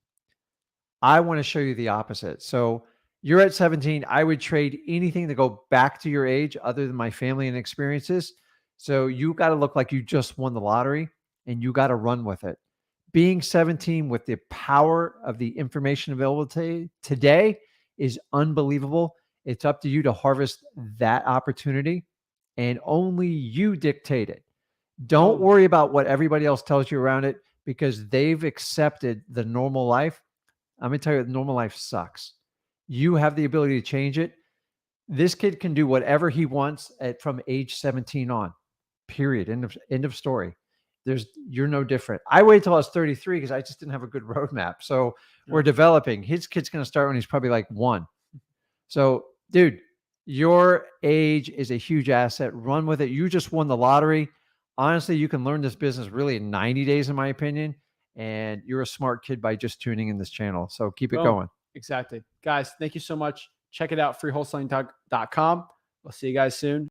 I want to show you the opposite. So you're at 17. I would trade anything to go back to your age other than my family and experiences. So you got to look like you just won the lottery and you got to run with it. Being 17 with the power of the information available today is unbelievable. It's up to you to harvest that opportunity and only you dictate it. Don't worry about what everybody else tells you around it because they've accepted the normal life. I'm going to tell you, the normal life sucks. You have the ability to change it. This kid can do whatever he wants from age 17 on, period. End of story. You're no different. I waited till I was 33 because I just didn't have a good roadmap. So we're developing. His kid's going to start when he's probably like 1. So dude, your age is a huge asset. Run with it. You just won the lottery. Honestly, you can learn this business really in 90 days, in my opinion. And you're a smart kid by just tuning in this channel. So keep it going. Exactly. Guys, thank you so much. Check it out, freewholesaling.com. We'll see you guys soon.